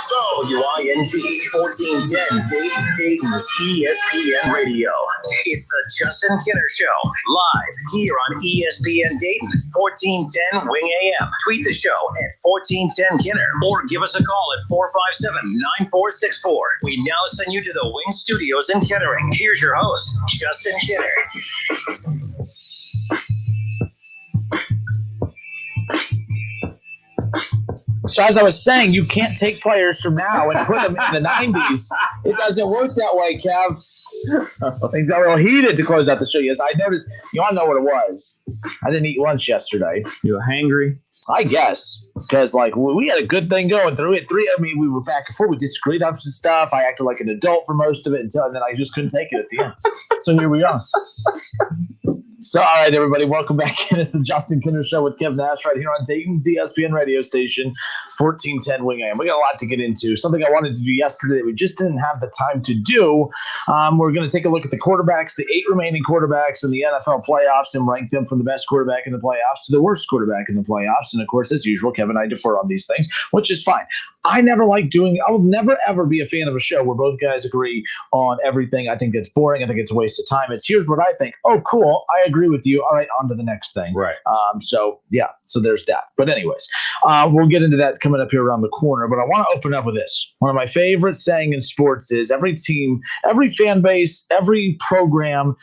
WING 1410 Dayton's ESPN Radio. It's the Justin Kinner Show, live here on ESPN Dayton, 1410 Wing AM. Tweet the show at 1410 Kinner or give us a call at 457-9464. We now send you to the Wing Studios in Kettering. Here's your host, Justin Kinner. So as I was saying, you can't take players from now and put them in the 90s. It doesn't work that way, Kev. Things got real heated to close out the show. Yes, I noticed. You all know what it was. I didn't eat lunch yesterday. You were hangry? I guess. Because, we had a good thing going through it. We were back and forth. We disagreed on some stuff. I acted like an adult for most of it and then I just couldn't take it at the end. So here we are. So, all right, everybody, welcome back in. It's the Justin Kinner Show with Kev Nash right here on Dayton's ESPN radio station, 1410 Wing AM. We got a lot to get into. Something I wanted to do yesterday that we just didn't have the time to do. We're going to take a look at the quarterbacks, the 8 remaining quarterbacks in the NFL playoffs, and rank them from the best quarterback in the playoffs to the worst quarterback in the playoffs. And, of course, as usual, Kevin and I defer on these things, which is fine. I will never, ever be a fan of a show where both guys agree on everything. I think that's boring. I think it's a waste of time. It's here's what I think. Oh, cool. I agree with you. All right, on to the next thing. Right. So there's that. But anyways, we'll get into that coming up here around the corner. But I want to open up with this. One of my favorite saying in sports is every team, every fan base, every program,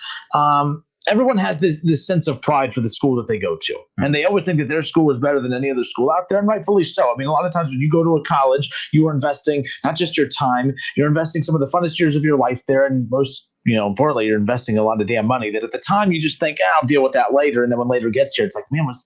everyone has this sense of pride for the school that they go to. And they always think that their school is better than any other school out there, and rightfully so. I mean, a lot of times when you go to a college, you are investing not just your time, you're investing some of the funnest years of your life there, and most importantly, you're investing a lot of damn money that at the time you just think, I'll deal with that later. And then when later gets here, it's like, man, was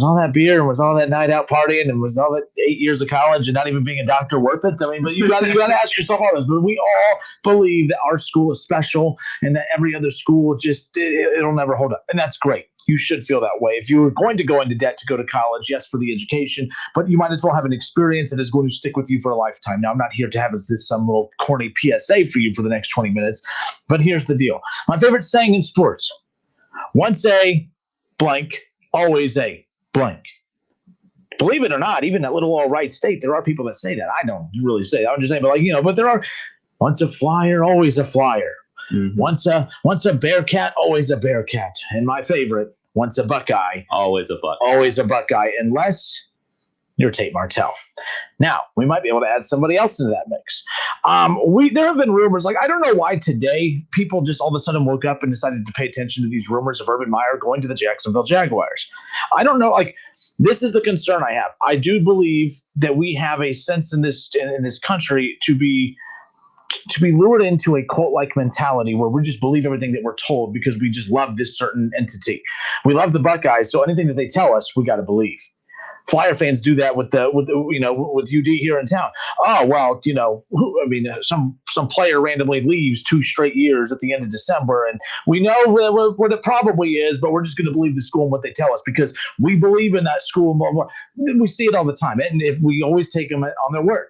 all that beer and was all that night out partying and was all that 8 years of college and not even being a doctor worth it? I mean, but you got to ask yourself all this. But we all believe that our school is special and that every other school it'll never hold up. And that's great. You should feel that way. If you were going to go into debt to go to college, yes, for the education, but you might as well have an experience that is going to stick with you for a lifetime. Now, I'm not here to have some little corny PSA for you for the next 20 minutes, but here's the deal. My favorite saying in sports, once a blank, always a blank. Believe it or not, even at little old Wright State, there are people that say that. I don't really say that. I'm just saying, but there are once a flyer, always a flyer. Mm-hmm. Once a Bearcat, always a Bearcat. And my favorite, once a Buckeye, always a Buckeye. Always a Buckeye, unless you're Tate Martell. Now, we might be able to add somebody else into that mix. There have been rumors, I don't know why today people just all of a sudden woke up and decided to pay attention to these rumors of Urban Meyer going to the Jacksonville Jaguars. I don't know, this is the concern I have. I do believe that we have a sense in this country to be lured into a cult-like mentality where we just believe everything that we're told because we just love this certain entity. We love the Buckeyes, so anything that they tell us, we got to believe. Flyer fans do that with UD here in town. Oh, well, some player randomly leaves 2 straight years at the end of December, and we know what it probably is, but we're just going to believe the school and what they tell us because we believe in that school. Blah, blah. We see it all the time, and if we always take them on their word.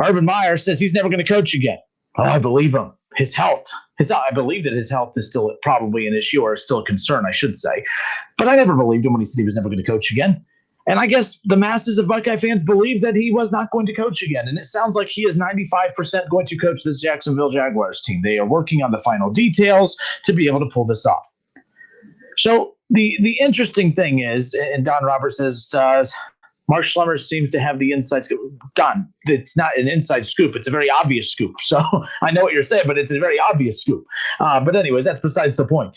Urban Meyer says he's never going to coach again. Oh, I believe him. His health. I believe that his health is still probably an issue or still a concern, I should say. But I never believed him when he said he was never going to coach again. And I guess the masses of Buckeye fans believe that he was not going to coach again. And it sounds like he is 95% going to coach this Jacksonville Jaguars team. They are working on the final details to be able to pull this off. So the interesting thing is, and Don Roberts says, Mark Schlemmer seems to have the inside scoop. Don, it's not an inside scoop. It's a very obvious scoop. So I know what you're saying, but it's a very obvious scoop. But anyways, that's besides the point.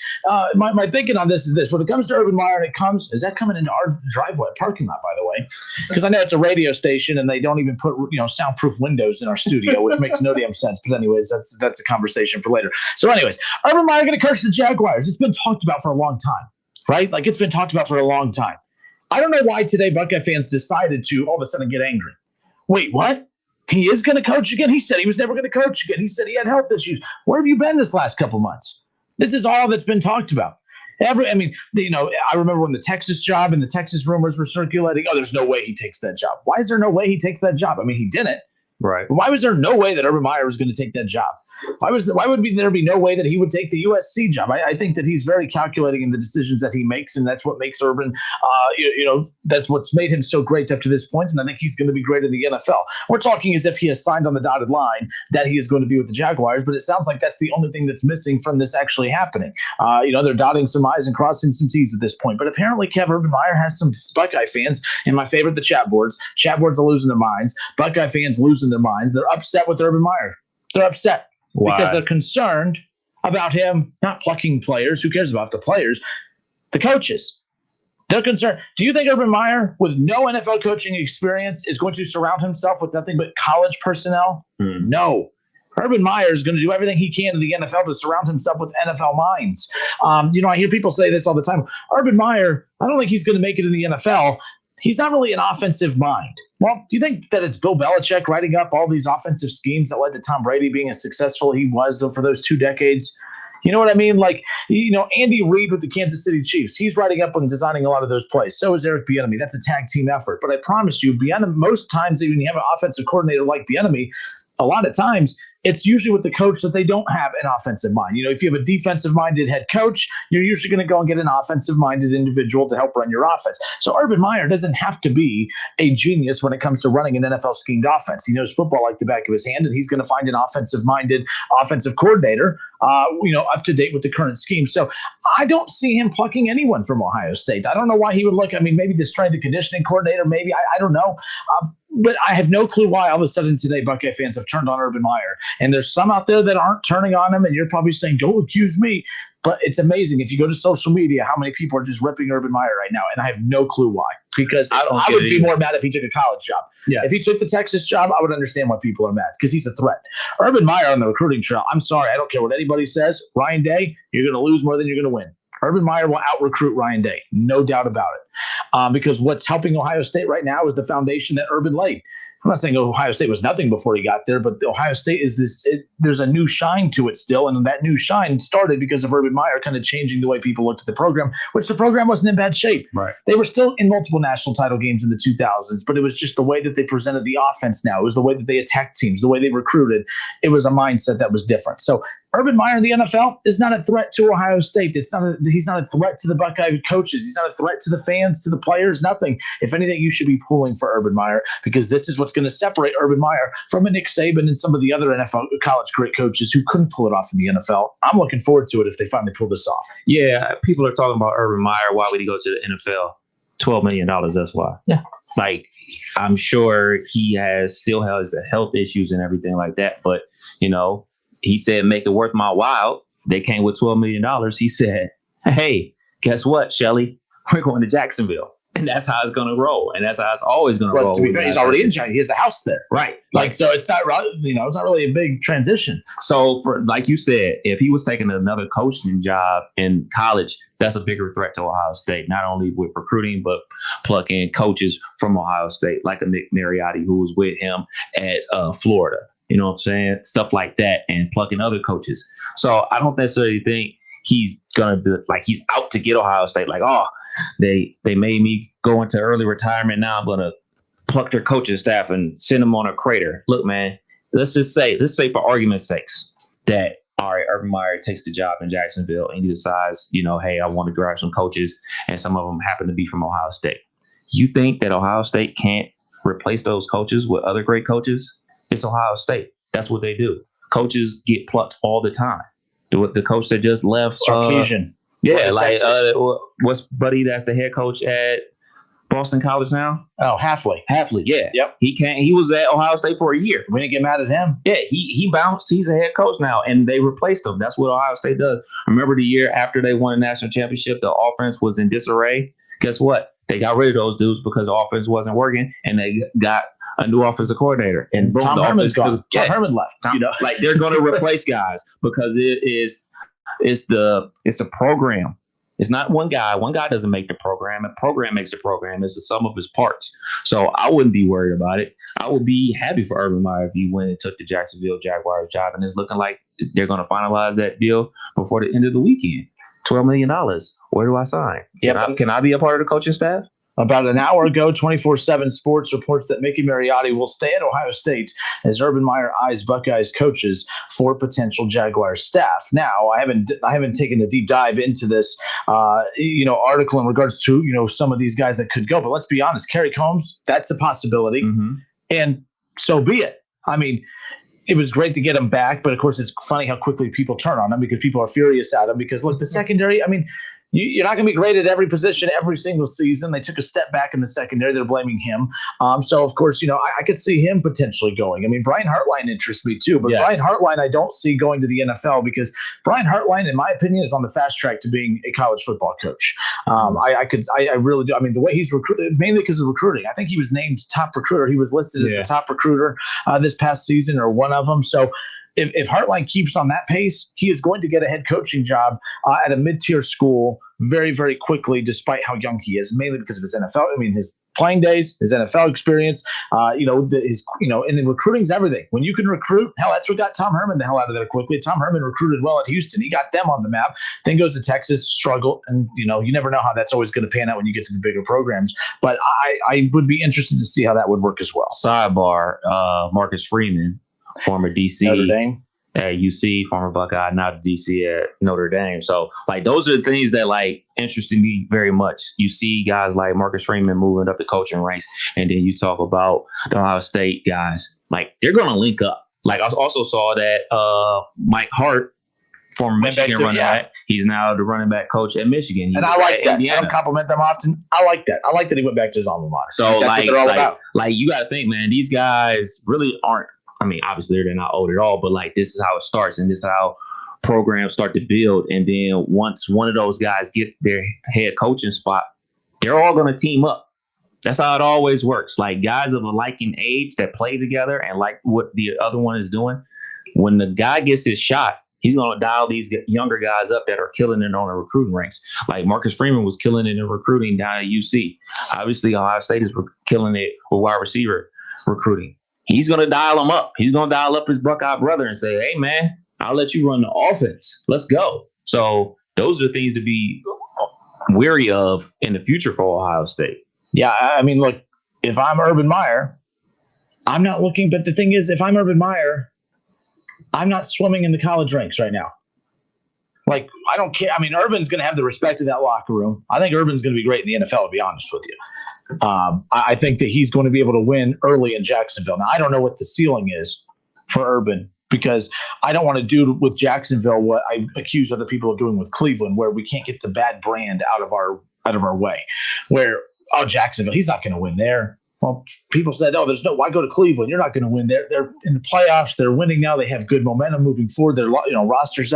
My thinking on this is this. When it comes to Urban Meyer, is that coming into our driveway parking lot, by the way? Because I know it's a radio station and they don't even put soundproof windows in our studio, which makes no damn sense. But anyways, that's a conversation for later. So anyways, Urban Meyer going to coach the Jaguars. It's been talked about for a long time, right? It's been talked about for a long time. I don't know why today Buckeye fans decided to all of a sudden get angry. Wait, what? He is going to coach again? He said he was never going to coach again. He said he had health issues. Where have you been this last couple months? This is all that's been talked about. I remember when the Texas job and the Texas rumors were circulating. Oh, there's no way he takes that job. Why is there no way he takes that job? I mean, he didn't. Right. Why was there no way that Urban Meyer was going to take that job? Why would there be no way that he would take the USC job? I think that he's very calculating in the decisions that he makes, and that's what makes Urban, that's what's made him so great up to this point, and I think he's going to be great in the NFL. We're talking as if he has signed on the dotted line that he is going to be with the Jaguars, but it sounds like that's the only thing that's missing from this actually happening. They're dotting some I's and crossing some T's at this point, but apparently Urban Meyer has some Buckeye fans, and my favorite, the chat boards. Chat boards are losing their minds. Buckeye fans losing their minds. They're upset with Urban Meyer. They're upset. Why? Because they're concerned about him not plucking players. Who cares about the players? The coaches. They're concerned. Do you think Urban Meyer, with no NFL coaching experience, is going to surround himself with nothing but college personnel? No. Urban Meyer is going to do everything he can in the NFL to surround himself with NFL minds. I hear people say this all the time. Urban Meyer, I don't think he's going to make it in the NFL. He's not really an offensive mind. Well, do you think that it's Bill Belichick writing up all these offensive schemes that led to Tom Brady being as successful he was for those 2 decades? You know what I mean? Andy Reid with the Kansas City Chiefs, he's writing up and designing a lot of those plays. So is Eric Bieniemy. That's a tag team effort. But I promise you, most times when you have an offensive coordinator like Bieniemy, a lot of times it's usually with the coach that they don't have an offensive mind. If you have a defensive-minded head coach, you're usually going to go and get an offensive-minded individual to help run your offense. So Urban Meyer doesn't have to be a genius when it comes to running an NFL-schemed offense. He knows football like the back of his hand, and he's going to find an offensive-minded offensive coordinator, up to date with the current scheme. So I don't see him plucking anyone from Ohio State. I don't know why he would look. Maybe the strength and conditioning coordinator, maybe. I don't know. But I have no clue why all of a sudden today Buckeye fans have turned on Urban Meyer. And there's some out there that aren't turning on him, and you're probably saying, don't accuse me. But it's amazing. If you go to social media, how many people are just ripping Urban Meyer right now? And I have no clue why. Because I would be more mad if he took a college job. Yeah. If he took the Texas job, I would understand why people are mad, because he's a threat. Urban Meyer on the recruiting trail, I'm sorry, I don't care what anybody says. Ryan Day, you're going to lose more than you're going to win. Urban Meyer will out-recruit Ryan Day, no doubt about it. Because what's helping Ohio State right now is the foundation that Urban laid. I'm not saying Ohio State was nothing before he got there, but Ohio State is there's a new shine to it still, and that new shine started because of Urban Meyer kind of changing the way people looked at the program, which the program wasn't in bad shape. Right. They were still in multiple national title games in the 2000s, but it was just the way that they presented the offense now. It was the way that they attacked teams, the way they recruited. It was a mindset that was different. So Urban Meyer in the NFL is not a threat to Ohio State. He's not a threat to the Buckeye coaches. He's not a threat to the fans, to the players, nothing. If anything, you should be pulling for Urban Meyer, because this is what's going to separate Urban Meyer from a Nick Saban and some of the other NFL college great coaches who couldn't pull it off in the NFL. I'm looking forward to it if they finally pull this off. Yeah, people are talking about Urban Meyer. Why would he go to the NFL? $12 million, that's why. Yeah. I'm sure he still has health issues and everything like that, but, he said, make it worth my while. They came with $12 million. He said, hey, guess what, Shelly? We're going to Jacksonville. And that's how it's going to roll. And that's how it's always going to roll. To be fair, he's already in Jacksonville. He has a house there. Right. So it's not, it's not really a big transition. So like you said, if he was taking another coaching job in college, that's a bigger threat to Ohio State, not only with recruiting, but plucking coaches from Ohio State, like a Nick Mariotti, who was with him at Florida. You know what I'm saying? Stuff like that, and plucking other coaches. So I don't necessarily think he's going to be he's out to get Ohio State. They made me go into early retirement. Now I'm going to pluck their coaching staff and send them on a crater. Look, man, let's say for argument's sakes that, all right, Urban Meyer takes the job in Jacksonville and he decides, hey, I want to grab some coaches, and some of them happen to be from Ohio State. You think that Ohio State can't replace those coaches with other great coaches? It's Ohio State. That's what they do. Coaches get plucked all the time. The coach that just left, Sarkisian. What's Buddy? That's the head coach at Boston College now. Oh, Hafley. Yeah. Yep. He was at Ohio State for a year. We didn't get mad at him. Yeah. He bounced. He's a head coach now, and they replaced him. That's what Ohio State does. Remember the year after they won the national championship, the offense was in disarray. Guess what? They got rid of those dudes because the offense wasn't working, and they got a new offensive coordinator. And boom, Tom Herman's gone. Tom Herman left. They're going to replace guys because it's the program. It's not one guy. One guy doesn't make the program. A program makes the program. It's the sum of his parts. So I wouldn't be worried about it. I would be happy for Urban Meyer if he went and took the Jacksonville Jaguars job, and it's looking like they're going to finalize that deal before the end of the weekend. $12 million. Where do I sign? Can I be a part of the coaching staff? About an hour ago, 24/7 Sports reports that Mickey Mariotti will stay at Ohio State as Urban Meyer eyes Buckeyes coaches for potential Jaguars staff. Now, I haven't taken a deep dive into this, article in regards to some of these guys that could go. But let's be honest, Kerry Combs, that's a possibility, and so be it. I mean, it was great to get him back, but of course, it's funny how quickly people turn on him because people are furious at him. Because look, the secondary. I mean, you're not going to be great at every position every single season. They took a step back in the secondary. They're blaming him. So, of course, I could see him potentially going. I mean, Brian Hartline interests me too. But yes. Brian Hartline, I don't see going to the NFL because Brian Hartline, in my opinion, is on the fast track to being a college football coach. I really do. I mean, the way he's recruited, mainly because of recruiting. I think he was named top recruiter. He was listed as the top recruiter this past season or one of them. So, if Hartline keeps on that pace, he is going to get a head coaching job at a mid-tier school very, very quickly, despite how young he is, mainly because of his NFL. I mean, his playing days, his NFL experience, and then recruiting's everything. When you can recruit, hell, that's what got Tom Herman the hell out of there quickly. Tom Herman recruited well at Houston. He got them on the map. Then goes to Texas, struggle, and, you never know how that's always going to pan out when you get to the bigger programs. But I would be interested to see how that would work as well. Sidebar, Marcus Freeman, former DC Notre Dame at UC, former Buckeye, now DC at Notre Dame. So, those are the things that, interested me very much. You see guys like Marcus Freeman moving up the coaching ranks, and then you talk about the Ohio State guys. They're going to link up. I also saw that Mike Hart, former Michigan running back, he's now the running back coach at Michigan. And I like that. Indiana. I don't compliment them often. I like that. I like that he went back to his alma mater. So, that's what they're all about. You got to think, man, these guys really aren't. I mean, obviously they're not old at all, but this is how it starts, and this is how programs start to build. And then once one of those guys get their head coaching spot, they're all going to team up. That's how it always works. Guys of a liking age that play together and like what the other one is doing. When the guy gets his shot, he's going to dial these younger guys up that are killing it on the recruiting ranks. Marcus Freeman was killing it in recruiting down at UC. Obviously, Ohio State is killing it with wide receiver recruiting. He's going to dial him up. He's going to dial up his Buckeye brother and say, hey, man, I'll let you run the offense. Let's go. So those are things to be wary of in the future for Ohio State. Yeah, I mean, look, if I'm Urban Meyer, I'm not looking. But the thing is, if I'm Urban Meyer, I'm not swimming in the college ranks right now. I don't care. I mean, Urban's going to have the respect of that locker room. I think Urban's going to be great in the NFL, to be honest with you. I think that he's going to be able to win early in Jacksonville. Now, I don't know what the ceiling is for Urban because I don't want to do with Jacksonville what I accuse other people of doing with Cleveland, where we can't get the bad brand out of our way. Where, Jacksonville, he's not going to win there. Well, people said, why go to Cleveland? You're not going to win there. They're in the playoffs. They're winning now. They have good momentum moving forward. Their rosters.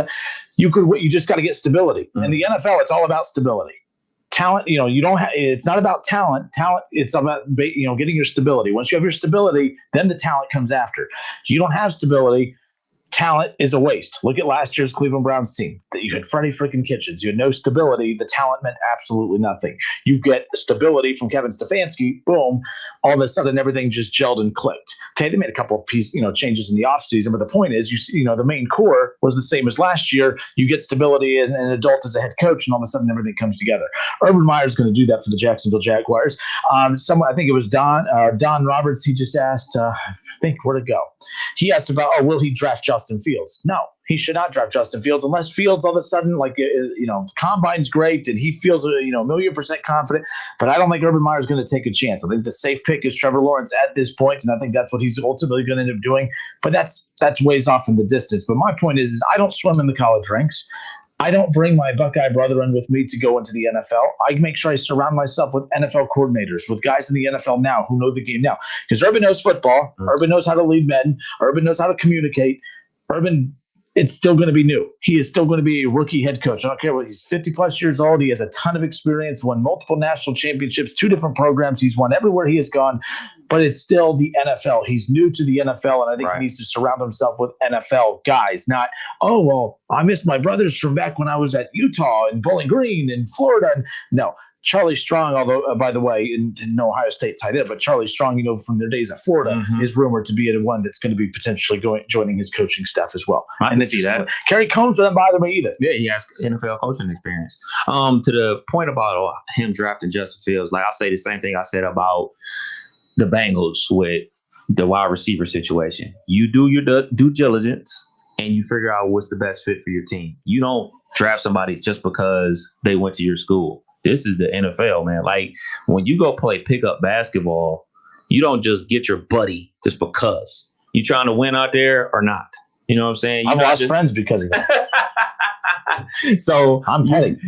You just got to get stability. In the NFL, it's all about stability. Talent, you don't have. It's not about talent. Talent, it's about getting your stability. Once you have your stability, then the talent comes after. You don't have stability. Talent is a waste. Look at last year's Cleveland Browns team. You had Freddie freaking Kitchens. You had no stability. The talent meant absolutely nothing. You get stability from Kevin Stefanski. Boom. All of a sudden, everything just gelled and clicked. Okay, they made a couple of changes in the offseason, but the point is, the main core was the same as last year. You get stability and an adult as a head coach, and all of a sudden, everything comes together. Urban Meyer is going to do that for the Jacksonville Jaguars. I think it was Don Roberts. He just asked, I think, where'd it go? He asked about, will he draft Justin Fields? No, he should not draft Justin Fields unless Fields all of a sudden, combine's great and he feels, 1,000,000% confident. But I don't think Urban Meyer is going to take a chance. I think the safe pick is Trevor Lawrence at this point, and I think that's what he's ultimately going to end up doing. But that's ways off in the distance. But my point is I don't swim in the college ranks. I don't bring my Buckeye brother in with me to go into the NFL. I make sure I surround myself with NFL coordinators, with guys in the NFL now who know the game now. Because Urban knows football. Urban knows how to lead men. Urban knows how to communicate. Urban, it's still going to be new. He is still going to be a rookie head coach. I don't care what he's 50-plus years old. He has a ton of experience, won multiple national championships, 2 different programs. He's won everywhere he has gone. But it's still the NFL. He's new to the NFL, and I think he needs to surround himself with NFL guys, not, I miss my brothers from back when I was at Utah and Bowling Green and Florida. No, Charlie Strong, although, by the way, no Ohio State tight end, but Charlie Strong, from their days at Florida, is rumored to be the one that's going to be potentially joining his coaching staff as well. I can see that. Kerry Combs doesn't bother me either. Yeah, he has NFL coaching experience. To the point about him drafting Justin Fields, like I'll say the same thing I said about the Bengals with the wide receiver situation. You do your due diligence and you figure out what's the best fit for your team. You don't draft somebody just because they went to your school. This is the NFL, man. Like when you go play pickup basketball, you don't just get your buddy just because. You trying to win out there or not? You know what I'm saying? I've lost friends because of that. So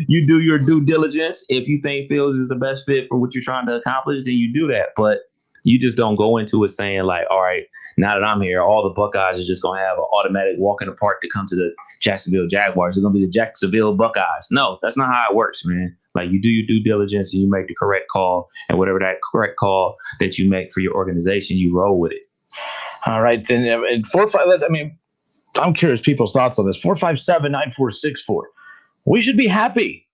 you do your due diligence. If you think Fields is the best fit for what you're trying to accomplish, then you do that. But you just don't go into it saying like, all right, now that I'm here, all the Buckeyes are just going to have an automatic walk in the park to come to the Jacksonville Jaguars. They're going to be the Jacksonville Buckeyes. No, that's not how it works, man. Like you do your due diligence and you make the correct call, and whatever that correct call that you make for your organization, you roll with it. All right. And 4-5, I'm curious people's thoughts on this. 457-9464. We should be happy.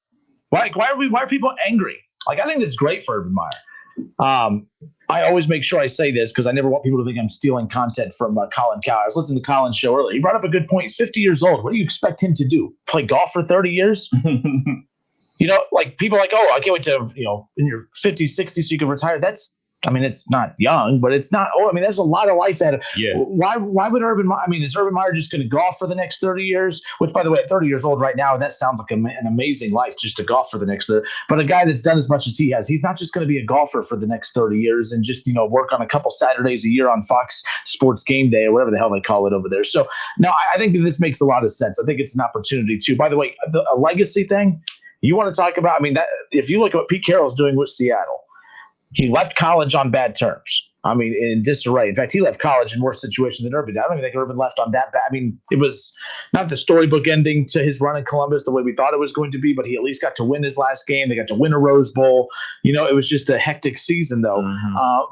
Why are people angry? Like, I think this is great for Urban Meyer. I always make sure I say this because I never want people to think I'm stealing content from Colin Cowherd. I was listening to Colin's show earlier. He brought up a good point. He's 50 years old. What do you expect him to do? Play golf for 30 years? Like people are like, oh, I can't wait to, in your 50s, 60s so you can retire. It's not young, but it's not. There's a lot of life at it. Yeah. Why would Urban Meyer? Is Urban Meyer just going to golf for the next 30 years? Which, by the way, at 30 years old right now, that sounds like an amazing life just to golf for the next 30. But a guy that's done as much as he has, he's not just going to be a golfer for the next 30 years and just work on a couple Saturdays a year on Fox Sports Game Day or whatever the hell they call it over there. So no, I think that this makes a lot of sense. I think it's an opportunity too. By the way, a legacy thing you want to talk about? If you look at what Pete Carroll's doing with Seattle. He left college on bad terms. In disarray. In fact, he left college in worse situation than Urban did. I don't even think Urban left on that bad. It was not the storybook ending to his run in Columbus the way we thought it was going to be, but he at least got to win his last game. They got to win a Rose Bowl. It was just a hectic season, though.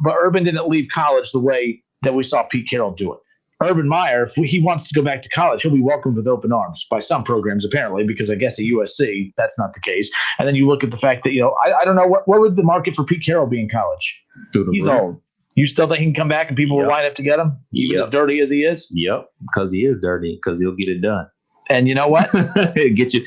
But Urban didn't leave college the way that we saw Pete Carroll do it. Urban Meyer, if he wants to go back to college, he'll be welcomed with open arms by some programs, apparently, because I guess at USC, that's not the case. And then you look at the fact that, I don't know, what would the market for Pete Carroll be in college? He's old. You still think he can come back and people will line up to get him, even as dirty as he is? Yep, because he is dirty, because he'll get it done. And you know what? He'll get you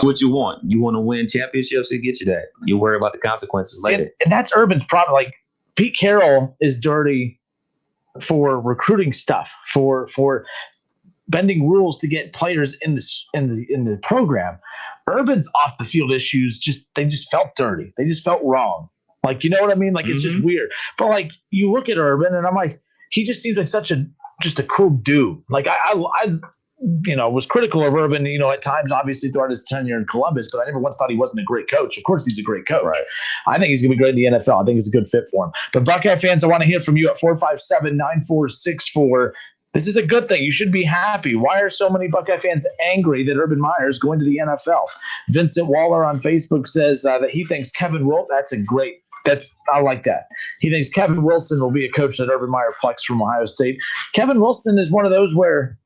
what you want. You want to win championships, he'll get you that. You worry about the consequences later. And that's Urban's problem. Like, Pete Carroll is dirty for recruiting stuff, for bending rules to get players in the program. Urban's off the field issues they just felt dirty. They just felt wrong. Like, you know what I mean? Like, it's just weird. But like, you look at Urban and I'm like, he just seems like such a cool dude. Like I was critical of Urban, at times, obviously throughout his tenure in Columbus, but I never once thought he wasn't a great coach. Of course, he's a great coach. Right. I think he's going to be great in the NFL. I think he's a good fit for him. But Buckeye fans, I want to hear from you at 457-9464. This is a good thing. You should be happy. Why are so many Buckeye fans angry that Urban Meyer is going to the NFL? Vincent Waller on Facebook says that he thinks Kevin Wilson, I like that. He thinks Kevin Wilson will be a coach that Urban Meyer plucks from Ohio State. Kevin Wilson is one of those where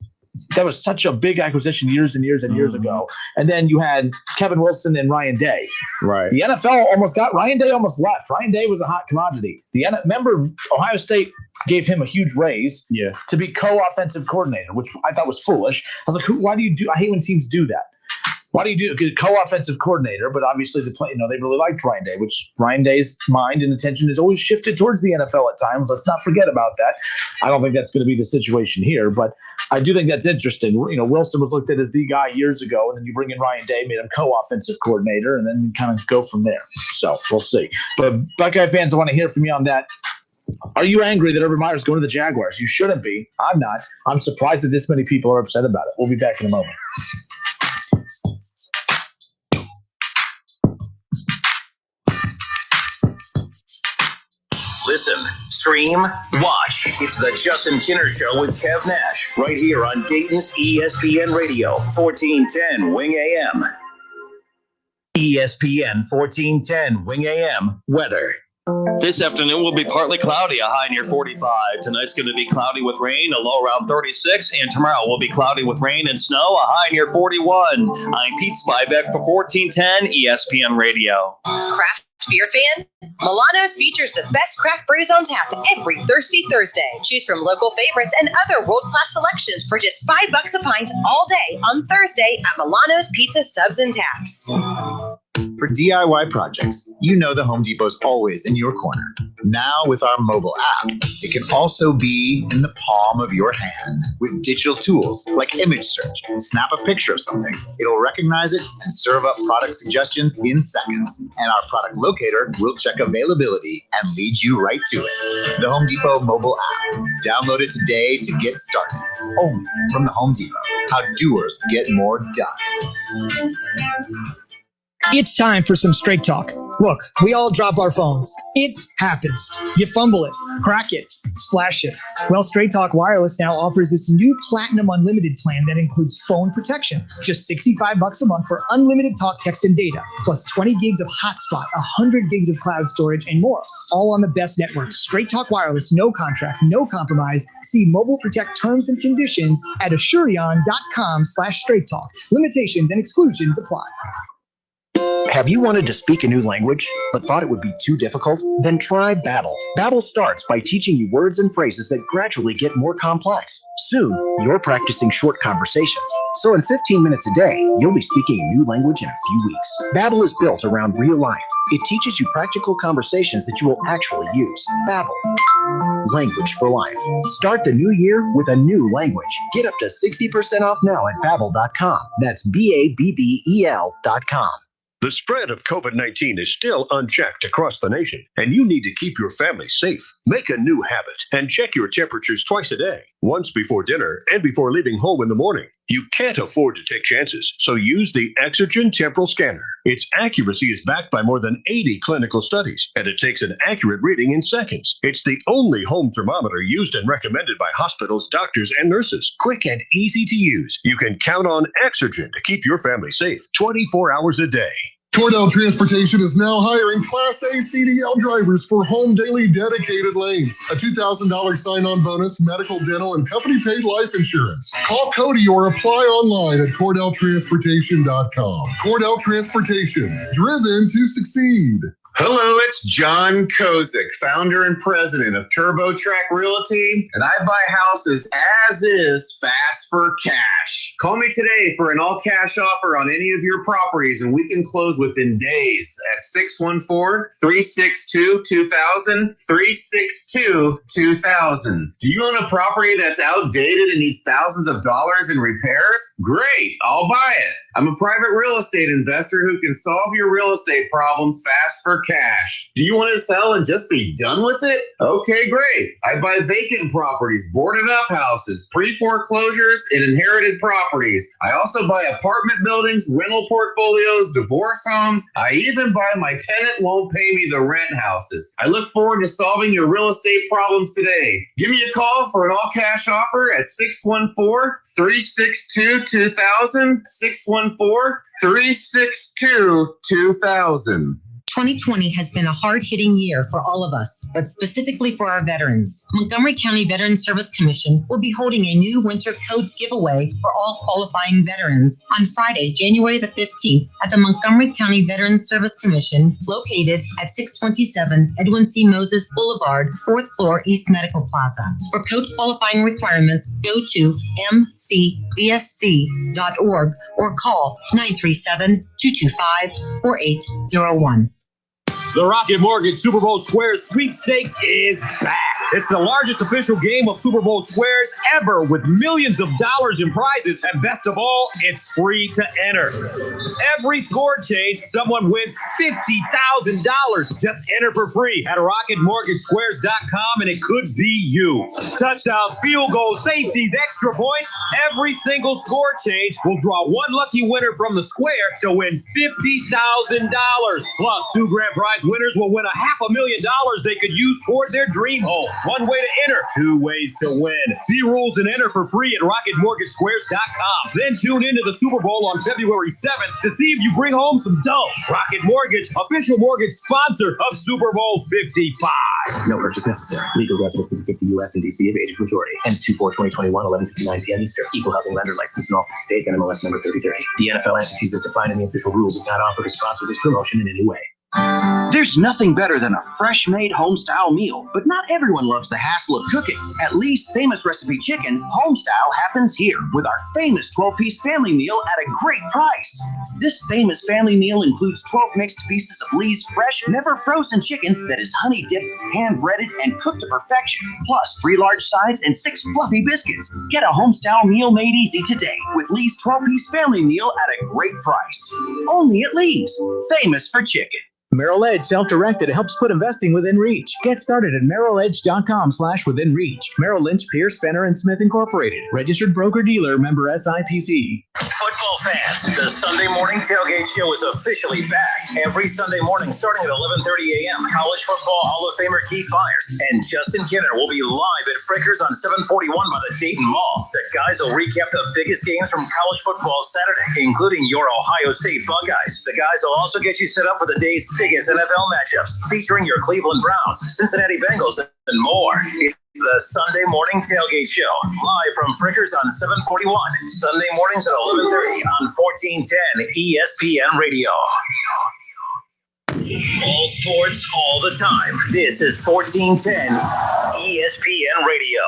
that was such a big acquisition years and years and years ago. And then you had Kevin Wilson and Ryan Day. Right. The NFL Ryan Day almost left. Ryan Day was a hot commodity. Remember, Ohio State gave him a huge raise to be co-offensive coordinator, which I thought was foolish. I was like, why do you do? I hate when teams do that. Why do you do co-offensive coordinator? But obviously, they really liked Ryan Day, which Ryan Day's mind and attention is always shifted towards the NFL at times. Let's not forget about that. I don't think that's going to be the situation here, but I do think that's interesting. Wilson was looked at as the guy years ago, and then you bring in Ryan Day, made him co-offensive coordinator, and then kind of go from there. So we'll see. But Buckeye fans, I want to hear from you on that. Are you angry that Urban Meyer is going to the Jaguars? You shouldn't be. I'm not. I'm surprised that this many people are upset about it. We'll be back in a moment. Listen, stream, watch. It's the Justin Kinner Show with Kev Nash, right here on Dayton's ESPN Radio, 1410 Wing AM. ESPN 1410 Wing AM weather. This afternoon will be partly cloudy, a high near 45. Tonight's going to be cloudy with rain, a low around 36. And tomorrow will be cloudy with rain and snow, a high near 41. I'm Pete Spivak for 1410 ESPN Radio. Craft Beer fan? Milano's features the best craft brews on tap every Thirsty Thursday. Choose from local favorites and other world-class selections for just $5 a pint all day on Thursday at Milano's Pizza Subs and Taps. For DIY projects, you know the Home Depot's always in your corner. Now with our mobile app, it can also be in the palm of your hand with digital tools like image search. Snap a picture of something. It'll recognize it and serve up product suggestions in seconds. And our product locator will check availability and lead you right to it. The Home Depot mobile app. Download it today to get started. Only from the Home Depot. How doers get more done. It's time for some straight talk. Look, we all drop our phones. It happens. You fumble it, crack it, splash it. Well, Straight Talk Wireless now offers this new Platinum Unlimited plan that includes phone protection. Just $65 a month for unlimited talk, text, and data, plus 20 gigs of hotspot, 100 gigs of cloud storage, and more. All on the best network. Straight Talk Wireless, no contract, no compromise. See Mobile Protect terms and conditions at Asurion.com/Straight Talk. Limitations and exclusions apply. Have you wanted to speak a new language, but thought it would be too difficult? Then try Babbel. Babbel starts by teaching you words and phrases that gradually get more complex. Soon, you're practicing short conversations. So in 15 minutes a day, you'll be speaking a new language in a few weeks. Babbel is built around real life. It teaches you practical conversations that you will actually use. Babbel. Language for life. Start the new year with a new language. Get up to 60% off now at Babbel.com. That's BABBEL.com. The spread of COVID-19 is still unchecked across the nation, and you need to keep your family safe. Make a new habit and check your temperatures twice a day, once before dinner and before leaving home in the morning. You can't afford to take chances, so use the Exergen Temporal Scanner. Its accuracy is backed by more than 80 clinical studies, and it takes an accurate reading in seconds. It's the only home thermometer used and recommended by hospitals, doctors, and nurses. Quick and easy to use. You can count on Exergen to keep your family safe 24 hours a day. Cordell Transportation is now hiring Class A CDL drivers for home daily dedicated lanes. A $2,000 sign-on bonus, medical, dental, and company-paid life insurance. Call Cody or apply online at CordellTransportation.com. Cordell Transportation, driven to succeed. Hello, it's John Kozik, founder and president of TurboTrack Realty, and I buy houses as is, fast for cash. Call me today for an all-cash offer on any of your properties, and we can close within days at 614-362-2000, 362-2000. Do you own a property that's outdated and needs thousands of dollars in repairs? Great, I'll buy it. I'm a private real estate investor who can solve your real estate problems fast for cash. Do you want to sell and just be done with it? Okay, great. I buy vacant properties, boarded up houses, pre-foreclosures, and inherited properties. I also buy apartment buildings, rental portfolios, divorce homes. I even buy my tenant won't pay me the rent houses. I look forward to solving your real estate problems today. Give me a call for an all-cash offer at 614-362-2000, 614-362-2000. 2020 has been a hard-hitting year for all of us, but specifically for our veterans. Montgomery County Veterans Service Commission will be holding a new winter coat giveaway for all qualifying veterans on Friday, January the 15th at the Montgomery County Veterans Service Commission, located at 627 Edwin C. Moses Boulevard, 4th floor, East Medical Plaza. For coat qualifying requirements, go to mcvsc.org or call 937-225-4801. The Rocket Mortgage Super Bowl Squares Sweepstakes is back. It's the largest official game of Super Bowl Squares ever, with millions of dollars in prizes, and best of all, it's free to enter. Every score change, someone wins $50,000. Just enter for free at RocketMortgageSquares.com, and it could be you. Touchdowns, field goals, safeties, extra points. Every single score change will draw one lucky winner from the square to win $50,000. Plus, two grand prize winners will win $500,000 they could use toward their dream home. One way to enter, two ways to win. See rules and enter for free at RocketMortgageSquares.com. Then tune into the Super Bowl on February 7th to see if you bring home some dough. Rocket Mortgage, official mortgage sponsor of Super Bowl 55. No purchase necessary. Legal residence in 50 U.S. and D.C. of age of majority. Ends 2/4/2021, 11:59 p.m. Eastern. Equal housing lender license in all 50 states. NMLS number 33. The NFL entities as defined in the official rules is not offered to sponsor this promotion in any way. There's nothing better than a fresh-made home-style meal, but not everyone loves the hassle of cooking. At Lee's Famous Recipe Chicken, home-style happens here with our famous 12-piece family meal at a great price. This famous family meal includes 12 mixed pieces of Lee's fresh, never-frozen chicken that is honey-dipped, hand-breaded, and cooked to perfection, plus 3 large sides and 6 fluffy biscuits. Get a home-style meal made easy today with Lee's 12-piece family meal at a great price. Only at Lee's, famous for chicken. Merrill Edge Self-Directed helps put investing within reach. Get started at merrilledge.com/within-reach. Merrill Lynch, Pierce, Fenner & Smith Incorporated. Registered broker-dealer, member SIPC. Football fans, the Sunday morning tailgate show is officially back. Every Sunday morning starting at 11:30 a.m., College Football Hall of Famer Keith Myers and Justin Kinner will be live at Frickers on 741 by the Dayton Mall. The guys will recap the biggest games from college football Saturday, including your Ohio State Buckeyes. The guys will also get you set up for the day's biggest NFL matchups, featuring your Cleveland Browns, Cincinnati Bengals, and more. It's the Sunday Morning Tailgate Show, live from Frickers on 741, Sunday mornings at 11:30 on 1410 ESPN Radio. All sports, all the time. This is 1410 ESPN Radio.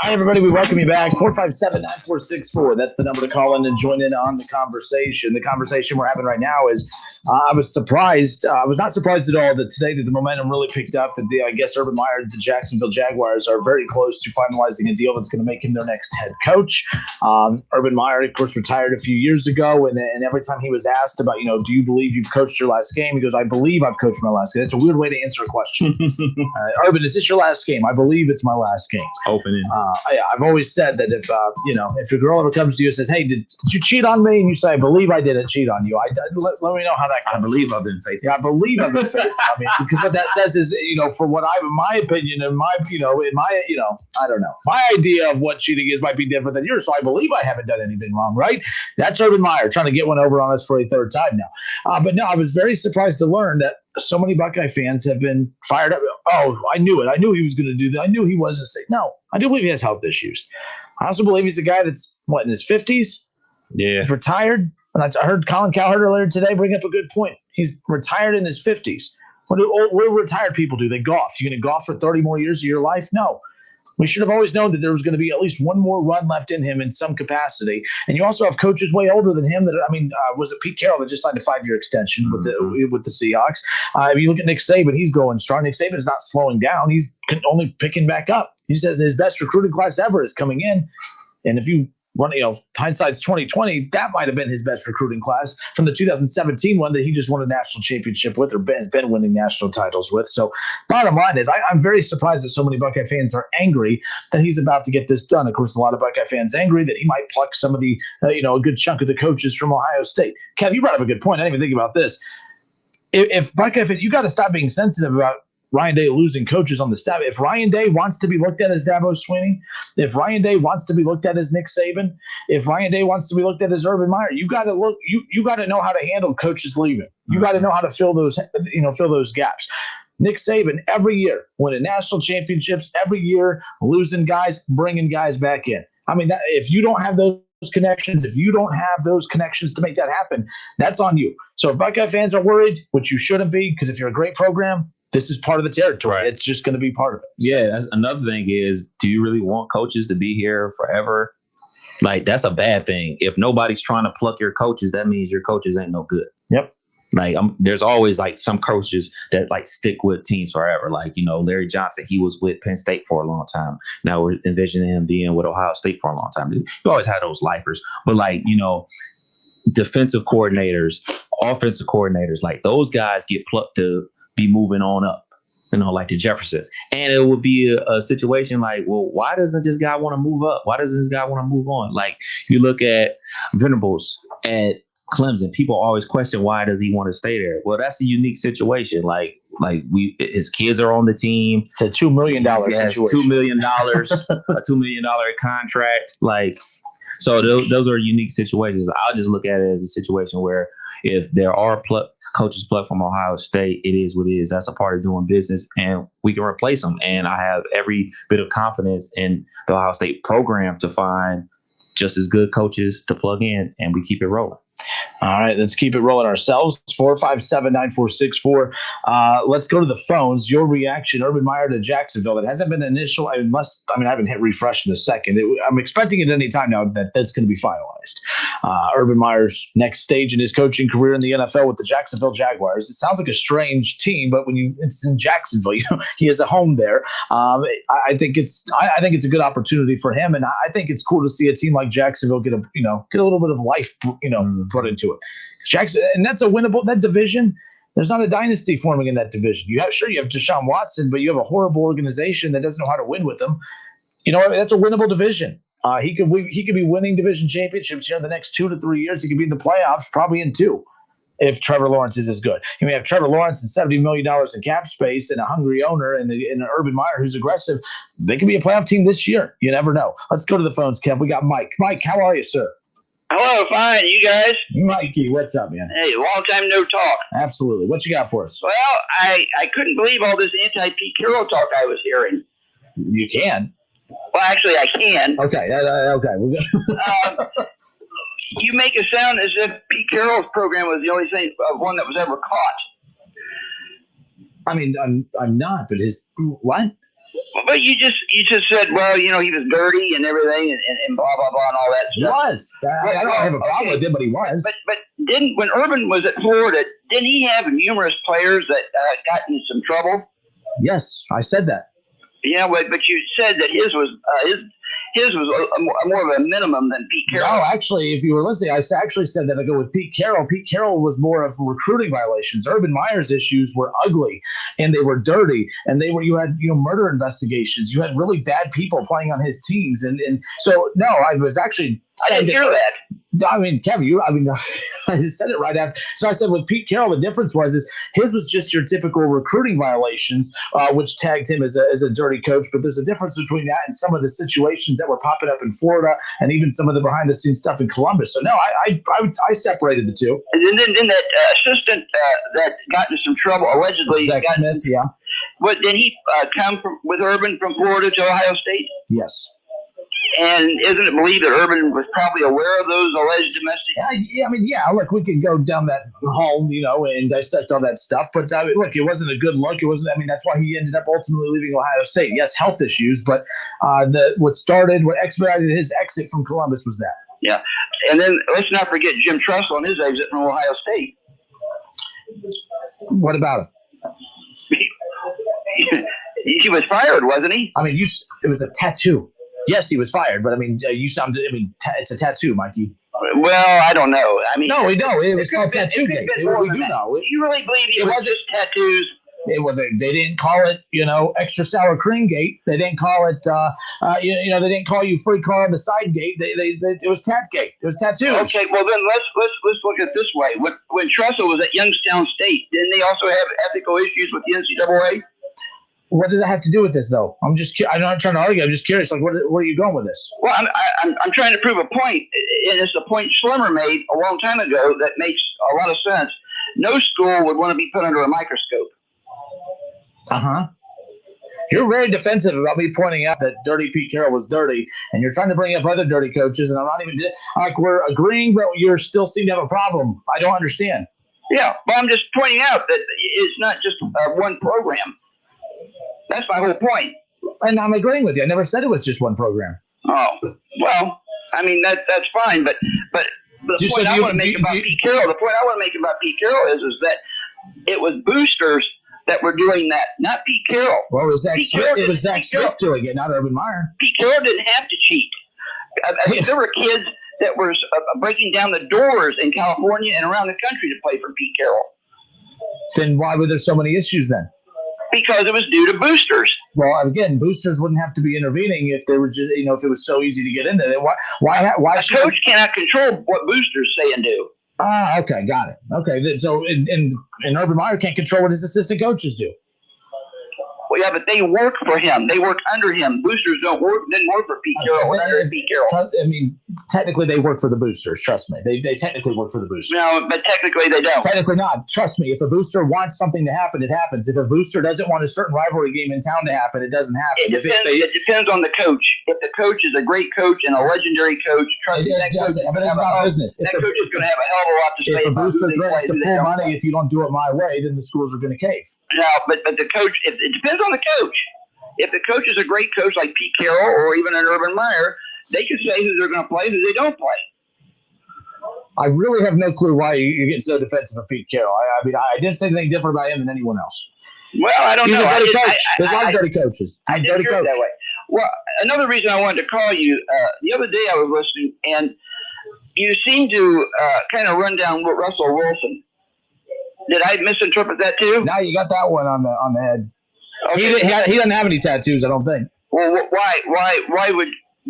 All right, everybody, we welcome you back. 457-9464. That's the number to call in and join in on the conversation. The conversation we're having right now is I was surprised. I was not surprised at all that today that the momentum really picked up, that I guess Urban Meyer, the Jacksonville Jaguars, are very close to finalizing a deal that's going to make him their next head coach. Urban Meyer, of course, retired a few years ago, and every time he was asked about, do you believe you've coached your last game? He goes, I believe I've coached my last game. That's a weird way to answer a question. Urban, is this your last game? I believe it's my last game. Opening. I've always said that if a girl ever comes to you and says, hey, did you cheat on me? And you say, I believe I didn't cheat on you. Let me know how that comes. I believe I've been faithful. Yeah, I believe I've been faithful. I mean, because what that says is, for what in my opinion, I don't know. My idea of what cheating is might be different than yours. So I believe I haven't done anything wrong, right? That's Urban Meyer trying to get one over on us for a third time now. But no, I was very surprised to learn that so many Buckeye fans have been fired up. Oh, I knew it. I knew he was going to do that. I knew he wasn't safe. No, I do believe he has health issues. I also believe he's a guy that's, in his 50s? Yeah. He's retired. And I heard Colin Cowherd earlier today bring up a good point. He's retired in his 50s. What do retired people do? They golf. You're going to golf for 30 more years of your life? No. We should have always known that there was going to be at least one more run left in him in some capacity. And you also have coaches way older than him. Was it Pete Carroll that just signed a 5-year extension with the Seahawks? If you look at Nick Saban, he's going strong. Nick Saban is not slowing down. He's only picking back up. He says his best recruiting class ever is coming in. And if you want, hindsight's 2020, that might have been his best recruiting class from the 2017 one that he just won a national championship with, or has been winning national titles with. So bottom line is I'm very surprised that so many Buckeye fans are angry that he's about to get this done. Of course, a lot of Buckeye fans angry that he might pluck some of the, a good chunk of the coaches from Ohio State. Kev, you brought up a good point. I didn't even think about this. If Buckeye fans, you got to stop being sensitive about Ryan Day losing coaches on the staff. If Ryan Day wants to be looked at as Dabo Swinney, if Ryan Day wants to be looked at as Nick Saban, if Ryan Day wants to be looked at as Urban Meyer, you got to look. You got to know how to handle coaches leaving. You got to know how to fill those gaps. Nick Saban every year winning national championships, every year losing guys, bringing guys back in. I mean, if you don't have those connections, if you don't have those connections to make that happen, that's on you. So if Buckeye fans are worried, which you shouldn't be, because if you're a great program, this is part of the territory. Right. It's just going to be part of it. Yeah. That's another thing is, do you really want coaches to be here forever? Like, that's a bad thing. If nobody's trying to pluck your coaches, that means your coaches ain't no good. Yep. Like, there's always some coaches that stick with teams forever. Like, Larry Johnson, he was with Penn State for a long time. Now we're envisioning him being with Ohio State for a long time. You always had those lifers, but defensive coordinators, offensive coordinators, those guys get plucked to be moving on up, like the Jeffersons. And it would be a situation why doesn't this guy want to move up? Why doesn't this guy want to move on? You look at Venables at Clemson, people always question, why does he want to stay there? Well, that's a unique situation. His kids are on the team. It's a $2 million situation. $2 million, a $2 million contract. So those are unique situations. I'll just look at it as a situation where if there are coaches plucked from Ohio State, it is what it is. That's a part of doing business, and we can replace them. And I have every bit of confidence in the Ohio State program to find just as good coaches to plug in, and we keep it rolling. All right, let's keep it rolling ourselves. 457-9464. Let's go to the phones. Your reaction, Urban Meyer to Jacksonville. That hasn't been initial. I haven't hit refresh in a second. I'm expecting it any time now that's going to be finalized. Urban Meyer's next stage in his coaching career in the NFL with the Jacksonville Jaguars. It sounds like a strange team, but it's in Jacksonville, he has a home there. I think it's a good opportunity for him, and I think it's cool to see a team like Jacksonville get a little bit of life, put into it. Jackson, and that's a winnable, that division. There's not a dynasty forming in that division. You have Deshaun Watson, but you have a horrible organization that doesn't know how to win with them. That's a winnable division. He could be winning division championships here in the next 2 to 3 years. He could be in the playoffs, probably in 2, if Trevor Lawrence is as good. You may have Trevor Lawrence and $70 million in cap space and a hungry owner and an Urban Meyer who's aggressive. They could be a playoff team this year. You never know. Let's go to the phones, Kev. We got Mike. Mike, how are you, sir? Hello, fine. You guys? Mikey, what's up, man? Hey, long time no talk. Absolutely. What you got for us? Well, I couldn't believe all this anti-Pete Carroll talk I was hearing. You can. Well, actually, I can. Okay. Okay. You make it sound as if Pete Carroll's program was the only one that was ever caught. I mean, I'm not, but what? But you just said, well, he was dirty and everything and blah, blah, blah and all that stuff. He was. I don't have a problem with him, but he was. But when Urban was at Florida, didn't he have numerous players that got in some trouble? Yes, I said that. Yeah, but you said that his was more of a minimum than Pete Carroll. No, actually, if you were listening, I actually said that I go with Pete Carroll. Pete Carroll was more of recruiting violations. Urban Meyer's issues were ugly and they were dirty, and you had murder investigations. You had really bad people playing on his teams, and so no, I was actually. I didn't hear that. I mean, Kevin, I said it right after. So I said with Pete Carroll, the difference was his was just your typical recruiting violations, which tagged him as a dirty coach. But there's a difference between that and some of the situations that were popping up in Florida, and even some of the behind the scenes stuff in Columbus. So no, I separated the two. And then that assistant that got into some trouble allegedly. Zach Smith, yeah. What did he come with Urban from Florida to Ohio State? Yes. And isn't it believed that Urban was probably aware of those alleged domestic? Yeah. Look, we could go down that hall, and dissect all that stuff. But look, it wasn't a good look. It wasn't. That's why he ended up ultimately leaving Ohio State. Yes, health issues, but what expedited his exit from Columbus was that. Yeah, and then let's not forget Jim Tressel on his exit from Ohio State. What about him? He was fired, wasn't he? I mean, it was a tattoo. Yes, he was fired, but it's a tattoo, Mikey. Well, I don't know. No, we know it was called tattoo gate. We do know. Do you really believe it was just tattoos? They didn't call it, extra sour cream gate. They didn't call it, they didn't call you free car on the side gate. It was tat gate. It was tattoos. Okay, well then let's look at it this way. When Tressel was at Youngstown State, didn't they also have ethical issues with the NCAA? What does that have to do with this, though? I'm not trying to argue. I'm just curious. Like, where are you going with this? Well, I'm trying to prove a point, and it's a point Schlemmer made a long time ago that makes a lot of sense. No school would want to be put under a microscope. You're very defensive about me pointing out that dirty Pete Carroll was dirty, and you're trying to bring up other dirty coaches, and I'm not even like we're agreeing, but you still seem to have a problem. I don't understand. Yeah, but I'm just pointing out that it's not just one program. That's my whole point. And I'm agreeing with you. I never said it was just one program. Oh, well, that's fine, but the point I want to make about Pete Carroll is that it was boosters that were doing that, not Pete Carroll. Well, it was Zach Smith doing it, not Urban Meyer. Pete Carroll didn't have to cheat. There were kids that were breaking down the doors in California and around the country to play for Pete Carroll. Then why were there so many issues then? Because it was due to boosters. Well, again, boosters wouldn't have to be intervening if they were just, if it was so easy to get into it. Why a coach cannot control what boosters say and do. Okay, got it. Okay, so and Urban Meyer can't control what his assistant coaches do. Well, yeah, but they work for him. They work under him. Boosters didn't work for Pete Carroll. Under Pete Carroll. I mean, technically they work for the boosters. Trust me, they technically work for the boosters. No, but technically they don't. Technically not. Trust me. If a booster wants something to happen, it happens. If a booster doesn't want a certain rivalry game in town to happen, it doesn't happen. It depends on the coach. If the coach is a great coach and a legendary coach, trust me, that coach is going to have a business. That coach is going to have a hell of a lot to say. If a about booster who they threatens play, to pull money, if you don't do it my way, then the schools are going to cave. No, but the coach, it depends on the coach. If the coach is a great coach like Pete Carroll or even an Urban Meyer, they can say who they're going to play, who they don't play. I really have no clue why you're getting so defensive of Pete Carroll. I mean, I didn't say anything different about him than anyone else. Well, I don't know. There's a lot of dirty coaches. I didn't hear it that way. Well, another reason I wanted to call you, the other day I was listening, and you seemed to kind of run down Russell Wilson. Did I misinterpret that too? No, you got that one on the head. Okay. He doesn't have any tattoos, I don't think. Well, why would?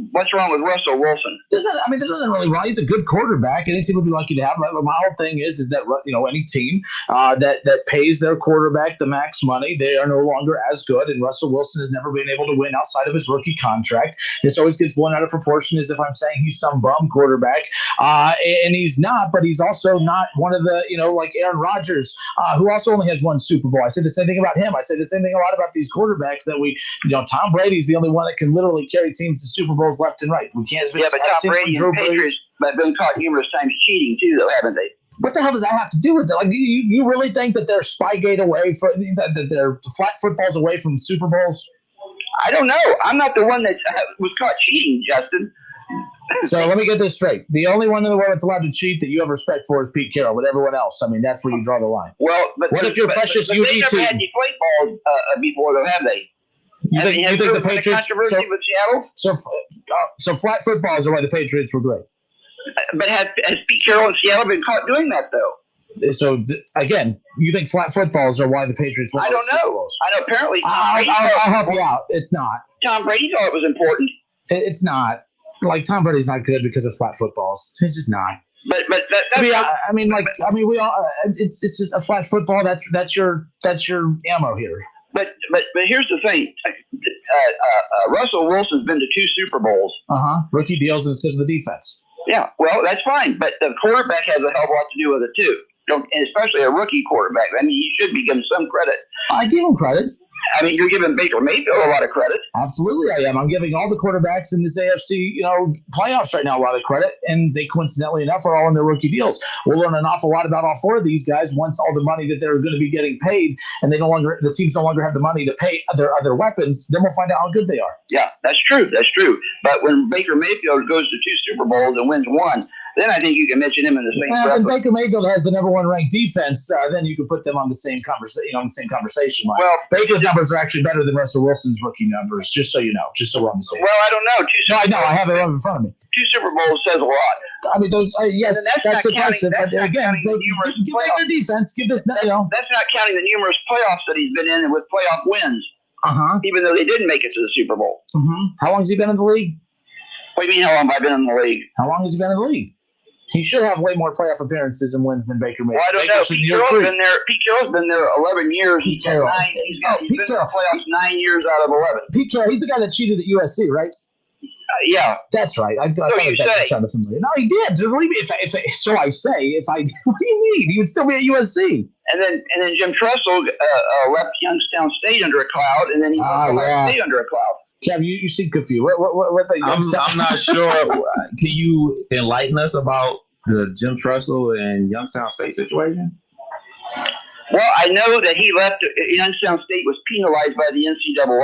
What's wrong with Russell Wilson? There's nothing really wrong. He's a good quarterback. Any team would be lucky to have him. My whole thing is that any team that pays their quarterback the max money, they are no longer as good. And Russell Wilson has never been able to win outside of his rookie contract. This always gets blown out of proportion as if I'm saying he's some bum quarterback, and he's not. But he's also not one of the like Aaron Rodgers, who also only has one Super Bowl. I say the same thing about him. I say the same thing a lot about these quarterbacks that Tom Brady's the only one that can literally carry teams to Super Bowl left and right. We can't. Yeah, but Tom Brady and Patriots have been caught numerous times cheating too, though, haven't they? What the hell does that have to do with it? Like, you really think that they're Spygate away from that they're flat footballs away from Super Bowls? I don't know. I'm not the one that was caught cheating, Justin. So let me get this straight. The only one in the world that's allowed to cheat that you have respect for is Pete Carroll. With everyone else, I mean, that's where you draw the line. Well, but what if your precious UD team? They never had deflate balls before, though, have they? You think the Patriots? Controversy with Seattle? So flat footballs are why the Patriots were great. But has Pete Carroll in Seattle been caught doing that though? So again, you think flat footballs are why the Patriots won? I don't know. I know. Apparently, I'll help you out. It's not. Tom Brady thought it was important. It's not. Like Tom Brady's not good because of flat footballs. He's just not. But that's we all. It's a flat football. That's your ammo here. But here's the thing. Russell Wilson's been to 2 Super Bowls. Rookie deals is because of the defense. Yeah, well, that's fine. But the quarterback has a hell of a lot to do with it too. And especially a rookie quarterback. I mean, you should be given some credit. I give him credit. I mean, you're giving Baker Mayfield a lot of credit. Absolutely, I am. I'm giving all the quarterbacks in this AFC, playoffs right now a lot of credit, and they coincidentally enough are all in their rookie deals. We'll learn an awful lot about all 4 of these guys once all the money that they're going to be getting paid, and the teams no longer have the money to pay their other weapons. Then we'll find out how good they are. Yeah, that's true. That's true. But when Baker Mayfield goes to 2 Super Bowls and wins 1. Then I think you can mention him in the same breath. When Baker Mayfield has the number 1 ranked defense, then you can put them on the same conversation line. Well, Baker's numbers are actually better than Russell Wilson's rookie numbers, just so you know, just so we're on the same. Well, I don't know. I have it right in front of me. 2 Super Bowls says a lot. I mean, those yes, that's impressive. But again, give the defense. Give this. That's not counting the numerous playoffs that he's been in with playoff wins. Even though they didn't make it to the Super Bowl. How long has he been in the league? What do you mean? How long have I been in the league? How long has he been in the league? He should have way more playoff appearances and wins than Baker Mayfield. Well, I don't know. Pete Carroll's been there 11 years. Pete Carroll. He's been in the playoffs 9 years out of 11. Pete Carroll, he's the guy that cheated at USC, right? Yeah. That's right. I so you say. No, he did. Just leave me. So I say. What do you mean? He would still be at USC. And then Jim Tressel left Youngstown State under a cloud, and then he left State under a cloud. Kev, you seem confused. What the I'm not sure. Can you enlighten us about the Jim Tressel and Youngstown State situation? Well, I know that he left. Youngstown State was penalized by the NCAA.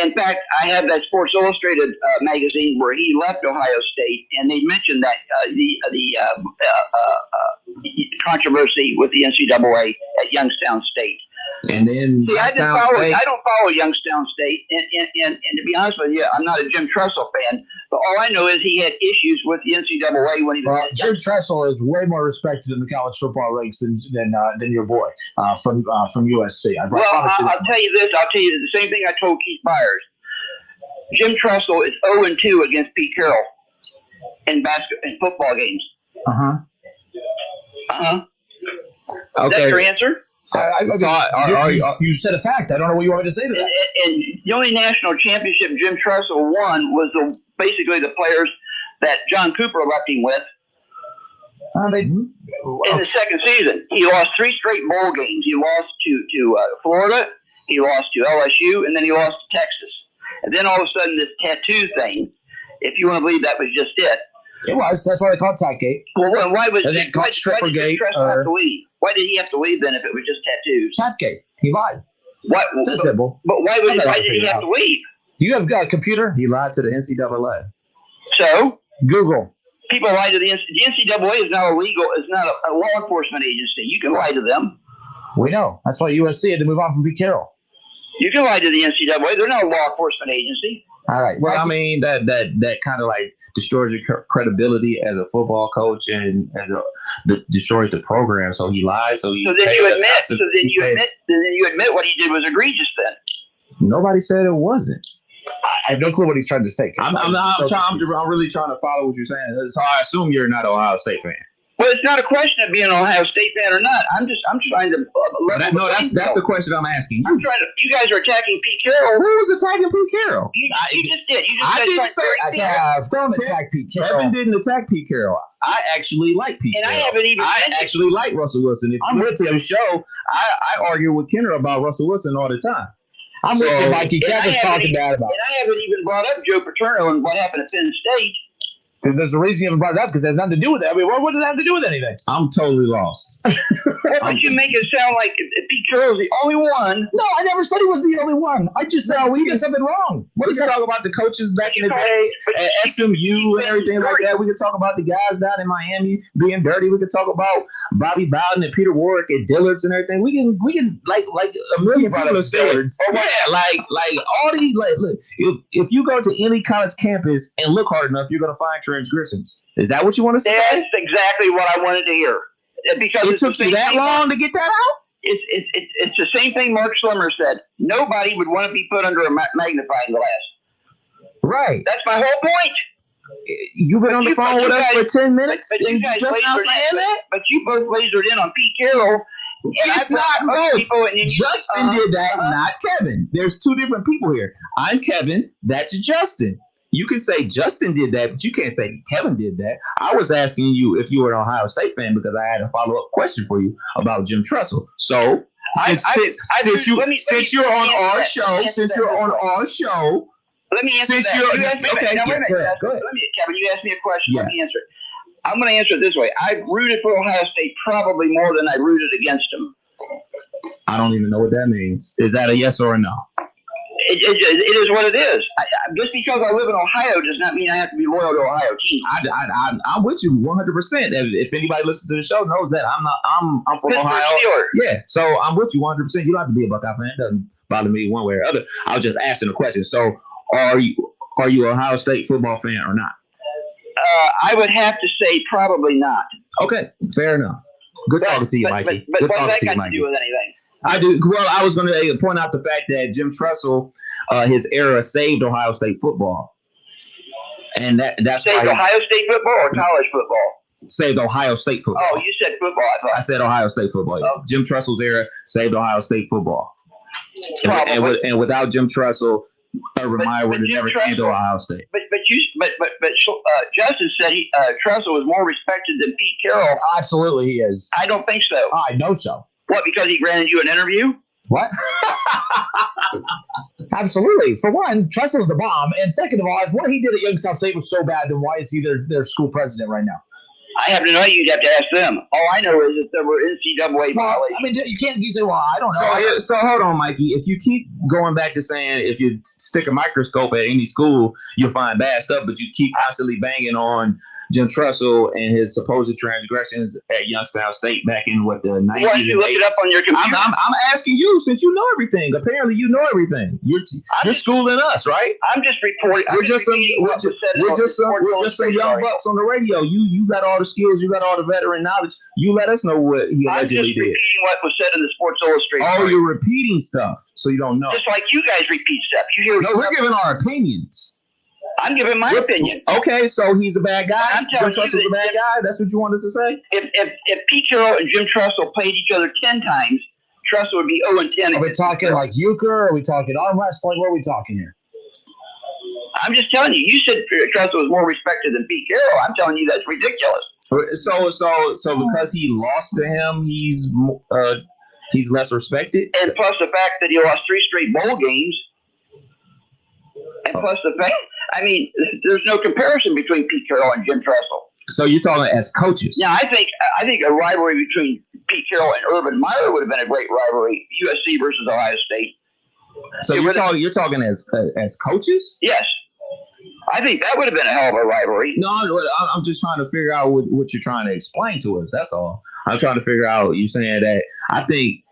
In fact, I have that Sports Illustrated magazine where he left Ohio State, and they mentioned that the controversy with the NCAA at Youngstown State. And then I don't follow Youngstown State, and to be honest with you, I'm not a Jim Tressel fan. But all I know is he had issues with the NCAA when he was. Jim Tressel is way more respected in the college football ranks than your boy from USC. I'll tell you this. I'll tell you the same thing I told Keith Byers. Jim Tressel is 0-2 against Pete Carroll in football games. Okay. Is that your answer? You said a fact. I don't know what you want me to say to that. And the only national championship Jim Tressel won was basically the players that John Cooper left him with. In the second season, he lost 3 straight bowl games. He lost to Florida, he lost to LSU, and then he lost to Texas. And then all of a sudden, this tattoo thing, if you want to believe that was just it. It was. That's why they called Tailgate. Well, why did Strippergate have to leave? Why did he have to leave then if it was just tattoos? Tailgate. He lied. What? That's simple. But why did he have to leave? Do you have a computer? He lied to the NCAA. So? Google. People lie to the NCAA is now illegal. It's not a law enforcement agency. You can lie to them. We know. That's why USC had to move on from Pete Carroll. You can lie to the NCAA. They're not a law enforcement agency. All right. Well, I mean that kind of like destroys your credibility as a football coach and destroys the program. So he lied. So then you admit what he did was egregious. Then nobody said it wasn't. I have no clue what he's trying to say. I'm really trying to follow what you're saying. So I assume you're not an Ohio State fan. Well, it's not a question of being an Ohio State fan or not. I'm trying to. That's the question I'm asking. I'm trying to. You guys are attacking Pete Carroll. Who was attacking Pete Carroll? You just did. Don't attack Pete Carroll. Kevin didn't attack Pete Carroll. I actually like Pete Carroll. I actually like Russell Wilson. If I'm with the show, I argue with Kenner about Russell Wilson all the time. I'm with you, Mikey. Kevin's talking bad about it. And I haven't even brought up Joe Paterno and what happened at Penn State. There's a reason you haven't brought it up because it has nothing to do with it. I mean, what does it have to do with anything? I'm totally lost. But you make it sound like Pete Carroll's the only one. No, I never said he was the only one. I just said we did something wrong. We can talk about the coaches back in the day at SMU and everything like that. We can talk about the guys down in Miami being dirty. We can talk about Bobby Bowden and Peter Warwick and Dillards and everything. We can like a million people have said. Like all these look, if you go to any college campus and look hard enough, you're gonna find transgressions. Is that what you want to say? That's exactly what I wanted to hear. Because it took you that long to get that out? It's the same thing Mark Slimmer said. Nobody would want to be put under a magnifying glass. Right. That's my whole point. You've been on the phone with us for 10 minutes? But you guys but you both lasered in on Pete Carroll. It's not both. Justin did that, not Kevin. There's 2 different people here. I'm Kevin. That's Justin. You can say Justin did that, but you can't say Kevin did that. I was asking you if you were an Ohio State fan because I had a follow-up question for you about Jim Tressel. So since you're on our show, let me answer that. Go ahead. Kevin, you asked me a question. Yeah. Let me answer it. I'm going to answer it this way. I've rooted for Ohio State probably more than I rooted against them. I don't even know what that means. Is that a yes or a no? It is what it is. Just because I live in Ohio does not mean I have to be loyal to Ohio team. I'm with you 100%. If anybody listens to the show knows that I'm from Ohio. Yeah, so I'm with you 100%. You don't have to be a Buckeye fan. It doesn't bother me one way or other. I was just asking a question. So are you an Ohio State football fan or not? I would have to say probably not. Okay, fair enough. Good talking to you, Mikey. But what does that got to do with anything? I do. Well, I was going to point out the fact that Jim Tressel, his era saved Ohio State football, and that's saved Ohio State football or college football. Saved Ohio State football. Oh, you said football. I said Ohio State football. Yeah. Oh. Jim Tressel's era saved Ohio State football, and without Jim Tressel, Urban Meyer would have never came to Ohio State. But Justin said Tressel was more respected than Pete Carroll. Absolutely, he is. I don't think so. I know so. What, because he granted you an interview? What? Absolutely. For one, Tressel's the bomb. And second of all, if what he did at Youngstown State was so bad, then why is he their school president right now? I have to know. You'd have to ask them. All I know is that there were NCAA violations. I mean, you say, well, I don't know. So hold on, Mikey. If you keep going back to saying if you stick a microscope at any school, you'll find bad stuff, but you keep constantly banging on Jim Tressel and his supposed transgressions at Youngstown State back in the 90s. Why don't you look it up on your computer? I'm asking you since you know everything. Apparently, you know everything. You're schooling us, right? I'm just reporting. We're just some young bucks on the radio. You got all the skills. You got all the veteran knowledge. You let us know what he allegedly did. I'm just repeating what was said in the Sports Illustrated. Oh, you're repeating stuff, so you don't know. Just like you guys repeat stuff. You hear? No, we're giving our opinions. I'm giving my opinion. Okay, so he's a bad guy. I'm telling Jim Tressel's a bad guy. That's what you want us to say? If Pete Carroll and Jim Tressel played each other 10 times, Tressel would be 0-10. Are we talking like euchre? Are we talking arm wrestling? What are we talking here? I'm just telling you. You said Tressel was more respected than Pete Carroll. I'm telling you that's ridiculous. So because he lost to him, he's less respected. And plus the fact that he lost 3 straight bowl games. And plus the fact, I mean, there's no comparison between Pete Carroll and Jim Tressel. So you're talking as coaches? Yeah, I think a rivalry between Pete Carroll and Urban Meyer would have been a great rivalry. USC versus Ohio State. So you're talking as coaches? Yes. I think that would have been a hell of a rivalry. No, I'm just trying to figure out what you're trying to explain to us. That's all. I'm trying to figure out. You saying that? I think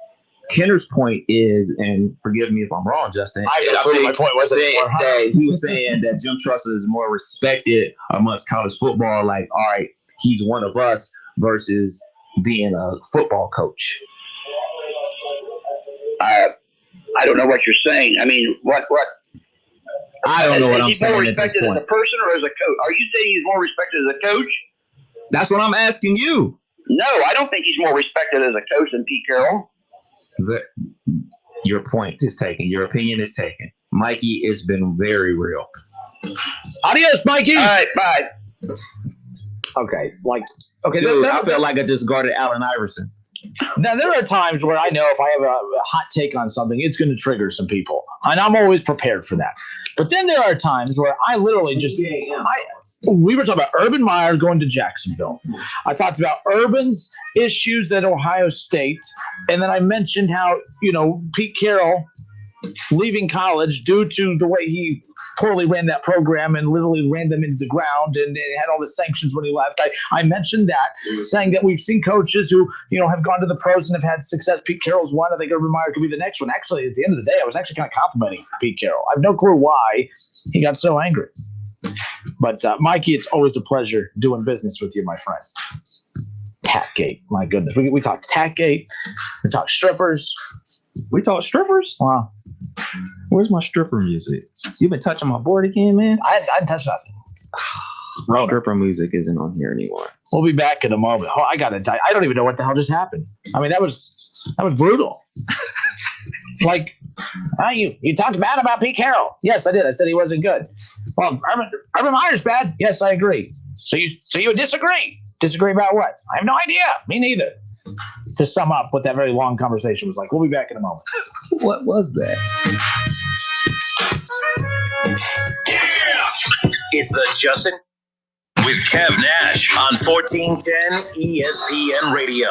Kenner's point is, and forgive me if I'm wrong, Justin. I think my point was that he was saying that Jim Tressel is more respected amongst college football. Like, all right, he's one of us versus being a football coach. I don't know what you're saying. I mean, what? I don't know what I'm saying at this point. Is he more respected as a person or as a coach? Are you saying he's more respected as a coach? That's what I'm asking you. No, I don't think he's more respected as a coach than Pete Carroll. Your point is taken. Your opinion is taken. Mikey, it's been very real. Adios, Mikey. All right, bye. Okay, Dude, I felt like I just guarded Allen Iverson. Now, there are times where I know if I have a hot take on something, it's going to trigger some people. And I'm always prepared for that. But then there are times where I literally just we were talking about Urban Meyer going to Jacksonville. I talked about Urban's issues at Ohio State. And then I mentioned how, Pete Carroll leaving college due to the way he poorly ran that program and literally ran them into the ground and had all the sanctions when he left. I mentioned that, saying that we've seen coaches who, have gone to the pros and have had success. Pete Carroll's one. I think Urban Meyer could be the next one. Actually, at the end of the day, I was actually kind of complimenting Pete Carroll. I have no clue why he got so angry. But, Mikey, it's always a pleasure doing business with you, my friend. Tailgate, my goodness. We talked Tailgate. We talked strippers. We talk strippers? Wow. Where's my stripper music? You been touching my board again, man? I didn't touch nothing. Stripper music isn't on here anymore. We'll be back in a moment. Oh, I don't even know what the hell just happened. I mean, that was brutal. It's like, you talked bad about Pete Carroll. Yes, I did. I said he wasn't good. Well, Urban Meyer's bad. Yes, I agree. So you disagree? Disagree about what? I have no idea. Me neither. To sum up what that very long conversation was like. We'll be back in a moment. What was that? It's the Justin with Kev Nash on 1410 ESPN Radio.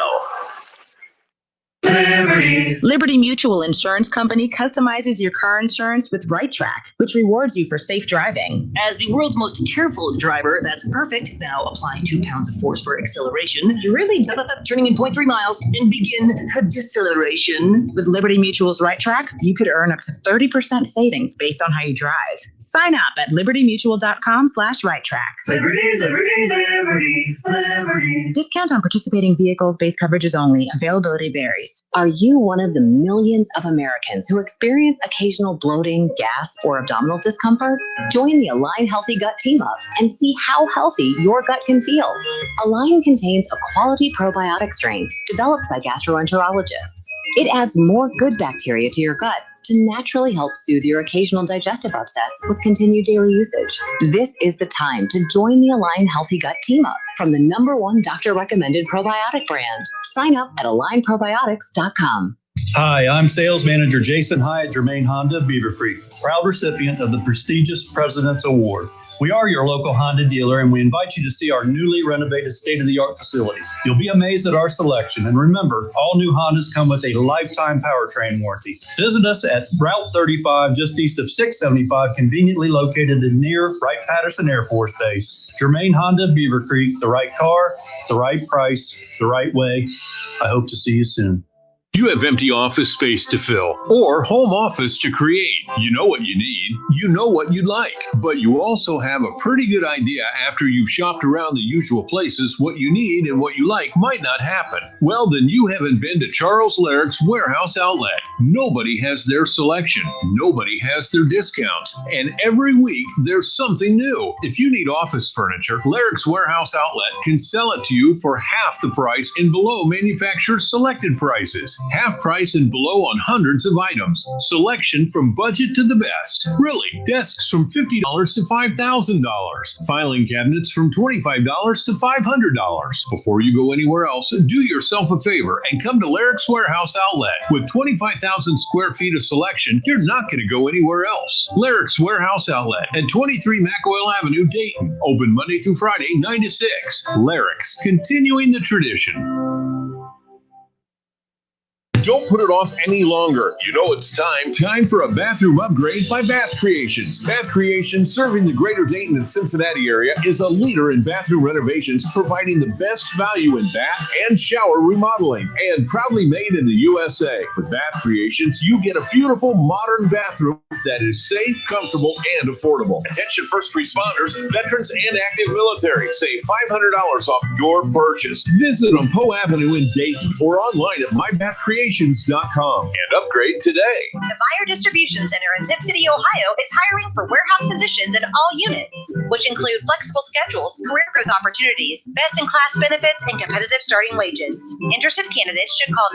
Liberty Mutual Insurance Company customizes your car insurance with Right Track, which rewards you for safe driving. As the world's most careful driver, that's perfect. Now apply 2 pounds of force for acceleration. You really turning in 0.3 miles and begin a deceleration. With Liberty Mutual's Right Track, you could earn up to 30% savings based on how you drive. Sign up at libertymutual.com/righttrack. Liberty, liberty, liberty, liberty. Discount on participating vehicles. Base coverages only. Availability varies. Are you one of the millions of Americans who experience occasional bloating, gas, or abdominal discomfort? Join the Align Healthy Gut Team Up and see how healthy your gut can feel. Align contains a quality probiotic strain developed by gastroenterologists. It adds more good bacteria to your gut to naturally help soothe your occasional digestive upsets with continued daily usage. This is the time to join the Align Healthy Gut Team Up from the #1 doctor-recommended probiotic brand. Sign up at alignprobiotics.com. Hi, I'm Sales Manager Jason Hyatt, Germain Honda, Beaver Creek, proud recipient of the prestigious President's Award. We are your local Honda dealer, and we invite you to see our newly renovated state-of-the-art facility. You'll be amazed at our selection, and remember, all new Hondas come with a lifetime powertrain warranty. Visit us at Route 35, just east of 675, conveniently located near Wright-Patterson Air Force Base. Germain Honda, Beaver Creek, the right car, the right price, the right way. I hope to see you soon. You have empty office space to fill or home office to create. You know what you need. You know what you'd like, but you also have a pretty good idea after you've shopped around the usual places what you need and what you like might not happen. Well, then you haven't been to Charles Larick's Warehouse Outlet. Nobody has their selection. Nobody has their discounts. And every week there's something new. If you need office furniture, Larick's Warehouse Outlet can sell it to you for half the price and below manufacturer's selected prices. Half price and below on hundreds of items. Selection from budget to the best. Really, desks from $50 to $5,000. Filing cabinets from $25 to $500. Before you go anywhere else, do yourself a favor and come to Larick's Warehouse Outlet. With 25,000 square feet of selection, you're not going to go anywhere else. Larick's Warehouse Outlet at 23 McOil Avenue, Dayton. Open Monday through Friday, 9 to 6. Larick's, continuing the tradition. Don't put it off any longer. You know it's time. Time for a bathroom upgrade by Bath Creations. Bath Creations, serving the greater Dayton and Cincinnati area, is a leader in bathroom renovations, providing the best value in bath and shower remodeling, and proudly made in the USA. With Bath Creations, you get a beautiful modern bathroom that is safe, comfortable, and affordable. Attention first responders, veterans, and active military. Save $500 off your purchase. Visit on Poe Avenue in Dayton or online at mybathcreations.com and upgrade today. The Meyer Distribution Center in Tip City, Ohio is hiring for warehouse positions in all units, which include flexible schedules, career growth opportunities, best-in-class benefits, and competitive starting wages. Interested candidates should call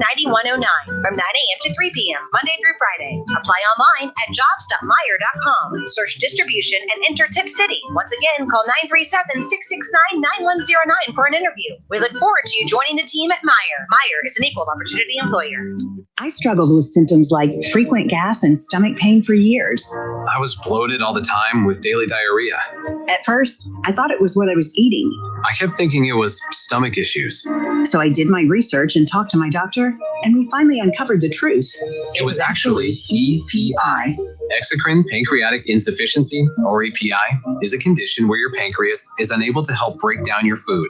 937-669-9109 from 9 a.m. to 3 p.m. Monday through Friday. Apply online at jobs.meyer.com. Search distribution and enter Tip City. Once again, call 937-669-9109 for an interview. We look forward to you joining the team at Meyer. Meyer is an equal opportunity employer. I struggled with symptoms like frequent gas and stomach pain for years. I was bloated all the time with daily diarrhea. At first, I thought it was what I was eating. I kept thinking it was stomach issues. So I did my research and talked to my doctor, and we finally uncovered the truth. It was actually EPI. Exocrine pancreatic insufficiency, or EPI, is a condition where your pancreas is unable to help break down your food.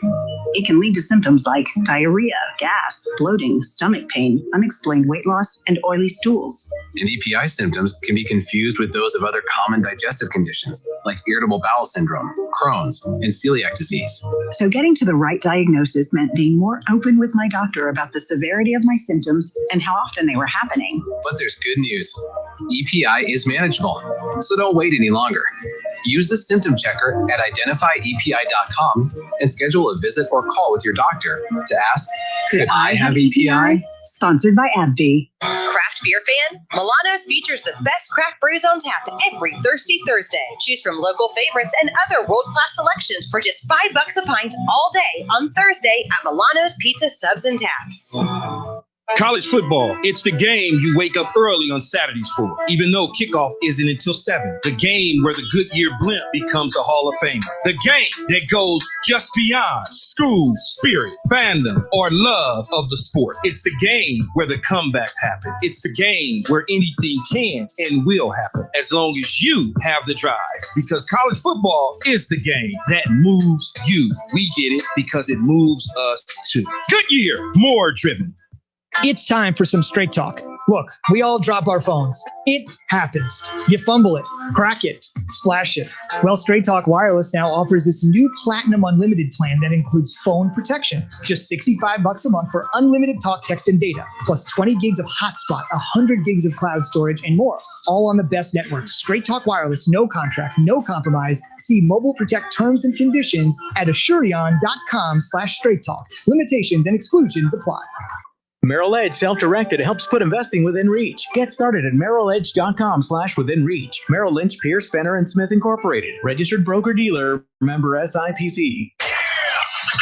It can lead to symptoms like diarrhea, gas, bloating, stomach pain, unexplained weight loss, and oily stools. And EPI symptoms can be confused with those of other common digestive conditions, like irritable bowel syndrome, Crohn's, and celiac disease. So getting to the right diagnosis meant being more open with my doctor about the severity of my symptoms and how often they were happening. But there's good news. EPI is manageable, so don't wait any longer. Use the symptom checker at identifyepi.com and schedule a visit or call with your doctor to ask, could I have EPI? Sponsored by AbbVie. Craft beer fan? Milano's features the best craft brews on tap every Thirsty Thursday. Choose from local favorites and other world-class selections for just $5 a pint all day on Thursday at Milano's Pizza Subs and Taps. College football, it's the game you wake up early on Saturdays for, even though kickoff isn't until 7. The game where the Goodyear blimp becomes a Hall of Famer. The game that goes just beyond school spirit, fandom, or love of the sport. It's the game where the comebacks happen. It's the game where anything can and will happen, as long as you have the drive. Because college football is the game that moves you. We get it because it moves us too. Goodyear, more driven. It's time for some straight talk. Look, we all drop our phones. It happens. You fumble it, crack it, splash it. Well, Straight Talk Wireless now offers this new Platinum Unlimited plan that includes phone protection. Just $65 a month for unlimited talk, text, and data, plus 20 gigs of hotspot, 100 gigs of cloud storage, and more. All on the best network. Straight Talk Wireless, no contract, no compromise. See Mobile Protect terms and conditions at Asurion.com/Straight Talk. Limitations and exclusions apply. Merrill Edge Self-Directed helps put investing within reach. Get started at merrilledge.com/within reach. Merrill Lynch, Pierce, Fenner & Smith Incorporated. Registered broker-dealer. Member SIPC.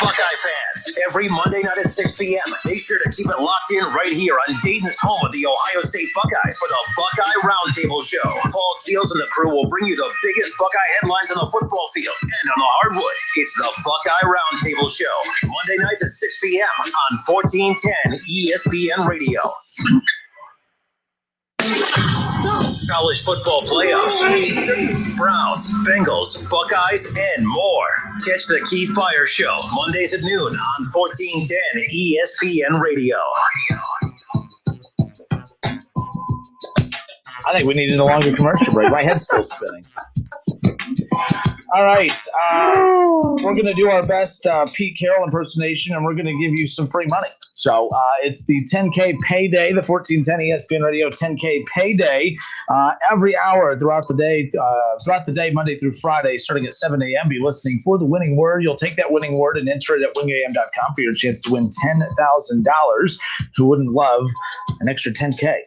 Buckeye fans, every Monday night at 6 p.m., make sure to keep it locked in right here on Dayton's home of the Ohio State Buckeyes for the Buckeye Roundtable Show. Paul Keels and the crew will bring you the biggest Buckeye headlines on the football field and on the hardwood. It's the Buckeye Roundtable Show, Monday nights at 6 p.m. on 1410 ESPN Radio. College football playoffs, Browns, Bengals, Buckeyes, and more. Catch the Keith Byers Show Mondays at noon on 1410 ESPN Radio. I think we needed a longer commercial break. My head's still spinning. All right. We're going to do our best Pete Carroll impersonation, and we're going to give you some free money. So it's the 10K payday, the 1410 ESPN Radio 10K payday. Every hour throughout the day, Monday through Friday, starting at 7 a.m., be listening for the winning word. You'll take that winning word and enter it at wingam.com for your chance to win $10,000. Who wouldn't love an extra 10K?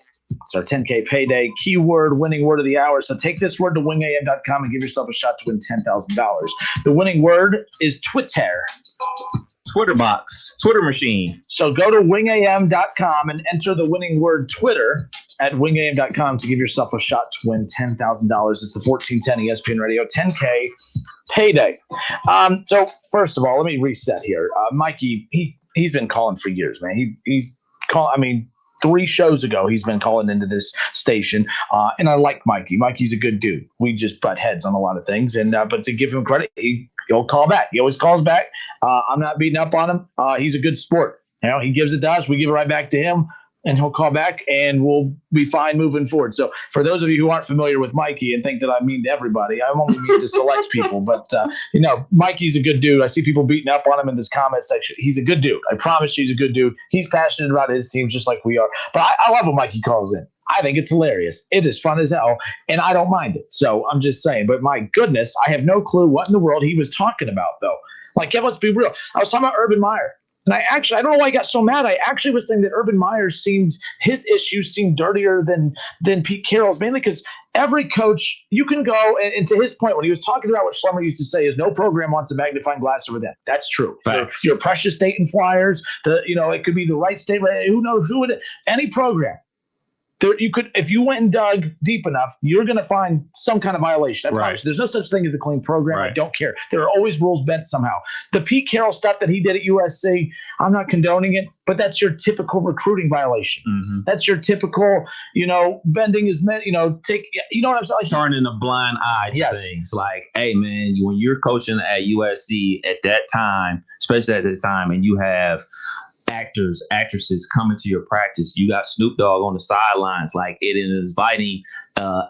It's our 10K payday keyword winning word of the hour. So take this word to wingam.com and give yourself a shot to win $10,000. The winning word is Twitter. Twitter box, Twitter machine. So go to wingam.com and enter the winning word Twitter at wingam.com to give yourself a shot to win $10,000. It's the 1410 ESPN Radio 10K payday. So first of all, let me reset here. Mikey, he's been calling for years, man. He's calling. I mean, 3 shows ago, he's been calling into this station, and I like Mikey. Mikey's a good dude. We just butt heads on a lot of things, and but to give him credit, he'll call back. He always calls back. I'm not beating up on him. He's a good sport. You know, he gives it to us. We give it right back to him, and he'll call back, and we'll be fine moving forward. So for those of you who aren't familiar with Mikey and think that I mean to everybody, I'm only mean to select people. But, Mikey's a good dude. I see people beating up on him in this comment section. He's a good dude. I promise you he's a good dude. He's passionate about his teams just like we are. But I love when Mikey calls in. I think it's hilarious. It is fun as hell, and I don't mind it. So I'm just saying. But my goodness, I have no clue what in the world he was talking about, though. Like, yeah, let's be real. I was talking about Urban Meyer. And I don't know why he got so mad. I actually was saying that Urban Meyer his issues seemed dirtier than Pete Carroll's, mainly because every coach, you can go, and to his point, when he was talking about what Schlemmer used to say is no program wants a magnifying glass over them. That's true. Your precious Dayton Flyers, it could be the Wright State, who knows any program. You could, if you went and dug deep enough, you're going to find some kind of violation. I promise you. There's no such thing as a clean program. Right. I don't care. There are always rules bent somehow. The Pete Carroll stuff that he did at USC, I'm not condoning it, but that's your typical recruiting violation. Mm-hmm. That's your typical, bending his men, take, you know what I'm saying? Like, turning a blind eye to things. Like, hey, man, when you're coaching at USC at that time, especially at that time, and you have actors, actresses coming to your practice. You got Snoop Dogg on the sidelines, like it is an inviting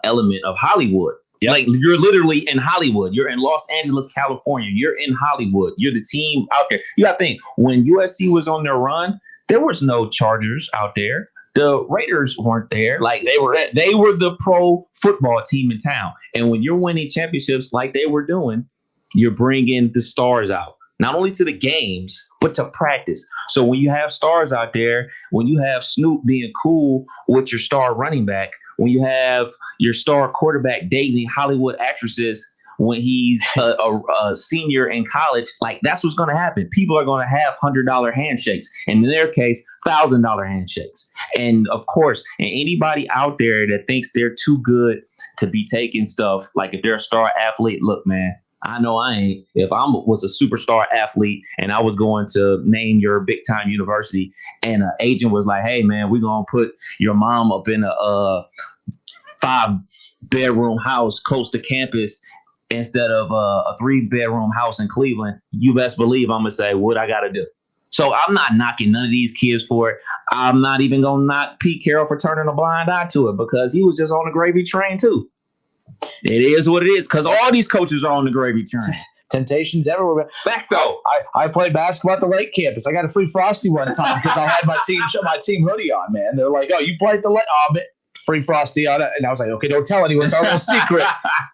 element of Hollywood. Yep. Like you're literally in Hollywood. You're in Los Angeles, California. You're in Hollywood. You're the team out there. You got to think, when USC was on their run, there was no Chargers out there. The Raiders weren't there. Like they were the pro football team in town. And when you're winning championships like they were doing, you're bringing the stars out. Not only to the games, but to practice. So when you have stars out there, when you have Snoop being cool with your star running back, when you have your star quarterback dating Hollywood actresses when he's a senior in college, like that's what's going to happen. People are going to have $100 handshakes, and in their case, $1,000 handshakes. And of course, and anybody out there that thinks they're too good to be taking stuff, like if they're a star athlete, look, man, I know I ain't. If I was a superstar athlete and I was going to name your big time university and an agent was like, hey, man, we're going to put your mom up in a 5-bedroom house close to campus instead of a 3-bedroom house in Cleveland, you best believe I'm going to say what I got to do. So I'm not knocking none of these kids for it. I'm not even going to knock Pete Carroll for turning a blind eye to it because he was just on the gravy train, too. It is what it is, because all these coaches are on the gravy train. Temptations everywhere. Back though, I played basketball at the Lake campus. I got a free Frosty one time because I had my team hoodie on, man. They're like, oh, you played the Lake? Oh, free Frosty on it. And I was like, okay, don't tell anyone. It's our little secret.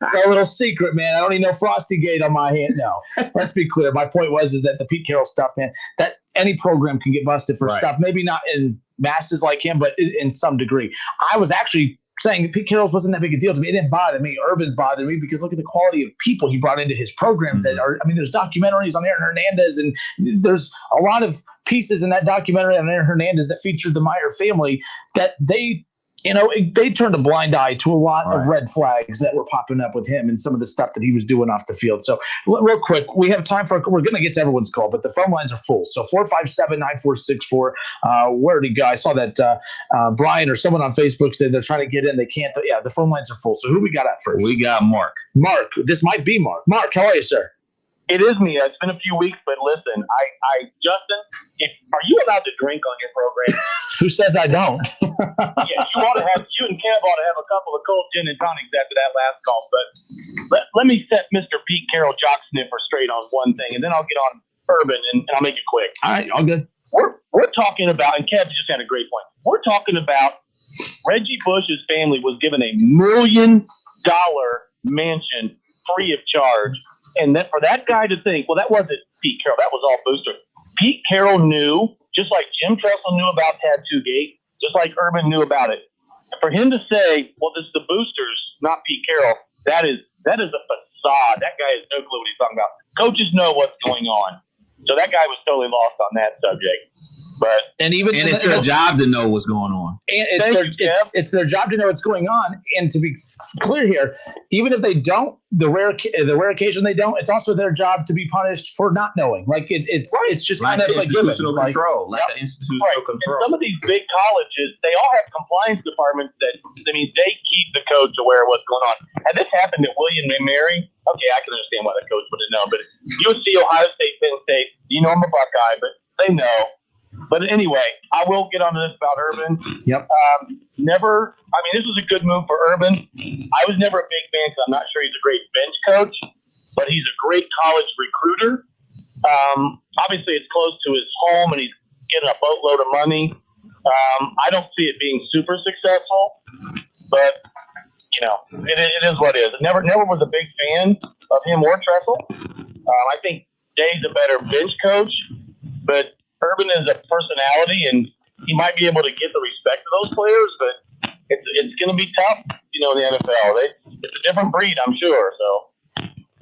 It's our little secret, man. I don't need no Frosty Gate on my hand. No, let's be clear. My point was that the Pete Carroll stuff, man, that any program can get busted for stuff. Maybe not in masses like him, but in some degree. I was actually saying Pete Carroll's wasn't that big a deal to me. It didn't bother me. Urban's bothered me because look at the quality of people he brought into his programs that are, there's documentaries on Aaron Hernandez, and there's a lot of pieces in that documentary on Aaron Hernandez that featured the Meyer family that they turned a blind eye to a lot of red flags that were popping up with him and some of the stuff that he was doing off the field. So real quick, we have time we're going to get to everyone's call, but the phone lines are full. So 457-9464. Where did he go? I saw that Brian or someone on Facebook said they're trying to get in. They can't. But yeah, the phone lines are full. So who we got up first? We got Mark. Mark. This might be Mark. Mark, how are you, sir? It is me. It's been a few weeks, but listen, Justin, are you allowed to drink on your program? Who says I don't? Yeah, you and Kev ought to have a couple of cold gin and tonics after that last call. But let me set Mr. Pete Carroll jock sniffer straight on one thing, and then I'll get on Urban, and I'll make it quick. All right, all good. We're talking about, and Kev just had a great point. We're talking about Reggie Bush's family was given $1 million mansion free of charge. And that for that guy to think, well, that wasn't Pete Carroll. That was all Booster. Pete Carroll knew, just like Jim Tressel knew about Tattoo Gate, just like Urban knew about it. For him to say, well, this is the Boosters, not Pete Carroll, that is a facade. That guy has no clue what he's talking about. Coaches know what's going on. So that guy was totally lost on that subject. But it's their job to know what's going on. And it's their job to know what's going on. And to be clear here, even if they don't, the rare occasion they don't, it's also their job to be punished for not knowing. Like it's just kind of like institutional control. The institutional control. And some of these big colleges, they all have compliance departments they keep the coach aware of what's going on. Had this happened at William & Mary, okay, I can understand why the coach wouldn't know. But USC, Ohio State, Penn State, you know I'm a Buckeye, but they know. But anyway, I will get onto this about Urban. Yep. This was a good move for Urban. I was never a big fan because I'm not sure he's a great bench coach, but he's a great college recruiter. Obviously, it's close to his home, and he's getting a boatload of money. I don't see it being super successful, but it is what it is. Never was a big fan of him or Tressel. I think Day's a better bench coach, but Urban is a personality, and he might be able to get the respect of those players, but it's going to be tough, in the NFL. It's a different breed, I'm sure. So,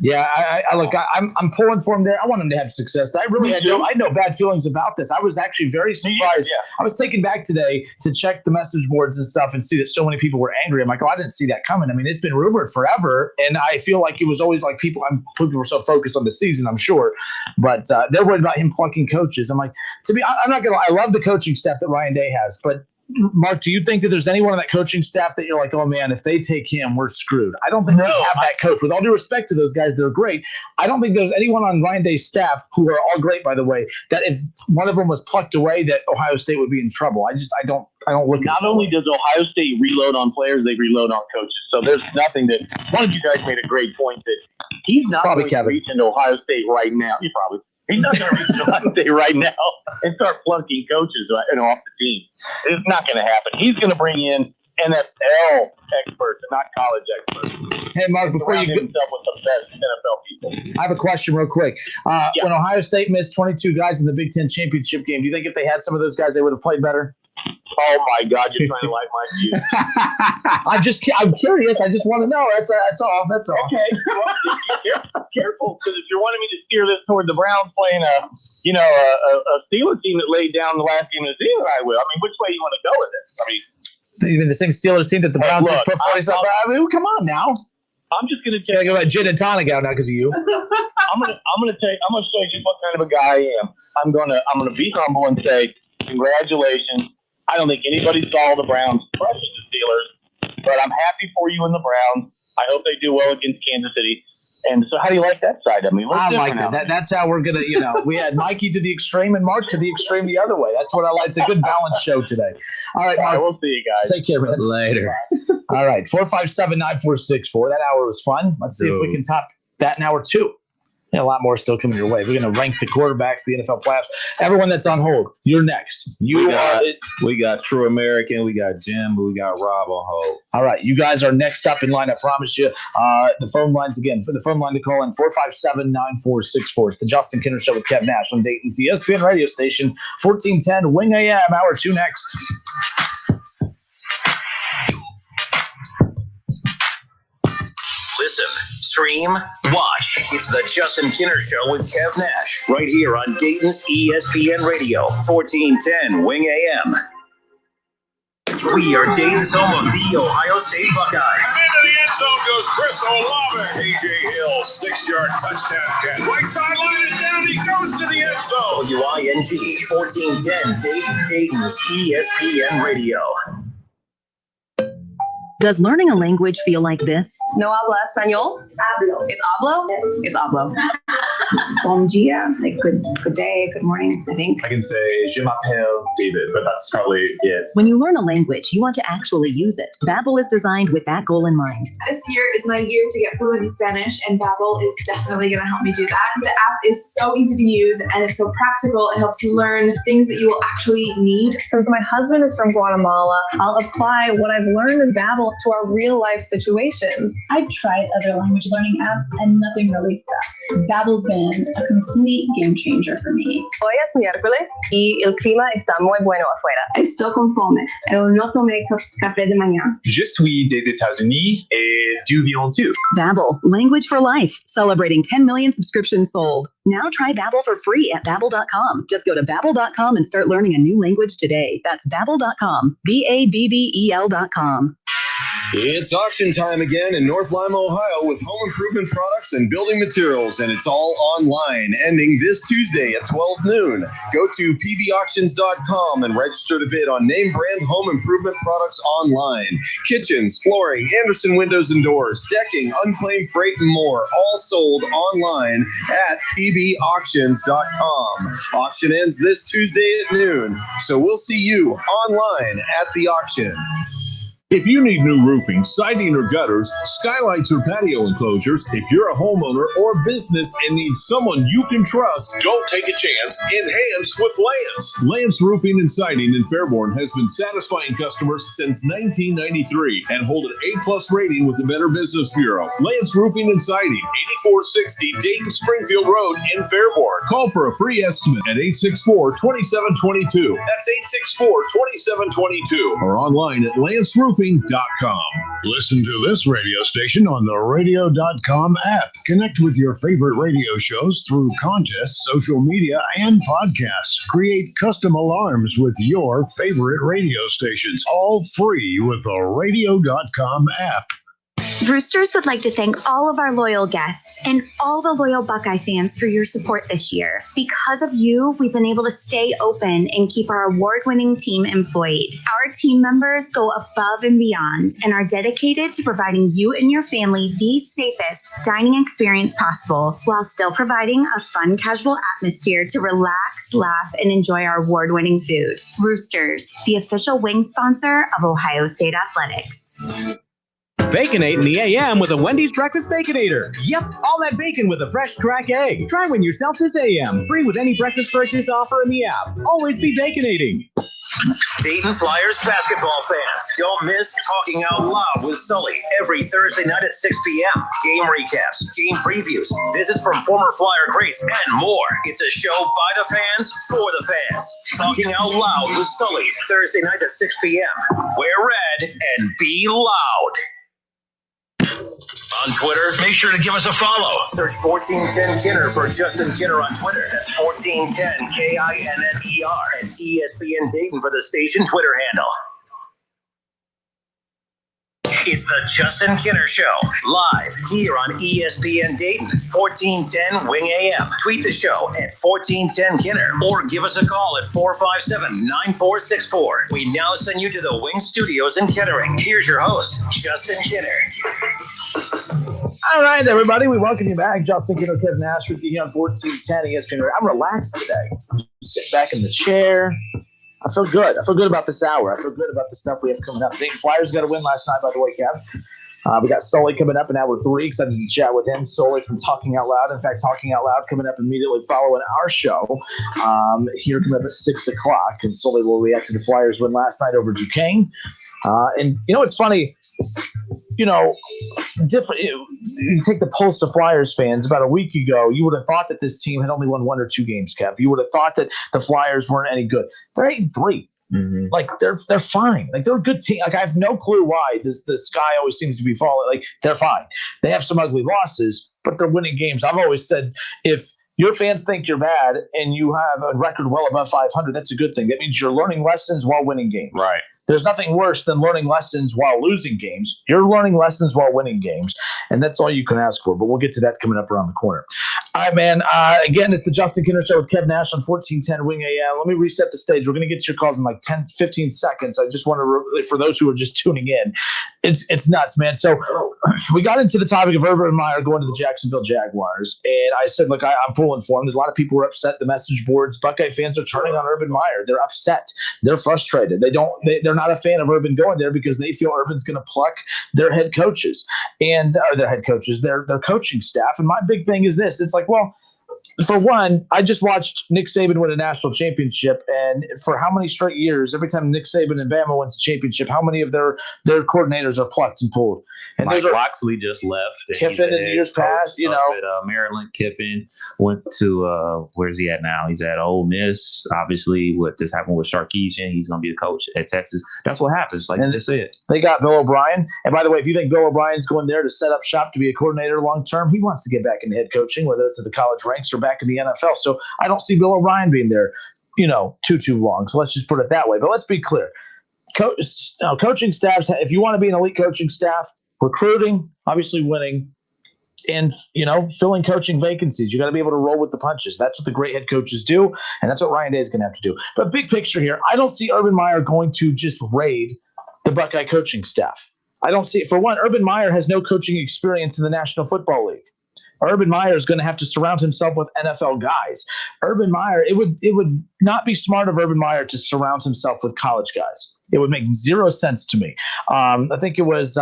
yeah, I'm pulling for him there. I want him to have success. I really had no bad feelings about this. I was actually very surprised. Yeah. I was taken back today to check the message boards and stuff and see that so many people were angry. I'm like, I didn't see that coming. I mean, it's been rumored forever, and I feel like it was always like people were so focused on the season, I'm sure, but they're worried about him plucking coaches. I'm like, I'm not gonna lie, I love the coaching staff that Ryan Day has, but Mark, do you think that there's anyone on that coaching staff that you're like, oh man, if they take him, we're screwed? I don't think we have that coach. With all due respect to those guys, they're great. I don't think there's anyone on Ryan Day's staff, who are all great, by the way, that if one of them was plucked away, that Ohio State would be in trouble. I don't look. Not only does Ohio State reload on players, they reload on coaches. So there's nothing that one of you guys made a great point that he's not going to reach into Ohio State right now. He's not going to reach into Ohio State right now and start plunking coaches off the team. It's not going to happen. He's going to bring in NFL experts and not college experts. Hey, Mark, before you himself with the best NFL people. I have a question real quick. When Ohio State missed 22 guys in the Big Ten championship game, do you think if they had some of those guys, they would have played better? Oh my God, you're trying to light my views. I'm curious. I just want to know. That's all. Okay. Well, careful, because if you're wanting me to steer this toward the Browns playing a Steelers team that laid down the last game of the season, I will. I mean, which way do you want to go with it? Even the same Steelers team that the Browns put 47. Come on now. I'm just going to tell you. I go gin and tonic out now because of you. I'm going to show you just what kind of a guy I am. I'm going to be humble and say, congratulations. I don't think anybody saw the Browns crush the Steelers, but I'm happy for you and the Browns. I hope they do well against Kansas City. And so how do you like that side of me? I like that. That's how we're going to, we had Mikey to the extreme and Mark to the extreme the other way. That's what I like. It's a good balanced show today. All right, Mark. We'll see you guys. Take care, man. Later. All right, 457-9464. That hour was fun. Let's see if we can top that in hour two. A lot more still coming your way. We're going to rank the quarterbacks, the NFL playoffs. Everyone that's on hold, you're next. We got True American, we got Jim, we got Rob on hold. All right, you guys are next up in line. I promise you. The phone lines again. For the phone line to call in 457-9464. It's the Justin Kinner Show with Kev Nash on Dayton's ESPN radio station, 1410 Wing AM. Hour two next. Listen, stream, watch. It's the Justin Kinner Show with Kev Nash, right here on Dayton's ESPN Radio, 1410 Wing AM. We are Dayton's home of the Ohio State Buckeyes. Into the end zone goes Chris Olave. A.J. Hill, 6-yard touchdown catch. Right sideline and down he goes to the end zone. WING, 1410 Dayton's ESPN Radio. Does learning a language feel like this? No habla español? Hablo. It's hablo? It's hablo. Bon dia, like good day, good morning, I think. I can say je m'appelle David, but that's probably it. When you learn a language, you want to actually use it. Babbel is designed with that goal in mind. This year is my year to get fluent in Spanish, and Babbel is definitely going to help me do that. The app is so easy to use, and it's so practical. It helps you learn things that you will actually need. Since my husband is from Guatemala, I'll apply what I've learned in Babbel to our real-life situations. I've tried other language learning apps, and nothing really stuck. Babbel's been a complete game changer for me. Hoy es miércoles y el clima está muy bueno afuera. Estoy con fome. No tomé café de mañana. Je suis des États-Unis et du Viens-tu. Babbel, language for life, celebrating 10 million subscriptions sold. Now try Babbel for free at Babbel.com. Just go to Babbel.com and start learning a new language today. That's Babbel.com. Babbel.com. It's auction time again in North Lima, Ohio, with home improvement products and building materials, and it's all online, ending this Tuesday at 12 noon. Go to pbauctions.com and register to bid on name brand home improvement products online. Kitchens, flooring, Anderson windows and doors, decking, unclaimed freight, and more, all sold online at pbauctions.com. Auction ends this Tuesday at noon, so we'll see you online at the auction. If you need new roofing, siding, or gutters, skylights, or patio enclosures, if you're a homeowner or business and need someone you can trust, don't take a chance. Enhance with Lance. Lance Roofing and Siding in Fairborn has been satisfying customers since 1993 and hold an A+ rating with the Better Business Bureau. Lance Roofing and Siding, 8460 Dayton Springfield Road in Fairborn. Call for a free estimate at 864-2722. That's 864-2722. Or online at lanceroofing.com. Listen to this radio station on the radio.com app. Connect with your favorite radio shows through contests, social media, and podcasts. Create custom alarms with your favorite radio stations, all free with the radio.com app. Roosters would like to thank all of our loyal guests and all the loyal Buckeye fans for your support this year. Because of you, we've been able to stay open and keep our award-winning team employed. Our team members go above and beyond and are dedicated to providing you and your family the safest dining experience possible while still providing a fun, casual atmosphere to relax, laugh, and enjoy our award-winning food. Roosters, the official wing sponsor of Ohio State Athletics. Baconate in the AM with a Wendy's Breakfast Baconator. Yep, all that bacon with a fresh crack egg. Try one yourself this AM. Free with any breakfast purchase offer in the app. Always be baconating. Dayton Flyers basketball fans, don't miss Talking Out Loud with Sully every Thursday night at 6 p.m. Game recaps, game previews, visits from former Flyer greats, and more. It's a show by the fans for the fans. Talking Out Loud with Sully, Thursday nights at 6 p.m. Wear red and be loud. On Twitter, make sure to give us a follow. Search 1410 Kinner for Justin Kinner on Twitter. That's 1410 KINNER and ESPN Dayton for the station Twitter handle. It's the Justin Kinner Show, live here on ESPN Dayton, 1410 Wing AM. Tweet the show at 1410 Kinner or give us a call at 457-9464. We now send you to the Wing Studios in Kettering. Here's your host, Justin Kinner. All right, everybody, we welcome you back. Justin Kinner, Kevin Nash with you here on 1410 ESPN. I'm relaxed today. I'm sitting back in the chair. I feel good. I feel good about this hour. I feel good about the stuff we have coming up. The Flyers got a win last night, by the way, Kev. We got Sully coming up in hour 3. Excited to chat with him. Sully from Talking Out Loud. In fact, Talking Out Loud coming up immediately following our show here coming up at 6 o'clock. And Sully will react to the Flyers win last night over Duquesne. And, you know, it's funny, you know, you take the pulse of Flyers fans. About a week ago, you would have thought that this team had only won 1 or 2 games, Kev. You would have thought that the Flyers weren't any good. They're 8-3. Mm-hmm. Like, they're fine. Like, they're a good team. Like, I have no clue why the sky always seems to be falling. Like, they're fine. They have some ugly losses, but they're winning games. I've always said if your fans think you're bad and you have a record well above 500, that's a good thing. That means you're learning lessons while winning games. Right. There's nothing worse than learning lessons while losing games. You're learning lessons while winning games, and that's all you can ask for. But we'll get to that coming up around the corner. All right, man. Again, it's the Justin Kinner Show with Kev Nash on 1410 Wing AM. Let me reset the stage. We're going to get to your calls in like 10, 15 seconds. I just want to, for those who are just tuning in, it's nuts, man. So we got into the topic of Urban Meyer going to the Jacksonville Jaguars. And I said, look, I'm pulling for him. There's a lot of people who are upset. The message boards, Buckeye fans are turning on Urban Meyer. They're upset. They're frustrated. They're not a fan of Urban going there because they feel Urban's going to pluck their head coaches and their coaching staff. And my big thing is this. It's like, well, for one, I just watched Nick Saban win a national championship, and for how many straight years, every time Nick Saban and Bama wins a championship, how many of their coordinators are plucked and pulled? And Mike Loxley just left. Kiffin in years past, At, Maryland. Kiffin went to where's he at now? He's at Ole Miss. Obviously, what just happened with Sarkisian, he's going to be a coach at Texas. That's what happens. Like they said, they got Bill O'Brien. And by the way, if you think Bill O'Brien's going there to set up shop to be a coordinator long term, he wants to get back into head coaching, whether it's at the college ranks or back in the NFL. So I don't see Bill O'Brien being there, too long. So let's just put it that way. But let's be clear. Coaching staffs, if you want to be an elite coaching staff, recruiting, obviously winning, and, filling coaching vacancies. You got to be able to roll with the punches. That's what the great head coaches do, and that's what Ryan Day is going to have to do. But big picture here, I don't see Urban Meyer going to just raid the Buckeye coaching staff. I don't see it. For one, Urban Meyer has no coaching experience in the National Football League. Urban Meyer is going to have to surround himself with NFL guys. Urban Meyer, it would not be smart of Urban Meyer to surround himself with college guys. It would make zero sense to me. I think it was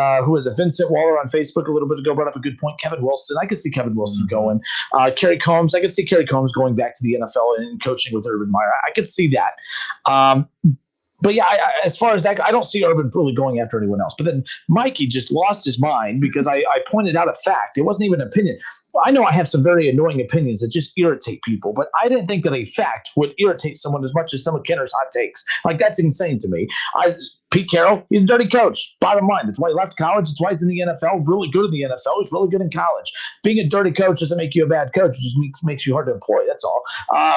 Vincent Waller on Facebook a little bit ago brought up a good point. Kevin Wilson, I could see Kevin Wilson going. Kerry Combs, I could see Kerry Combs going back to the NFL and coaching with Urban Meyer. I could see that. But yeah, as far as that, I don't see Urban really going after anyone else. But then Mikey just lost his mind because I pointed out a fact. It wasn't even an opinion. Well, I know I have some very annoying opinions that just irritate people, but I didn't think that a fact would irritate someone as much as some of Kenner's hot takes. Like, that's insane to me. Pete Carroll, he's a dirty coach. Bottom line, that's why he left college. That's why he's in the NFL. Really good in the NFL. He's really good in college. Being a dirty coach doesn't make you a bad coach. It just makes you hard to employ. That's all.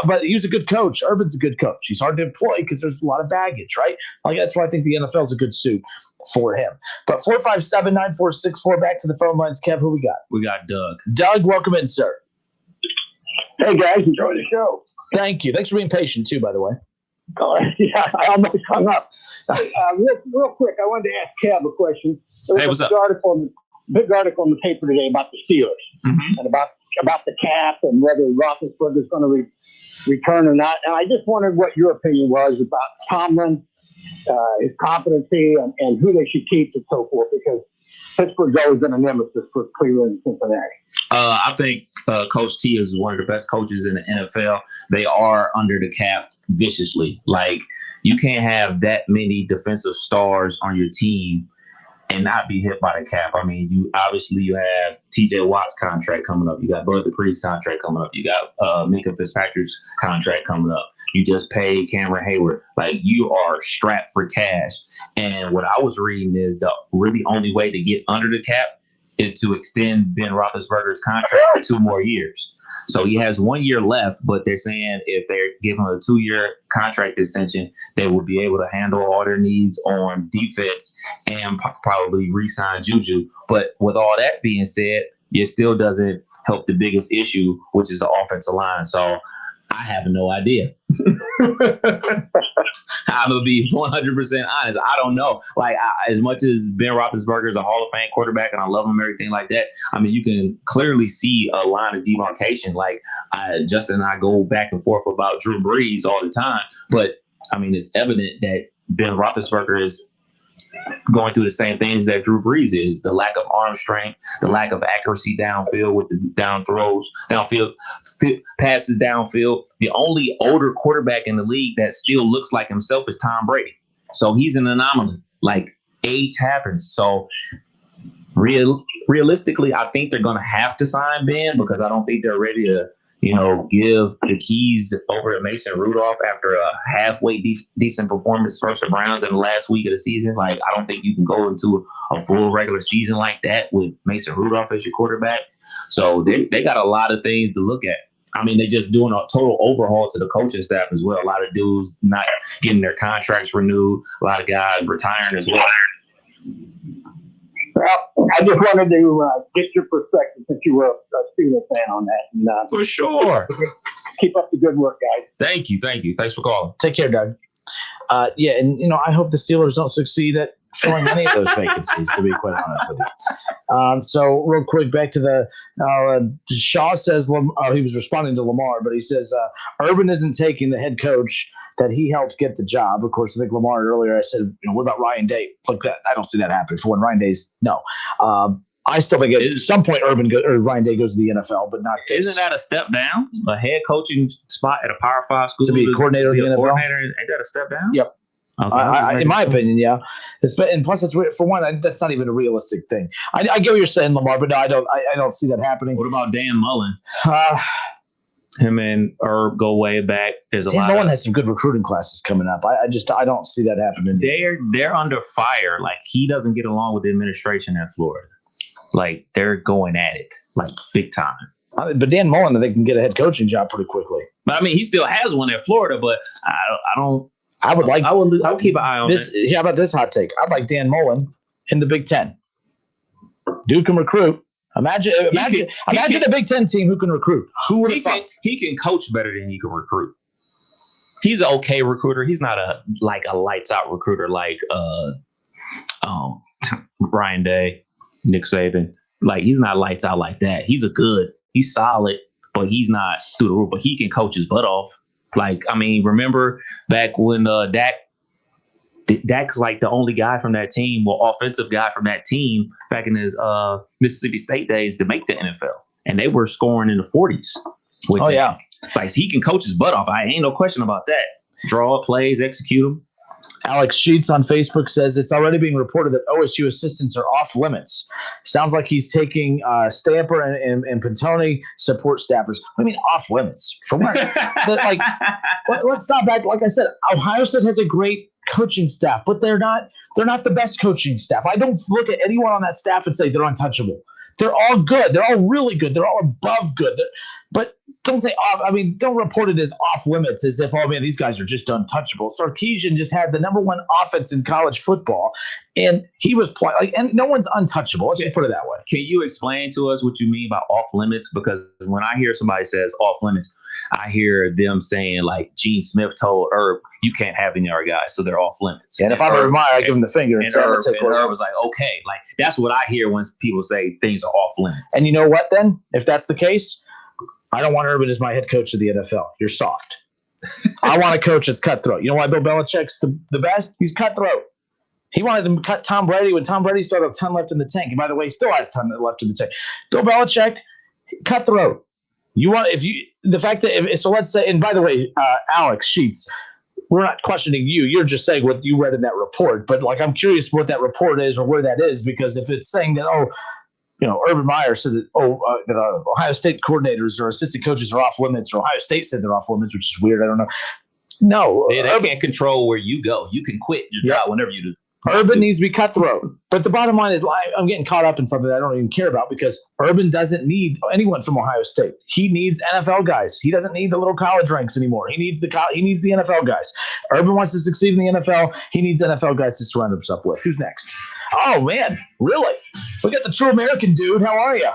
But he was a good coach. Urban's a good coach. He's hard to employ because there's a lot of baggage, right? Like, that's why I think the NFL is a good suit for him. But 457-9464, back to the phone lines. Kev, who we got? We got Doug. Doug, welcome in, sir. Hey, guys, enjoy the show. Thank you. Thanks for being patient, too, by the way. Yeah, I almost hung up. Real quick, I wanted to ask Kev a question. There was hey, what's a big article in the paper today about the Steelers and about the cap and whether Roethlisberger is going to return or not. And I just wondered what your opinion was about Tomlin, his competency, and who they should keep and so forth, because Pittsburgh's always been a nemesis for Cleveland and Cincinnati. I think Coach T is one of the best coaches in the NFL. They are under the cap viciously. Like, you can't have that many defensive stars on your team and not be hit by the cap. I mean, you have T.J. Watt's contract coming up. You got Bud Dupree's contract coming up. You got Minkah Fitzpatrick's contract coming up. You just paid Cameron Hayward. Like, you are strapped for cash. And what I was reading is the really only way to get under the cap is to extend Ben Roethlisberger's contract for 2 more years. So he has 1 year left, but they're saying if they're giving him a 2-year contract extension, they will be able to handle all their needs on defense and probably re-sign Juju. But with all that being said, it still doesn't help the biggest issue, which is the offensive line. So I have no idea. I'm going to be 100% honest. I don't know. Like, as much as Ben Roethlisberger is a Hall of Fame quarterback and I love him, everything like that, I mean, you can clearly see a line of demarcation. Like, Justin and I go back and forth about Drew Brees all the time. But, I mean, it's evident that Ben Roethlisberger is going through the same things that Drew Brees is: the lack of arm strength, the lack of accuracy downfield with the downfield passes downfield. The only older quarterback in the league that still looks like himself is Tom Brady. So he's an anomaly. Like, age happens. So realistically, I think they're going to have to sign Ben because I don't think they're ready to, give the keys over to Mason Rudolph after a halfway decent performance first of rounds in the last week of the season. Like, I don't think you can go into a full regular season like that with Mason Rudolph as your quarterback. So they got a lot of things to look at. I mean, they're just doing a total overhaul to the coaching staff as well. A lot of dudes not getting their contracts renewed. A lot of guys retiring as well. Well, I just wanted to get your perspective since you were a Steelers fan on that. And, For sure. Keep up the good work, guys. Thank you. Thanks for calling. Take care, Doug. Yeah, and I hope the Steelers don't succeed at filling any of those vacancies, to be quite honest with you. So real quick, back to the Shaw says he was responding to Lamar, but he says Urban isn't taking the head coach that he helped get the job. Of course, I think Lamar earlier I said, what about Ryan Day? Like that, I don't see that happening for when Ryan Day's no. I still think at some point Ryan Day goes to the NFL, but not this. Isn't that a step down? A head coaching spot at a Power 5 school to be a coordinator in the NFL? Ain't that a step down? Yep. Okay. In my opinion, yeah. And plus, it's for one, that's not even a realistic thing. I get what you're saying, Lamar, but no, I don't see that happening. What about Dan Mullen? Him and Herb go way back. There's Dan Mullen has some good recruiting classes coming up. I don't see that happening. They're under fire. Like, he doesn't get along with the administration in Florida. Like, they're going at it like big time. But Dan Mullen, they can get a head coaching job pretty quickly. But I mean, he still has one at Florida, but I don't. I'll keep an eye on this. That. How about this hot take? I'd like Dan Mullen in the Big Ten. Dude can recruit. Imagine a Big Ten team who can recruit. Who would have thought? He can coach better than he can recruit. He's an okay recruiter. He's not a lights out recruiter like Ryan Day, Nick Saban. Like, he's not lights out like that. He's solid, but he's not through the roof. But he can coach his butt off. Like, I mean, remember back when Dak's like the only guy from that team, offensive guy from that team back in his Mississippi State days to make the NFL. And they were scoring in the 40s. Yeah. It's like, he can coach his butt off. I ain't no question about that. Draw up plays, execute them. Alex Sheets on Facebook says it's already being reported that OSU assistants are off limits. Sounds like he's taking Stamper and Pantone support staffers. What do you mean off limits? From where? Let's stop back. Like I said, Ohio State has a great coaching staff, but they're not the best coaching staff. I don't look at anyone on that staff and say they're untouchable. They're all good. They're all really good. They're all above good. But don't say off. I mean, don't report it as off limits as if, oh man, these guys are just untouchable. Sarkisian just had the number one offense in college football, and he was playing. And no one's untouchable. Let's just put it that way. Can you explain to us what you mean by off limits? Because when I hear somebody says off limits, I hear them saying like Gene Smith told Herb, you can't have any other guys, so they're off limits. And if I'm Urban Meyer, I give him the finger. And Herb was like, okay, like that's what I hear when people say things are off limits. And you know what? Then, if that's the case, I don't want Urban as my head coach of the NFL. You're soft. I want a coach that's cutthroat. You know why Bill Belichick's the best? He's cutthroat. He wanted to cut Tom Brady when Tom Brady still had a ton left in the tank. And by the way, he still has a ton left in the tank. Bill Belichick, cutthroat. So let's say, and by the way, Alex Sheets, we're not questioning you. You're just saying what you read in that report. But like, I'm curious what that report is or where that is, because if it's saying that, Urban Meyer said that, that Ohio State coordinators or assistant coaches are off limits, or Ohio State said they're off limits, which is weird. I don't know. No. They can't control where you go. You can quit your job whenever you do. Urban needs to be cutthroat. But the bottom line is, I'm getting caught up in something that I don't even care about, because Urban doesn't need anyone from Ohio State. He needs NFL guys. He doesn't need the little college ranks anymore. He needs the NFL guys. Urban wants to succeed in the NFL. He needs NFL guys to surround himself with. Who's next? Oh, man. Really? We got the true American dude. How are you?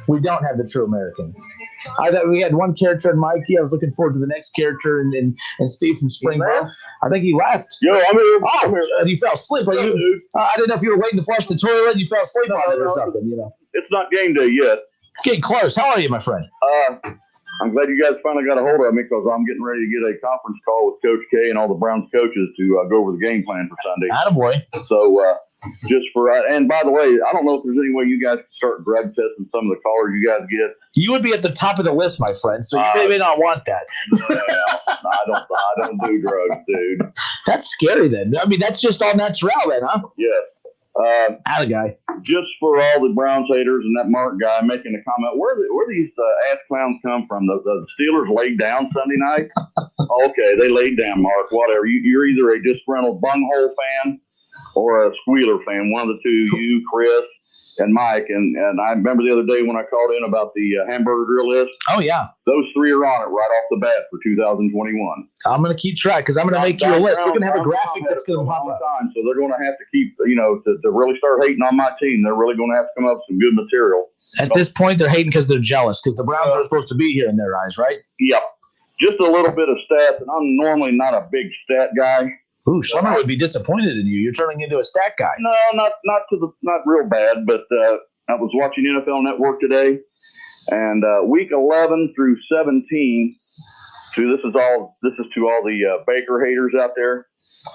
We don't have the true American. I thought we had one character in Mikey. I was looking forward to the next character and Steve from Springboro. I think he left. Yo, I'm here. Oh, you fell asleep. Are you? I didn't know if you were waiting to flush the toilet and you fell asleep on it or something. It's not game day yet. Getting close. How are you, my friend? I'm glad you guys finally got a hold of me, because I'm getting ready to get a conference call with Coach K and all the Browns coaches to go over the game plan for Sunday. Attaboy. So and by the way, I don't know if there's any way you guys can start drug testing some of the callers you guys get. You would be at the top of the list, my friend, so you may not want that. I don't do drugs, dude. That's scary then. I mean, that's just all natural then, huh? Yes. Other guy. Just for all the Browns haters and that Mark guy making a comment, where these ass clowns come from? The Steelers laid down Sunday night? Okay, they laid down, Mark. Whatever. You're either a disgruntled bunghole fan or a squealer fan. One of the two. You, Chris. and Mike. And I remember the other day when I called in about the hamburger grill list. Oh, yeah. Those 3 are on it right off the bat for 2021. I'm going to keep track because I'm going to make you a list. We're going to have a graphic that's going to pop up. So they're going to have to keep, to really start hating on my team. They're really going to have to come up with some good material. At this point, they're hating because they're jealous because the Browns are supposed to be here in their eyes, right? Yep. Just a little bit of stats, and I'm normally not a big stat guy. Ooh, someone would be disappointed in you. You're turning into a stat guy. No, not real bad, but I was watching NFL Network today, and week 11 through 17. So this is to all the Baker haters out there.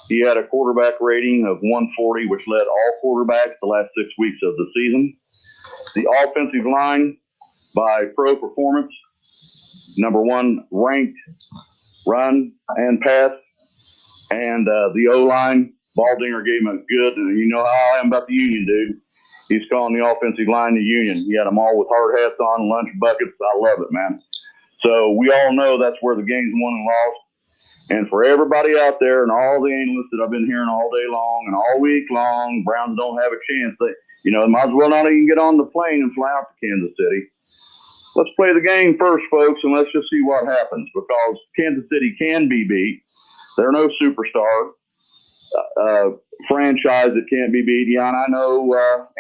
He had a quarterback rating of 140, which led all quarterbacks the last 6 weeks of the season. The offensive line by Pro Performance, number 1 ranked run and pass. And the O-line, Baldinger gave him a good, and you know how I am about the Union, dude. He's calling the offensive line the Union. He had them all with hard hats on, lunch buckets. I love it, man. So we all know that's where the game's won and lost. And for everybody out there and all the analysts that I've been hearing all day long and all week long, Browns don't have a chance. They might as well not even get on the plane and fly out to Kansas City. Let's play the game first, folks, and let's just see what happens because Kansas City can be beat. They're no superstar franchise that can't be beat. Yeah, and I know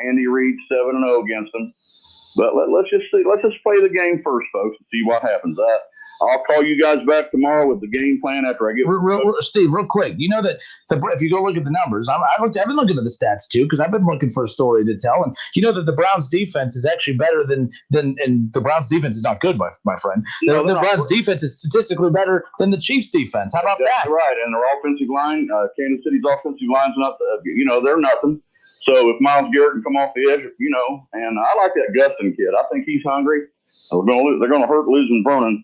Andy Reid's 7-0 against them, but let's just see. Let's just play the game first, folks, and see what happens. I'll call you guys back tomorrow with the game plan after I get. Steve, real quick, you know that if you go look at the numbers, I've been looking at the stats too because I've been looking for a story to tell, and you know that the Browns defense is actually better than and the Browns defense is not good, my friend. The Browns defense is statistically better than the Chiefs defense. How about that? Right, and their offensive line, Kansas City's offensive line's not, they're nothing. So if Myles Garrett can come off the edge, and I like that Gustin kid. I think he's hungry. They're going to hurt losing Vernon.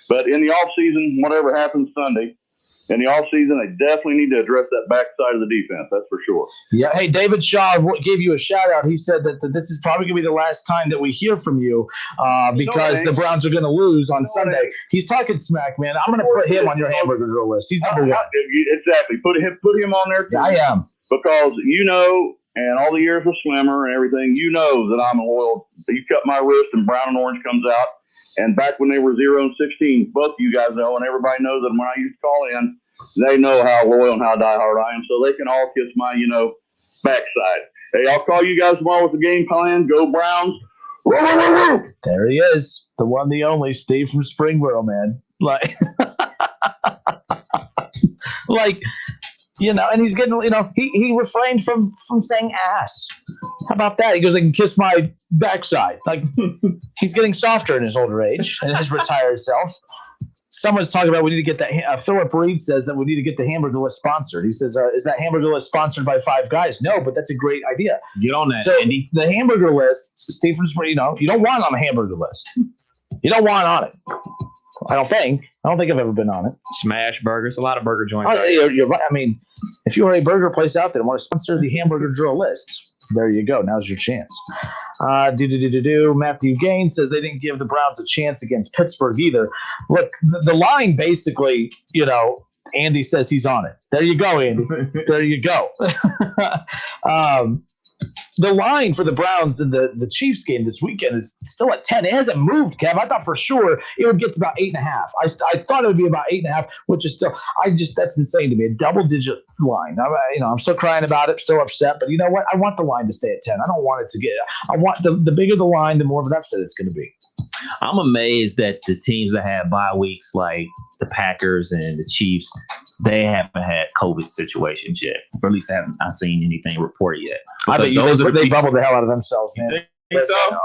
But in the offseason, whatever happens Sunday, in the offseason, they definitely need to address that backside of the defense. That's for sure. Yeah. Hey, David Shaw gave you a shout out. He said that this is probably going to be the last time that we hear from you because the Browns are going to lose on Sunday. He's talking smack, man. I'm going to put him on your hamburger grill list. He's number 1. Exactly. Put him on there, too. I am. Because and all the years of Slimmer and everything, that I'm loyal. You cut my wrist and brown and orange comes out. And back when they were 0-16, both you guys know, and everybody knows that when I used to call in, they know how loyal and how diehard I am. So they can all kiss my, backside. Hey, I'll call you guys tomorrow with the game plan. Go Browns. There he is. The one, the only Steve from Springboro, man. And he's getting, he refrained from saying ass. How about that? He goes, I can kiss my backside. He's getting softer in his older age and his retired self. Someone's talking about we need to get that. Philip Reed says that we need to get the hamburger list sponsored. He says, is that hamburger list sponsored by Five Guys? No, but that's a great idea. Get on that, Andy. The hamburger list, Steve from Springboro, you don't want on the hamburger list. You don't want on it. I don't think I've ever been on it. Smash Burgers, a lot of burger joints. You're right. I mean, if you are a burger place out there and want to sponsor the hamburger drill list, there you go. Now's your chance. Matthew Gaines says they didn't give the Browns a chance against Pittsburgh either. Look, the line basically, Andy says he's on it. There you go, Andy. There you go. The line for the Browns in the Chiefs game this weekend is still at 10. It hasn't moved, Kev. I thought for sure it would get to about 8.5. I thought it would be about 8.5, which is still that's insane to me. A double-digit line. I'm still crying about it, still upset. But you know what? I want the line to stay at 10. I don't want it to get. I want the bigger the line, the more of an upset it's going to be. I'm amazed that the teams that have bye weeks like the Packers and the Chiefs, they haven't had COVID situations yet. Or at least I haven't seen anything reported yet. I bet they bubbled the hell out of themselves, man. Think so?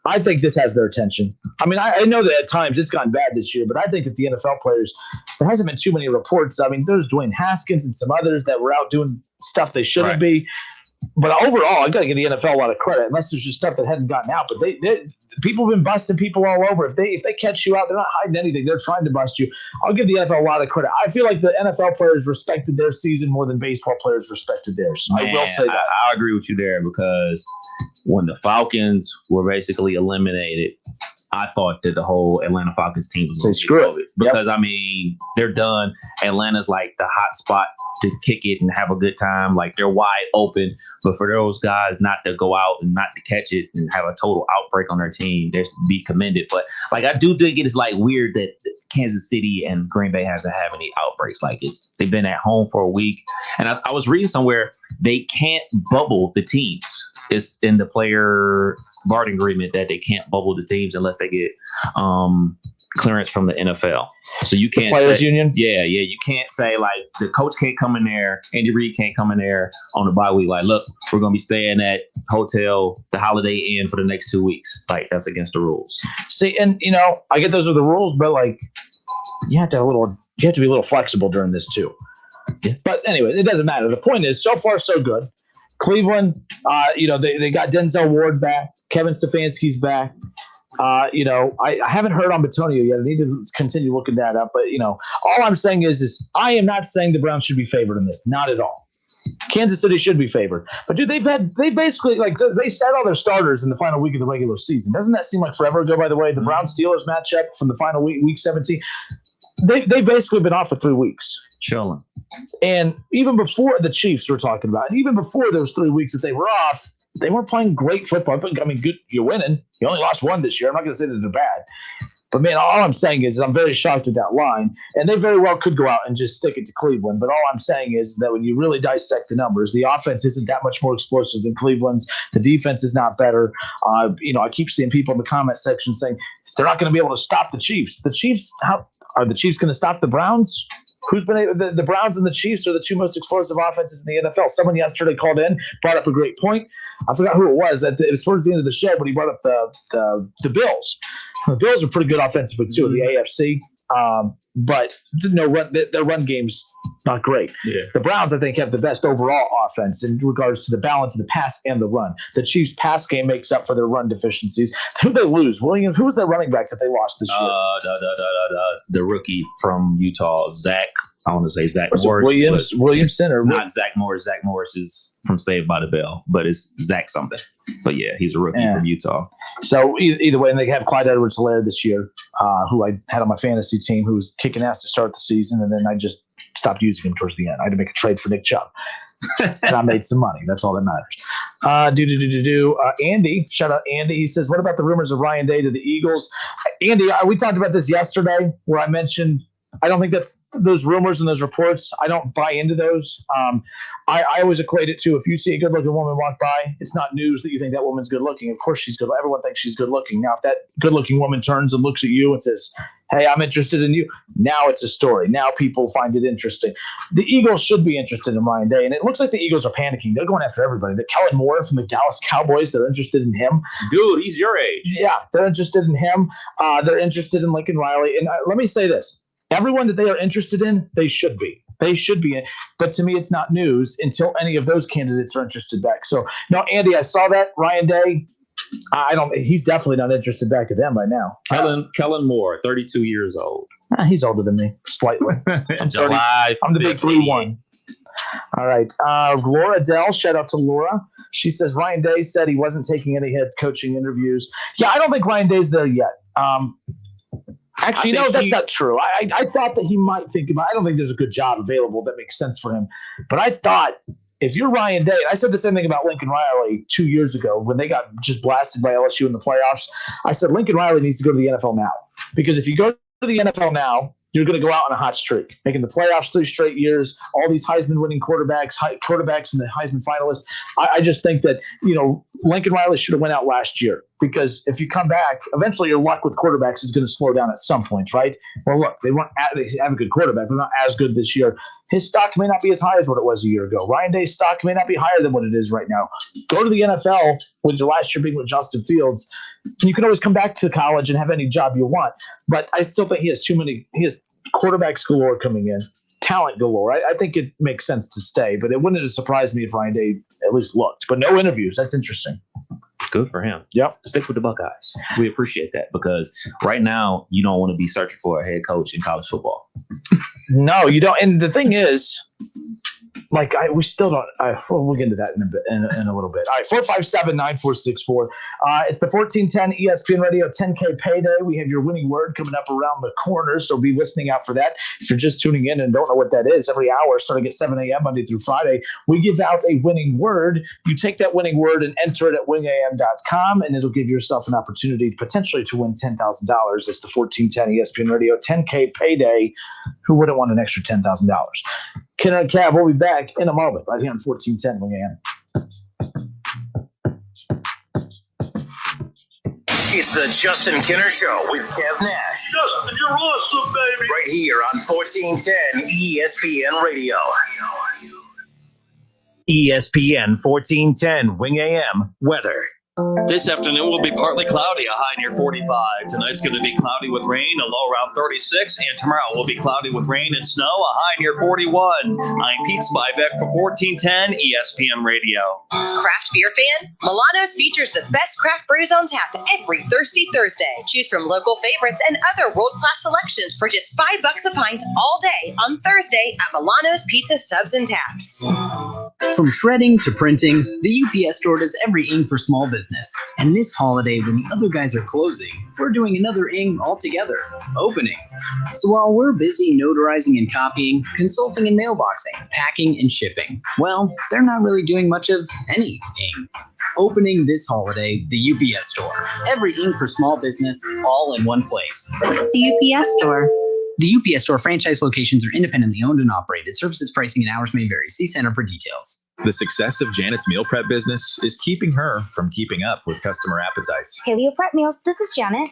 I think this has their attention. I mean, I know that at times it's gotten bad this year, but I think that the NFL players, there hasn't been too many reports. I mean, there's Dwayne Haskins and some others that were out doing stuff they shouldn't be. But overall, I got to give the NFL a lot of credit, unless there's just stuff that hadn't gotten out. But people have been busting people all over. If they catch you out, they're not hiding anything. They're trying to bust you. I'll give the NFL a lot of credit. I feel like the NFL players respected their season more than baseball players respected theirs. I will say that. I agree with you there because when the Falcons were basically eliminated I thought that the whole Atlanta Falcons team was going to screw it. Because, I mean, they're done. Atlanta's like the hot spot to kick it and have a good time. Like, they're wide open. But for those guys not to go out and not to catch it and have a total outbreak on their team, they should be commended. But, like, I do think it is, like, weird that Kansas City and Green Bay hasn't had any outbreaks. Like, they've been at home for a week. And I was reading somewhere they can't bubble the teams. It's in the player bargaining agreement that they can't bubble the teams unless they get clearance from the NFL. So you can't players union. Yeah. You can't say like the coach can't come in there, Andy Reid can't come in there on the bye week. Like, look, we're gonna be staying at hotel, the Holiday Inn for the next 2 weeks. Like, that's against the rules. See, and I get those are the rules, but like you have to be a little flexible during this too. Yeah. But anyway, it doesn't matter. The point is, so far so good. Cleveland, they got Denzel Ward back. Kevin Stefanski's back. I haven't heard on Bitonio yet. I need to continue looking that up. But, all I'm saying is I am not saying the Browns should be favored in this. Not at all. Kansas City should be favored. But, dude, they basically, they set all their starters in the final week of the regular season. Doesn't that seem like forever ago, by the way? The Browns-Steelers matchup from the final week 17. They've basically been off for 3 weeks. Chilling. And even before the Chiefs were talking about, and even before those 3 weeks that they were off, they weren't playing great football. But I mean, good, you're winning. You only lost one this year. I'm not going to say that they're bad. But, man, all I'm saying is I'm very shocked at that line. And they very well could go out and just stick it to Cleveland. But all I'm saying is that when you really dissect the numbers, the offense isn't that much more explosive than Cleveland's. The defense is not better. I keep seeing people in the comment section saying they're not going to be able to stop the Chiefs. The Chiefs, are the Chiefs going to stop the Browns? Who's been the Browns and the Chiefs are the two most explosive offenses in the NFL. Someone yesterday called in, brought up a great point. I forgot who it was. It was towards the end of the show, but he brought up the Bills. The Bills are pretty good offensively too in the AFC, but their run game's not great. Yeah. The Browns, I think, have the best overall offense in regards to the balance of the pass and the run. The Chiefs' pass game makes up for their run deficiencies. Who did they lose? Williams. Who was their running back that they lost this year? The rookie from Utah, Zach. I want to say Zach Morris. Williamson, or it's not Zach Morris. Zach Morris is from Saved by the Bell, but it's Zach something. So yeah, he's a rookie from Utah. So either way, and they have Clyde Edwards-Helaire this year, who I had on my fantasy team, who was kicking ass to start the season, and then I just stopped using him towards the end. I had to make a trade for Nick Chubb, and I made some money. That's all that matters. Andy, shout out Andy. He says, "What about the rumors of Ryan Day to the Eagles?" Andy, we talked about this yesterday, where I mentioned I don't think that's those rumors and those reports. I don't buy into those. I always equate it to if you see a good-looking woman walk by, it's not news that you think that woman's good-looking. Of course she's good. Everyone thinks she's good-looking. Now, if that good-looking woman turns and looks at you and says, "Hey, I'm interested in you," now it's a story. Now people find it interesting. The Eagles should be interested in Ryan Day, and it looks like the Eagles are panicking. They're going after everybody. The Kellen Moore from the Dallas Cowboys, they're interested in him. Dude, he's your age. Yeah, they're interested in him. They're interested in Lincoln Riley. And let me say this. Everyone that they are interested in, they should be. They should be in. But to me, it's not news until any of those candidates are interested back. So, no, Andy, I saw that. Ryan Day, he's definitely not interested back at them by now. Kellen Moore, 32 years old. He's older than me, slightly. I'm the big 3-1. All right. Laura Dell, shout out to Laura. She says Ryan Day said he wasn't taking any head coaching interviews. Yeah, I don't think Ryan Day's there yet. Actually, no, that's not true. I thought that he might think about it. I don't think there's a good job available that makes sense for him. But I thought if you're Ryan Day, and I said the same thing about Lincoln Riley 2 years ago when they got just blasted by LSU in the playoffs. I said Lincoln Riley needs to go to the NFL now. Because if you go to the NFL now, you're going to go out on a hot streak, making the playoffs 3 straight years, all these Heisman-winning quarterbacks and the Heisman finalists. I just think that, Lincoln Riley should have went out last year because if you come back, eventually your luck with quarterbacks is going to slow down at some points, right? Well, look, they have a good quarterback, but not as good this year. His stock may not be as high as what it was a year ago. Ryan Day's stock may not be higher than what it is right now. Go to the NFL with your last year being with Justin Fields. You can always come back to college and have any job you want, but I still think he has quarterbacks galore coming in, talent galore. I think it makes sense to stay, but it wouldn't have surprised me if Ryan Day at least looked. But no interviews. That's interesting. Good for him. Yep. Stick with the Buckeyes. We appreciate that because right now you don't want to be searching for a head coach in college football. No, you don't. And the thing is, we still don't. We'll get into that in a bit, in a little bit. All right, 457-9464. It's the 1410 ESPN Radio 10K payday. We have your winning word coming up around the corner, so be listening out for that. If you're just tuning in and don't know what that is, every hour starting at 7 a.m. Monday through Friday, we give out a winning word. You take that winning word and enter it at wingam.com, and it'll give yourself an opportunity potentially to win $10,000. It's the 1410 ESPN Radio 10K payday. Who wouldn't want an extra $10,000? Kenner and Cav, we'll be back in a moment right here on 1410 Wing AM. It's the Justin Kenner Show with Kev Nash. Justin, you're awesome, baby. Right here on 1410 ESPN Radio. ESPN 1410 Wing AM weather. This afternoon will be partly cloudy, a high near 45. Tonight's going to be cloudy with rain, a low around 36. And tomorrow will be cloudy with rain and snow, a high near 41. I'm Pete Spivak for 1410 ESPN Radio. Craft beer fan? Milano's features the best craft brews on tap every Thirsty Thursday. Choose from local favorites and other world-class selections for just $5 a pint all day on Thursday at Milano's Pizza Subs and Taps. From shredding to printing, the UPS store does every ing for small business. And this holiday, when the other guys are closing, we're doing another ing altogether, opening. So while we're busy notarizing and copying, consulting and mailboxing, packing and shipping, well, they're not really doing much of any ing. Opening this holiday, the UPS store. Every ing for small business, all in one place. The UPS store. The UPS store franchise locations are independently owned and operated. Services, pricing, and hours may vary. See Center for details. The success of Janet's meal prep business is keeping her from keeping up with customer appetites. Paleo Prep Meals, this is Janet.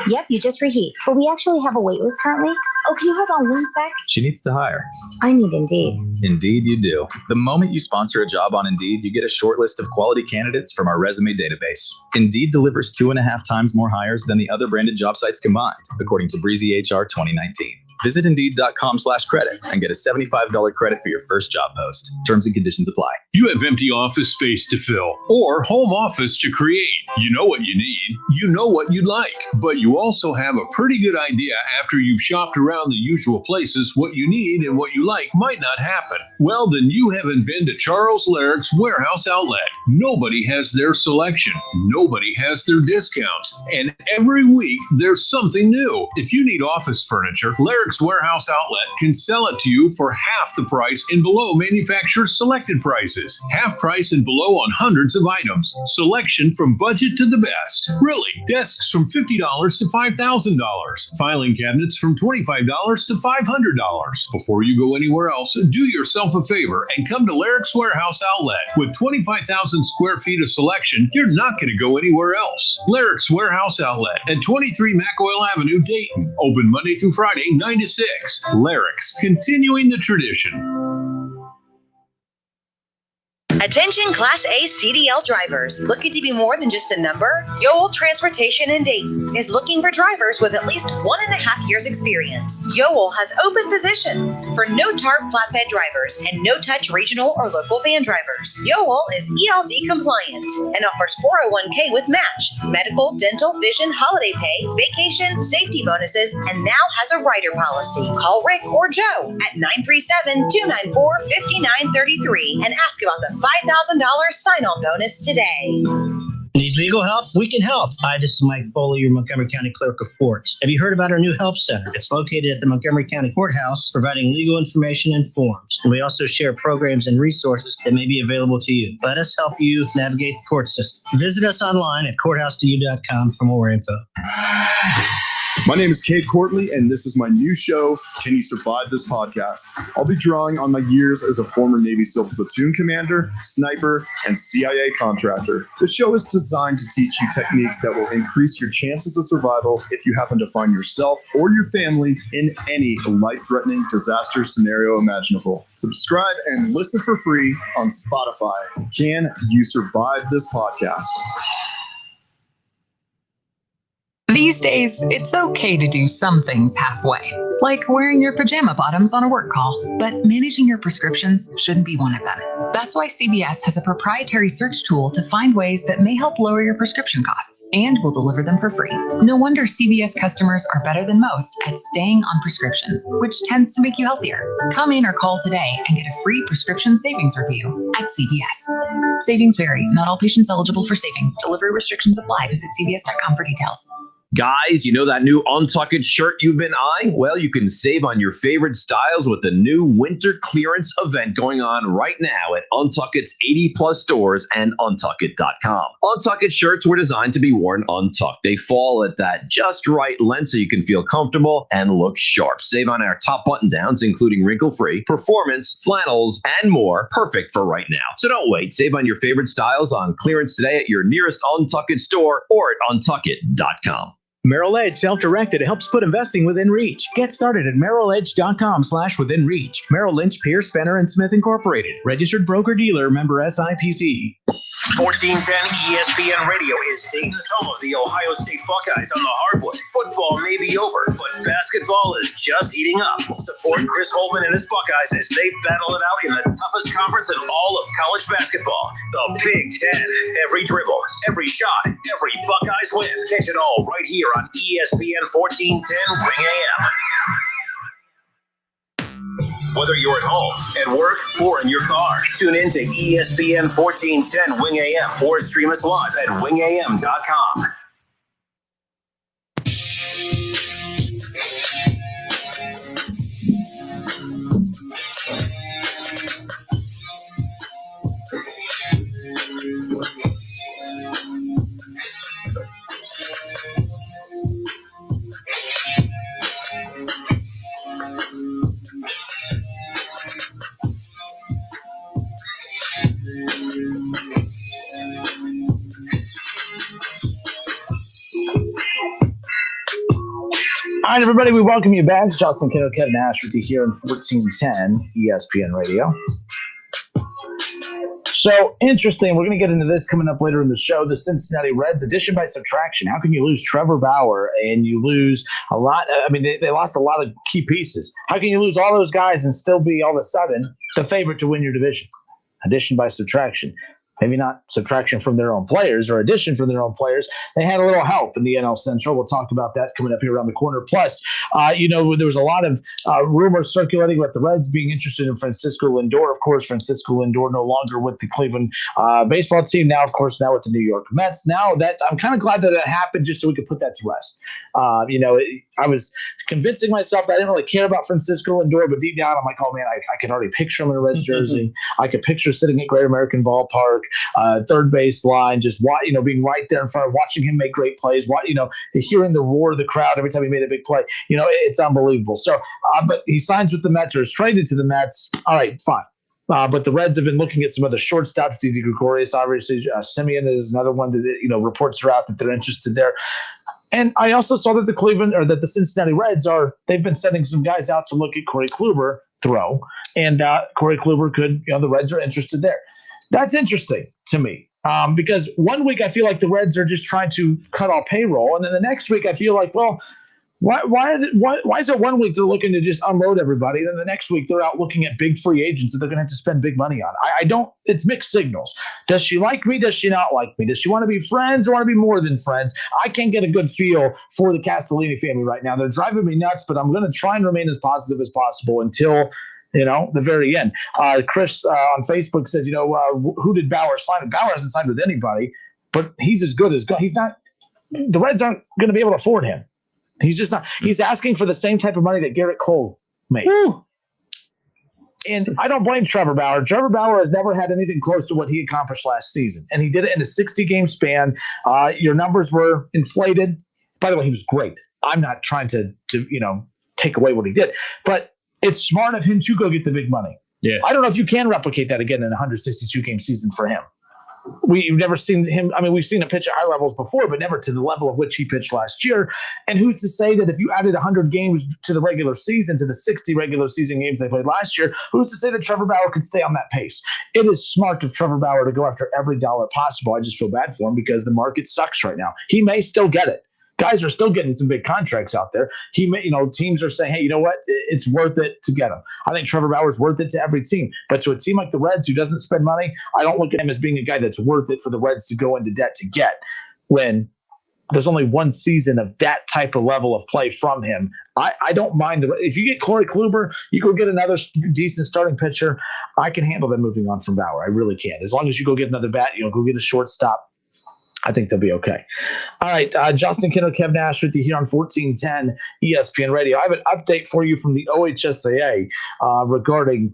Yep, you just reheat. But we actually have a wait list currently. Oh, can you hold on one sec? She needs to hire. I need Indeed. Indeed you do. The moment you sponsor a job on Indeed, you get a short list of quality candidates from our resume database. Indeed delivers 2.5 times more hires than the other branded job sites combined, according to Breezy HR 2019. Visit Indeed.com/credit and get a $75 credit for your first job post. Terms and conditions apply. You have empty office space to fill or home office to create. You know what you need. You know what you'd like. But you also have a pretty good idea after you've shopped around the usual places what you need and what you like might not happen. Well, then you haven't been to Charles Larrick's Warehouse Outlet. Nobody has their selection. Nobody has their discounts. And every week there's something new. If you need office furniture, Larrick's Warehouse Outlet can sell it to you for half the price and below manufacturer's selected prices. Half price and below on hundreds of items. Selection from budget to the best. Really, desks from $50 to $5,000. Filing cabinets from $25 to $500. Before you go anywhere else, do yourself a favor and come to Larrick's Warehouse Outlet. With 25,000 square feet of selection, you're not going to go anywhere else. Larrick's Warehouse Outlet at 23 McOil Avenue, Dayton. Open Monday through Friday, 9 to 6. Larrick's, continuing the tradition. Attention Class A CDL drivers. Looking to be more than just a number? Yoel Transportation in Dayton is looking for drivers with at least 1.5 years experience. Yoel has open positions for no-tarp flatbed drivers and no-touch regional or local van drivers. Yoel is ELD compliant and offers 401k with match, medical, dental, vision, holiday pay, vacation, safety bonuses, and now has a rider policy. Call Rick or Joe at 937-294-5933 and ask about the $5,000 sign-on bonus today. Need legal help? We can help. Hi, this is Mike Foley, your Montgomery County Clerk of Courts. Have you heard about our new help center? It's located at the Montgomery County Courthouse, providing legal information and forms. And we also share programs and resources that may be available to you. Let us help you navigate the court system. Visit us online at courthouse2u.com for more info. My name is Kate Courtley, and this is my new show, Can You Survive This Podcast? I'll be drawing on my years as a former Navy SEAL platoon commander, sniper, and CIA contractor. The show is designed to teach you techniques that will increase your chances of survival if you happen to find yourself or your family in any life-threatening disaster scenario imaginable. Subscribe and listen for free on Spotify. Can You Survive This Podcast? These days, it's okay to do some things halfway, like wearing your pajama bottoms on a work call, but managing your prescriptions shouldn't be one of them. That's why CVS has a proprietary search tool to find ways that may help lower your prescription costs, and will deliver them for free. No wonder CVS customers are better than most at staying on prescriptions, which tends to make you healthier. Come in or call today and get a free prescription savings review at CVS. Savings vary. Not all patients eligible for savings. Delivery restrictions apply. Visit cvs.com for details. Guys, you know that new Untucked shirt you've been eyeing? Well, you can save on your favorite styles with the new winter clearance event going on right now at Untucked's 80-plus stores and Untucked.com. Untucked shirts were designed to be worn untucked. They fall at that just right length so you can feel comfortable and look sharp. Save on our top button-downs, including wrinkle-free, performance, flannels, and more. Perfect for right now. So don't wait. Save on your favorite styles on clearance today at your nearest Untucked store or at Untucked.com. Merrill Edge Self-Directed helps put investing within reach. Get started at merrilledge.com/within-reach. Merrill Lynch, Pierce, Fenner & Smith Incorporated. Registered broker-dealer, member SIPC. 1410 ESPN Radio is Dayton's home of the Ohio State Buckeyes on the hardwood. Football may be over, but basketball is just heating up. Support Chris Holtman and his Buckeyes as they battle it out in the toughest conference in all of college basketball, the Big Ten. Every dribble, every shot, every Buckeyes win. Catch it all right here on ESPN 1410 Wing AM. Whether you're at home, at work, or in your car, tune in to ESPN 1410 Wing AM or stream us live at wingam.com. All right, everybody, we welcome you back. It's Justin Kiddo, Kevin Nash with you here in 1410 ESPN Radio. So interesting. We're going to get into this coming up later in the show. The Cincinnati Reds, addition by subtraction. How can you lose Trevor Bauer and you lose a lot? I mean, they lost a lot of key pieces. How can you lose all those guys and still be all of a sudden the favorite to win your division? Addition by subtraction. Maybe not subtraction from their own players or addition from their own players. They had a little help in the NL Central. We'll talk about that coming up here around the corner. Plus, there was a lot of rumors circulating about the Reds being interested in Francisco Lindor. Of course, Francisco Lindor no longer with the Cleveland baseball team. Now, of course, now with the New York Mets. Now that I'm kind of glad that happened just so we could put that to rest. I was convincing myself that I didn't really care about Francisco Lindor, but deep down I'm like, oh man, I can already picture him in a Reds jersey. I could picture sitting at Great American Ballpark, third base line, just being right there in front of watching him make great plays. Hearing the roar of the crowd every time he made a big play. It's unbelievable. So, but he signs with the Mets or is traded to the Mets. All right, fine. But the Reds have been looking at some other shortstops. Didi Gregorius, obviously, Simeon is another one that reports are out that they're interested there. And I also saw that the Cincinnati Reds they've been sending some guys out to look at Corey Kluber throw, and Corey Kluber the Reds are interested there. That's interesting to me because one week I feel like the Reds are just trying to cut off payroll, and then the next week I feel like, well, why is it one week they're looking to just unload everybody, and then the next week they're out looking at big free agents that they're going to have to spend big money on? It's mixed signals. Does she like me? Does she not like me? Does she want to be friends or want to be more than friends? I can't get a good feel for the Castellini family right now. They're driving me nuts, but I'm going to try and remain as positive as possible until the very end. Chris on Facebook says, who did Bauer sign with? Bauer hasn't signed with anybody, but he's as good as he's not. The Reds aren't going to be able to afford him. He's just not. He's asking for the same type of money that Garrett Cole made. Woo. And I don't blame Trevor Bauer. Trevor Bauer has never had anything close to what he accomplished last season, and he did it in a 60-game span. Your numbers were inflated. By the way, he was great. I'm not trying to take away what he did, but it's smart of him to go get the big money. Yeah. I don't know if you can replicate that again in a 162-game season for him. We've never seen him. I mean, we've seen him pitch at high levels before, but never to the level of which he pitched last year. And who's to say that if you added 100 games to the regular season, to the 60 regular season games they played last year, who's to say that Trevor Bauer could stay on that pace? It is smart of Trevor Bauer to go after every dollar possible. I just feel bad for him because the market sucks right now. He may still get it. Guys are still getting some big contracts out there. Teams are saying, hey, you know what? It's worth it to get him. I think Trevor Bauer's worth it to every team. But to a team like the Reds who doesn't spend money, I don't look at him as being a guy that's worth it for the Reds to go into debt to get when there's only one season of that type of level of play from him. I don't mind. If you get Corey Kluber, you go get another decent starting pitcher. I can handle them moving on from Bauer. I really can. As long as you go get another bat, go get a shortstop. I think they'll be okay. All right, Justin Kinner, Kev Nash with you here on 1410 ESPN Radio. I have an update for you from the OHSAA regarding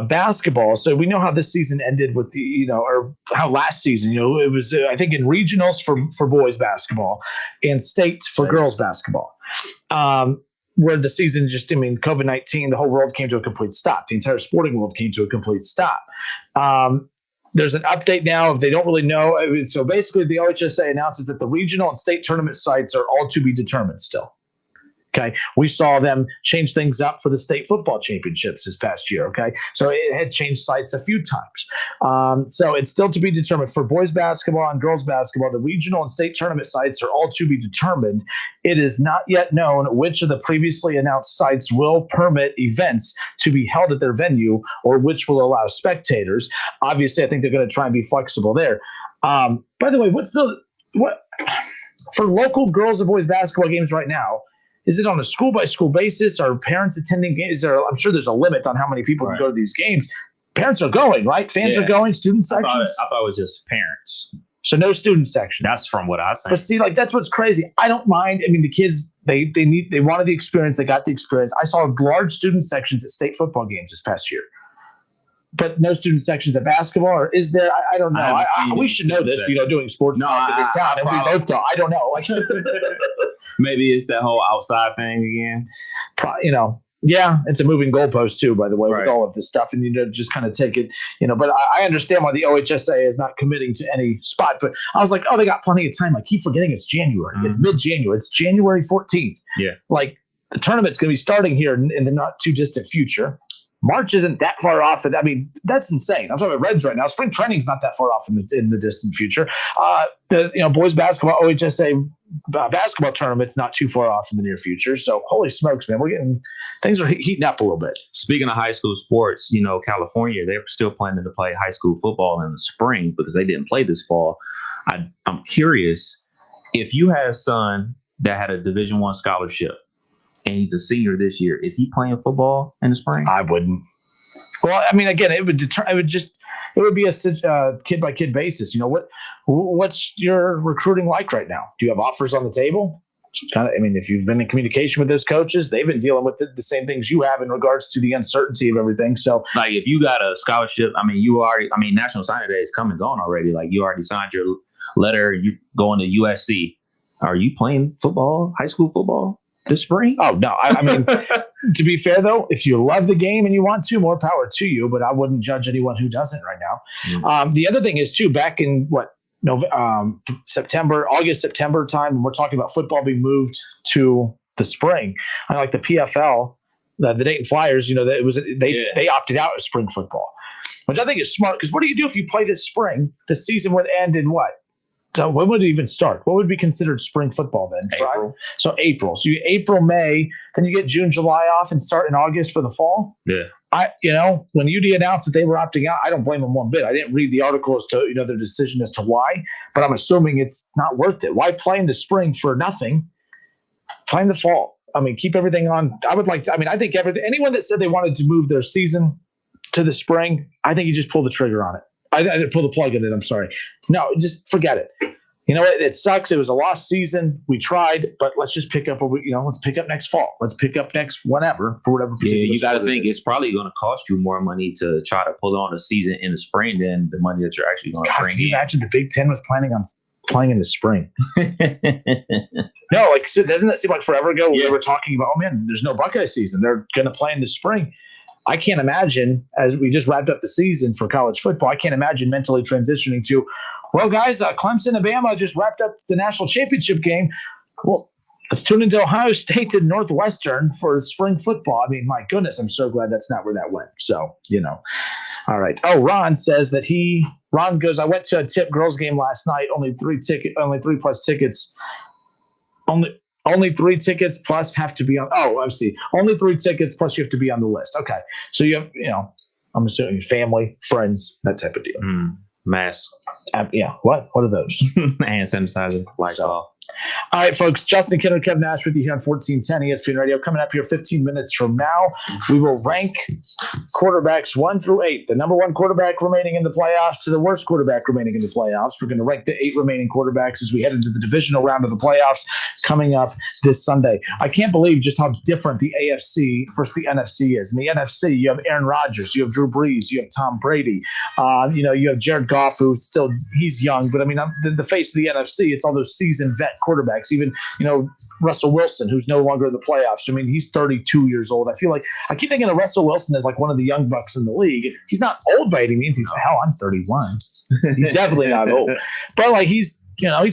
basketball. So we know how this season ended with or how last season, it was, I think, in regionals for boys basketball and state for girls basketball. Where the season COVID-19, the whole world came to a complete stop. The entire sporting world came to a complete stop. There's an update now if they don't really know. So basically the OHSA announces that the regional and state tournament sites are all to be determined still. Okay. We saw them change things up for the state football championships this past year. Okay. So it had changed sites a few times. So it's still to be determined for boys basketball and girls basketball. The regional and state tournament sites are all to be determined. It is not yet known which of the previously announced sites will permit events to be held at their venue or which will allow spectators. Obviously, I think they're going to try and be flexible there. By the way, what for local girls and boys basketball games right now? Is it on a school-by-school basis? Are parents attending games? I'm sure there's a limit on how many people can go to these games. Parents are going, right? Fans are going, student sections? I thought it was just parents. So no student section. That's from what I said. But see, that's what's crazy. I don't mind. I mean, the kids, they wanted the experience. They got the experience. I saw large student sections at state football games this past year. But no student sections at basketball, or is there? I don't know. We should know this, doing sports in this town, and we both don't. I don't know. Maybe it's that whole outside thing again. Yeah, it's a moving goalpost too, by the way, with all of this stuff, and just kind of take it, But I understand why the OHSA is not committing to any spot. But I was like, oh, they got plenty of time. I keep forgetting it's January. Mm-hmm. It's mid-January. It's January 14th. Yeah, the tournament's going to be starting here in the not too distant future. March isn't that far off. I mean, that's insane. I'm talking about Reds right now. Spring training's not that far off in the distant future. The boys basketball, OHSA basketball tournament's not too far off in the near future. So holy smokes, man, things are heating up a little bit. Speaking of high school sports, California, they're still planning to play high school football in the spring because they didn't play this fall. I'm curious if you had a son that had a Division I scholarship, and he's a senior this year, is he playing football in the spring? I wouldn't. Well, I mean, again, it would be a kid by kid basis. What's your recruiting like right now? Do you have offers on the table? If you've been in communication with those coaches, they've been dealing with the same things you have in regards to the uncertainty of everything. So, if you got a scholarship, National Signing Day is come and gone already. You already signed your letter. You going to USC. Are you playing football, high school football this spring? Oh, no. I mean, to be fair, though, if you love the game and you want to, more power to you. But I wouldn't judge anyone who doesn't right now. Mm-hmm. The other thing is, too, back in August, September time, when we're talking about football being moved to the spring, I like the PFL, the Dayton Flyers, they opted out of spring football, which I think is smart. Because what do you do if you play this spring? The season would end in what? So when would it even start? What would be considered spring football then? April. So April. So April, May, then you get June, July off and start in August for the fall. Yeah. When UD announced that they were opting out, I don't blame them one bit. I didn't read the article as to, their decision as to why, but I'm assuming it's not worth it. Why play in the spring for nothing? Play in the fall. Keep everything on. I think anyone that said they wanted to move their season to the spring, I think you just pull the trigger on it. I pull the plug in it. I'm sorry. No, just forget it. It sucks. It was a lost season. We tried, but let's just pick up. Let's pick up next fall. Let's pick up next whenever for whatever. Yeah, you got to think it's probably going to cost you more money to try to pull on a season in the spring than the money that you're actually going to bring in. Can you imagine the Big Ten was planning on playing in the spring? No, so doesn't that seem like forever ago when we were talking about, oh man, there's no Buckeye season. They're going to play in the spring. I can't imagine, as we just wrapped up the season for college football, I can't imagine mentally transitioning to, well, guys, Clemson and Bama just wrapped up the national championship game. Well, let's tune into Ohio State and Northwestern for spring football. My goodness, I'm so glad that's not where that went. So, All right. Oh, Ron says that Ron goes, I went to a tip girls game last night, only 3+ tickets. Only 3 tickets plus have to be on. Oh, I see. Only 3 tickets plus you have to be on the list. Okay. So you have, I'm assuming family, friends, that type of deal. Mask. Yeah. What are those? Hand sanitizer. Lysol. All right, folks. Justin Kinner, Kevin Nash with you here on 1410 ESPN Radio. Coming up here 15 minutes from now, we will rank quarterbacks 1 through 8. The number 1 quarterback remaining in the playoffs to the worst quarterback remaining in the playoffs. We're going to rank the 8 remaining quarterbacks as we head into the divisional round of the playoffs coming up this Sunday. I can't believe just how different the AFC versus the NFC is. In the NFC, you have Aaron Rodgers, you have Drew Brees, you have Tom Brady. You have Jared Goff, who's he's young, but I mean, the face of the NFC, it's all those seasoned vet quarterbacks. Even, Russell Wilson, who's no longer in the playoffs. I mean, he's 32 years old. I feel like I keep thinking of Russell Wilson as like one of the young bucks in the league. He's not old by any means. I'm 31. He's definitely not old. But like he's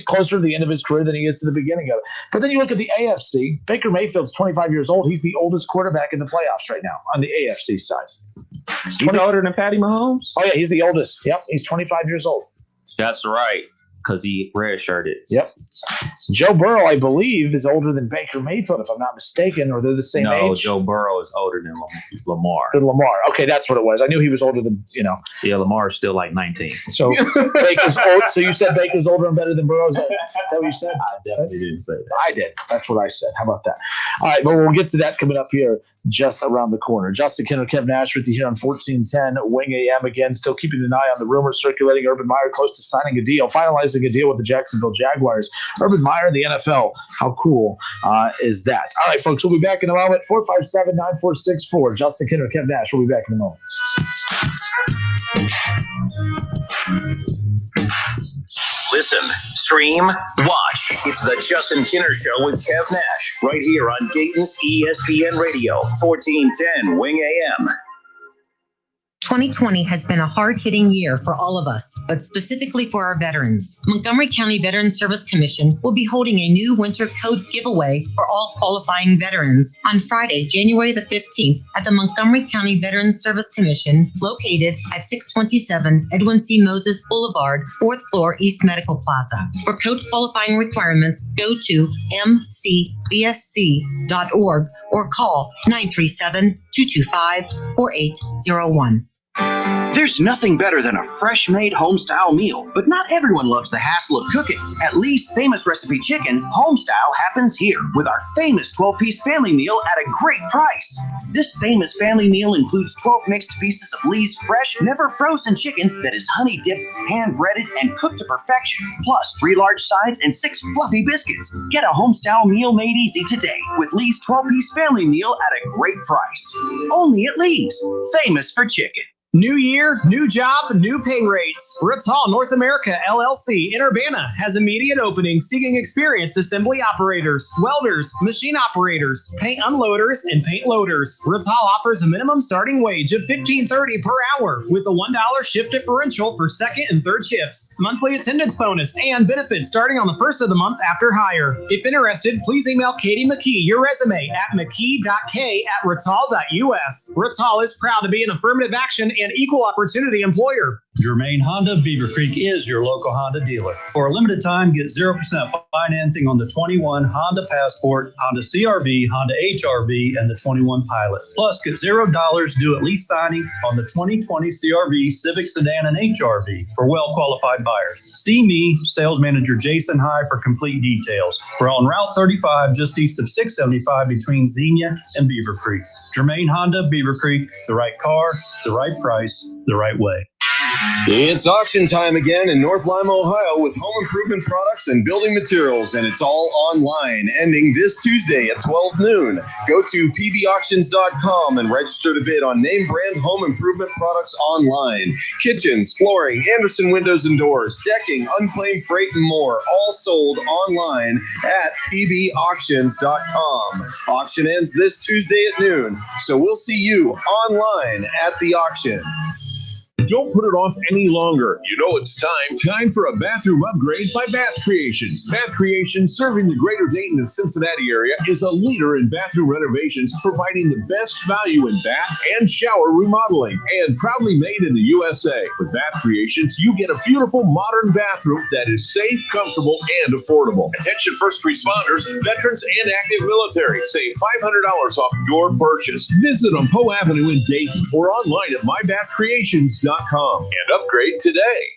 closer to the end of his career than he is to the beginning of it. But then you look at the AFC. Baker Mayfield's 25 years old. He's the oldest quarterback in the playoffs right now on the AFC side. He's older than Patty Mahomes? Oh, yeah, he's the oldest. Yep, he's 25 years old. That's right, because he redshirted. Yep. Joe Burrow, I believe, is older than Baker Mayfield, if I'm not mistaken, or they're the same age. No, Joe Burrow is older than Lamar. Okay, that's what it was. I knew he was older than, Yeah, Lamar is still like 19. So Baker's old. So you said Baker's older and better than Burrow? Is that what you said? I definitely didn't say that. I did. That's what I said. How about that? All right, but we'll get to that coming up here just around the corner. Justin Kinner, Kevin Nash with you here on 1410 Wing AM again. Still keeping an eye on the rumors circulating. Urban Meyer close to signing a deal, finalizing a deal with the Jacksonville Jaguars. Urban Meyer in the NFL. How cool is that? All right, folks, we'll be back in a moment. 457-9464. Justin Kinner, Kevin Nash. We'll be back in a moment. Listen, stream, watch. It's the Justin Kinner Show with Kev Nash right here on Dayton's ESPN Radio, 1410 Wing AM. 2020 has been a hard-hitting year for all of us, but specifically for our veterans. Montgomery County Veterans Service Commission will be holding a new winter coat giveaway for all qualifying veterans on Friday, January the 15th at the Montgomery County Veterans Service Commission, located at 627 Edwin C. Moses Boulevard, 4th floor, East Medical Plaza. For coat qualifying requirements, go to mcvsc.org or call 937-225-4801. There's nothing better than a fresh-made home-style meal, but not everyone loves the hassle of cooking. At Lee's Famous Recipe Chicken, home-style happens here with our famous 12-piece family meal at a great price. This famous family meal includes 12 mixed pieces of Lee's fresh, never-frozen chicken that is honey-dipped, hand-breaded, and cooked to perfection, plus 3 large sides and 6 fluffy biscuits. Get a home-style meal made easy today with Lee's 12-piece family meal at a great price. Only at Lee's, famous for chicken. New year, new job, new pay rates. Ritz Hall North America LLC in Urbana has immediate openings seeking experienced assembly operators, welders, machine operators, paint unloaders, and paint loaders. Ritz Hall offers a minimum starting wage of $15.30 per hour with a $1 shift differential for second and third shifts, monthly attendance bonus, and benefits starting on the first of the month after hire. If interested, please email Katie McKee your resume at mckee.k@ritzhall.us. Ritz Hall is proud to be an affirmative action and equal opportunity employer. Germain Honda Beaver Creek is your local Honda dealer. For a limited time, get 0% financing on the 21 Honda Passport, Honda CRV, Honda HRV, and the 21 Pilot. Plus, get $0 due at lease signing on the 2020 CRV, Civic Sedan, and HRV for well-qualified buyers. See me, sales manager Jason High, for complete details. We're on Route 35, just east of 675 between Xenia and Beaver Creek. Germain Honda Beaver Creek, the right car, the right price, the right way. It's auction time again in North Lima, Ohio, with home improvement products and building materials, and it's all online, ending this Tuesday at 12 noon. Go to pbauctions.com and register to bid on name brand home improvement products online. Kitchens, flooring, Anderson windows and doors, decking, unclaimed freight, and more, all sold online at pbauctions.com. Auction ends this Tuesday at noon, so we'll see you online at the auction. don't put it off any longer. You know it's time for a bathroom upgrade by Bath Creations. Bath Creations, serving the greater Dayton and Cincinnati area, is a leader in bathroom renovations, providing the best value in bath and shower remodeling, and proudly made in the USA. With Bath Creations, you get a beautiful modern bathroom that is safe, comfortable, and affordable. Attention first responders, veterans, and active military. Save $500 off your purchase. Visit on Poe Avenue in Dayton or online at mybathcreations.com and upgrade today.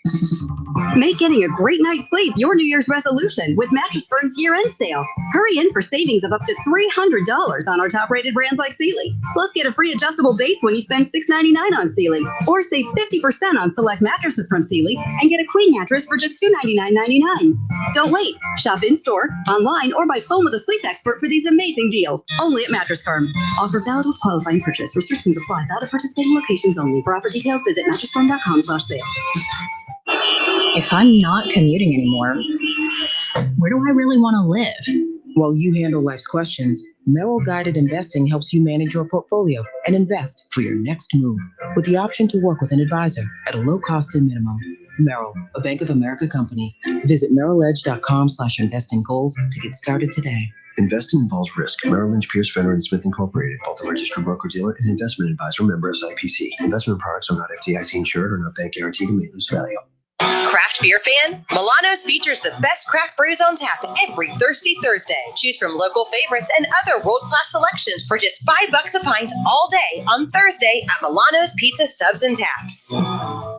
Make getting a great night's sleep your New Year's resolution with Mattress Firm's year-end sale. Hurry in for savings of up to $300 on our top-rated brands like Sealy. Plus, get a free adjustable base when you spend $6.99 on Sealy. Or save 50% on select mattresses from Sealy and get a queen mattress for just $299.99. Don't wait. Shop in-store, online, or by phone with a sleep expert for these amazing deals. Only at Mattress Firm. Offer valid with qualifying purchase. Restrictions apply. Valid at participating locations only. For offer details, visit mattressfirm.com/sale. If I'm not commuting anymore, where do I really want to live? While you handle life's questions, Merrill Guided Investing helps you manage your portfolio and invest for your next move with the option to work with an advisor at a low cost and minimum. Merrill, a Bank of America company. Visit merrilledge.com/investing goals to get started today. Investing involves risk. Merrill Lynch, Pierce, Fenner & Smith Incorporated, both a registered broker-dealer and investment advisor, member SIPC. Investment products are not FDIC insured or not bank guaranteed and may lose value. Craft beer fan? Milano's features the best craft brews on tap every Thirsty Thursday. Choose from local favorites and other world-class selections for just $5 a pint all day on Thursday at Milano's Pizza Subs and Taps.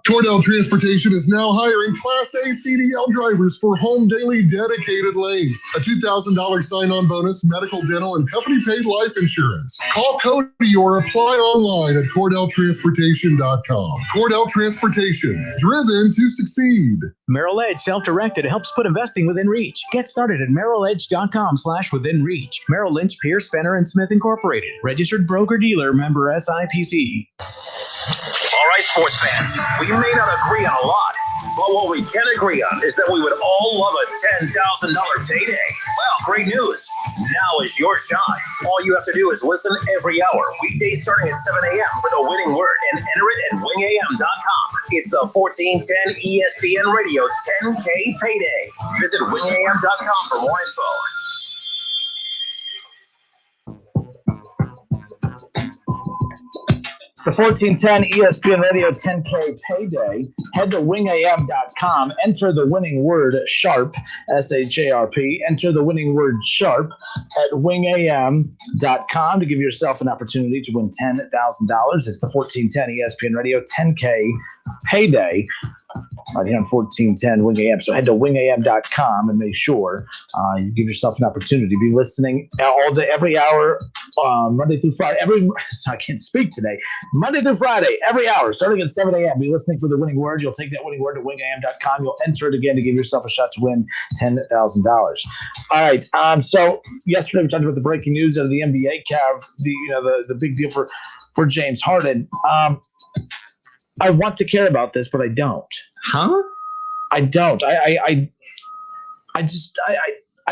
Cordell Transportation is now hiring Class A CDL drivers for home daily dedicated lanes. A $2,000 sign-on bonus, medical, dental, and company-paid life insurance. Call Cody or apply online at CordellTransportation.com. Cordell Transportation, driven to succeed. Merrill Edge Self-Directed helps put investing within reach. Get started at merrilledge.com/within reach. Merrill Lynch, Pierce, Fenner & Smith Incorporated. Registered broker-dealer, member SIPC. All right, sports fans, we may not agree on a lot, but what we can agree on is that we would all love a $10,000 payday. Well, great news. Now is your shot. All you have to do is listen every hour, weekdays starting at 7 a.m. for the winning word, and enter it at wingam.com. It's the 1410 ESPN Radio 10K payday. Visit wingam.com for more info. The 1410 ESPN Radio 10K payday. Head to wingam.com. Enter the winning word SHARP, SHARP. Enter the winning word SHARP at wingam.com to give yourself an opportunity to win $10,000. It's the 1410 ESPN Radio 10K payday. Right here on 1410 Wing AM. So head to wingam.com and make sure you give yourself an opportunity to be listening all day, every hour, Monday through Friday. I can't speak today. Monday through Friday, every hour, starting at 7 a.m. Be listening for the winning word. You'll take that winning word to wingam.com. You'll enter it again to give yourself a shot to win $10,000. All right. So yesterday we talked about the breaking news out of the NBA, Cav. The big deal for James Harden. I want to care about this, but I don't. Huh? I don't. I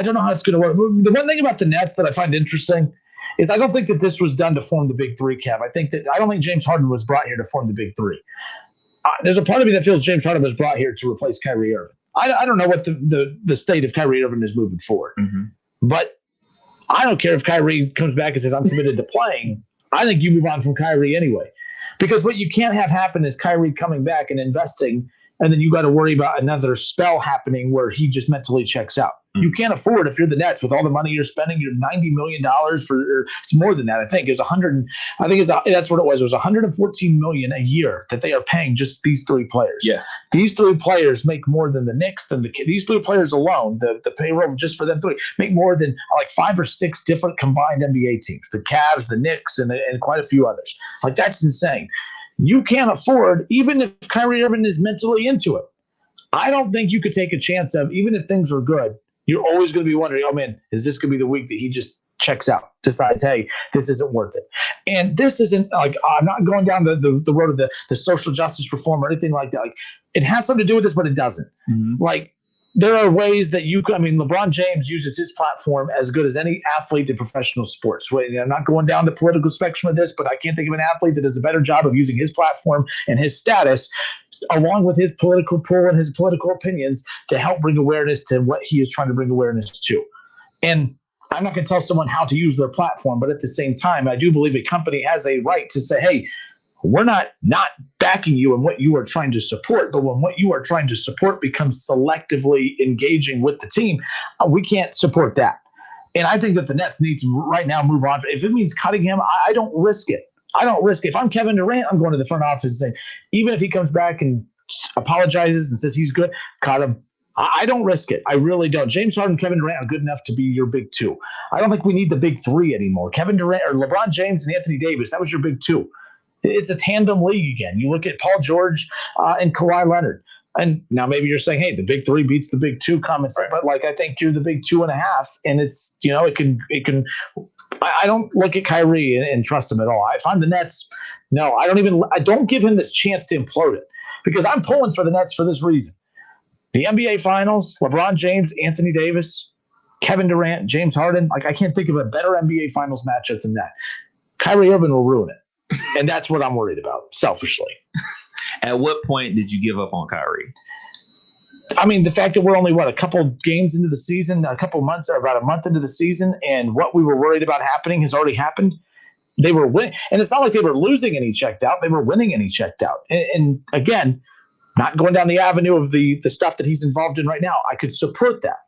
don't know how it's going to work. The one thing about the Nets that I find interesting is I don't think that this was done to form the big three, Kev. I don't think James Harden was brought here to form the big three. There's a part of me that feels James Harden was brought here to replace Kyrie Irving. I don't know what the state of Kyrie Irving is moving forward. Mm-hmm. But I don't care if Kyrie comes back and says, I'm committed to playing. I think you move on from Kyrie anyway. Because what you can't have happen is Kyrie coming back and investing, and then you got to worry about another spell happening where he just mentally checks out. You can't afford, if you're the Nets, with all the money you're spending, you're $90 million or it's more than that. I think it's that's what it was. It was $114 million a year that they are paying just these three players. Yeah. These three players make more than the Knicks, these three players alone, the payroll just for them three, make more than like 5 or 6 different combined NBA teams, the Cavs, the Knicks, and quite a few others. Like, that's insane. You can't afford, even if Kyrie Irving is mentally into it, I don't think you could take a chance of, even if things are good, you're always going to be wondering, oh, man, is this going to be the week that he just checks out, decides, hey, this isn't worth it? And this isn't like, I'm not going down the road of the social justice reform or anything like that. Like, it has something to do with this, but it doesn't. Mm-hmm. Like, there are ways that LeBron James uses his platform as good as any athlete in professional sports. I'm not going down the political spectrum of this, but I can't think of an athlete that does a better job of using his platform and his status along with his political pull and his political opinions to help bring awareness to what he is trying to bring awareness to. And I'm not going to tell someone how to use their platform, but at the same time, I do believe a company has a right to say, hey, we're not backing you in what you are trying to support, but when what you are trying to support becomes selectively engaging with the team, we can't support that. And I think that the Nets need to right now move on. If it means cutting him, I don't risk it. I don't risk it. If I'm Kevin Durant, I'm going to the front office and saying, even if he comes back and apologizes and says he's good, cut him. I don't risk it. I really don't. James Harden and Kevin Durant are good enough to be your big two. I don't think we need the big three anymore. Kevin Durant or LeBron James and Anthony Davis, that was your big two. It's a tandem league again. You look at Paul George and Kawhi Leonard. And now maybe you're saying, hey, the big three beats the big two comments. Right. But I think you're the big 2.5. And it's, it can, I don't look at Kyrie and trust him at all. If I'm the Nets, no, I don't give him the chance to implode it because I'm pulling for the Nets for this reason. The NBA Finals, LeBron James, Anthony Davis, Kevin Durant, James Harden. I can't think of a better NBA Finals matchup than that. Kyrie Irving will ruin it. And that's what I'm worried about, selfishly. At what point did you give up on Kyrie? The fact that we're only, a couple games into the season, a couple months or about a month into the season, and what we were worried about happening has already happened. They were winning. And it's not like they were losing and he checked out. They were winning and he checked out. And again, not going down the avenue of the stuff that he's involved in right now. I could support that.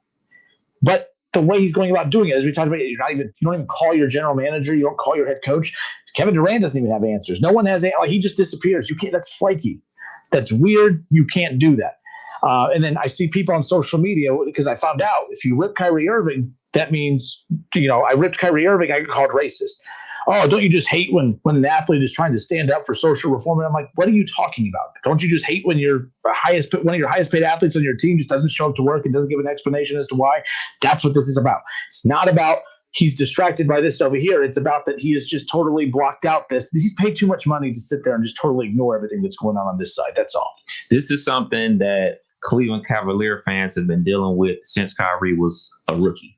But the way he's going about doing it, as we talked about, you don't even call your general manager. You don't call your head coach. Kevin Durant doesn't even have answers. No one has. He just disappears. You can't. That's flaky. That's weird. You can't do that. And then I see people on social media because I found out if you rip Kyrie Irving, that means I ripped Kyrie Irving. I get called racist. Oh, don't you just hate when an athlete is trying to stand up for social reform? And I'm like, what are you talking about? Don't you just hate when one of your highest paid athletes on your team just doesn't show up to work and doesn't give an explanation as to why? That's what this is about. It's not about he's distracted by this over here. It's about that he has just totally blocked out this. He's paid too much money to sit there and just totally ignore everything that's going on this side. That's all. This is something that Cleveland Cavalier fans have been dealing with since Kyrie was a rookie.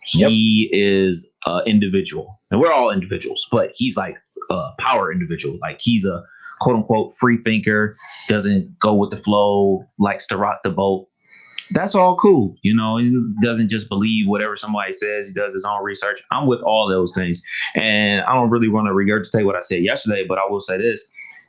He is an individual, and we're all individuals, but he's like a power individual. He's a quote unquote free thinker, doesn't go with the flow, likes to rock the boat. That's all cool. He doesn't just believe whatever somebody says. He does his own research. I'm with all those things. And I don't really want to regurgitate what I said yesterday, but I will say this.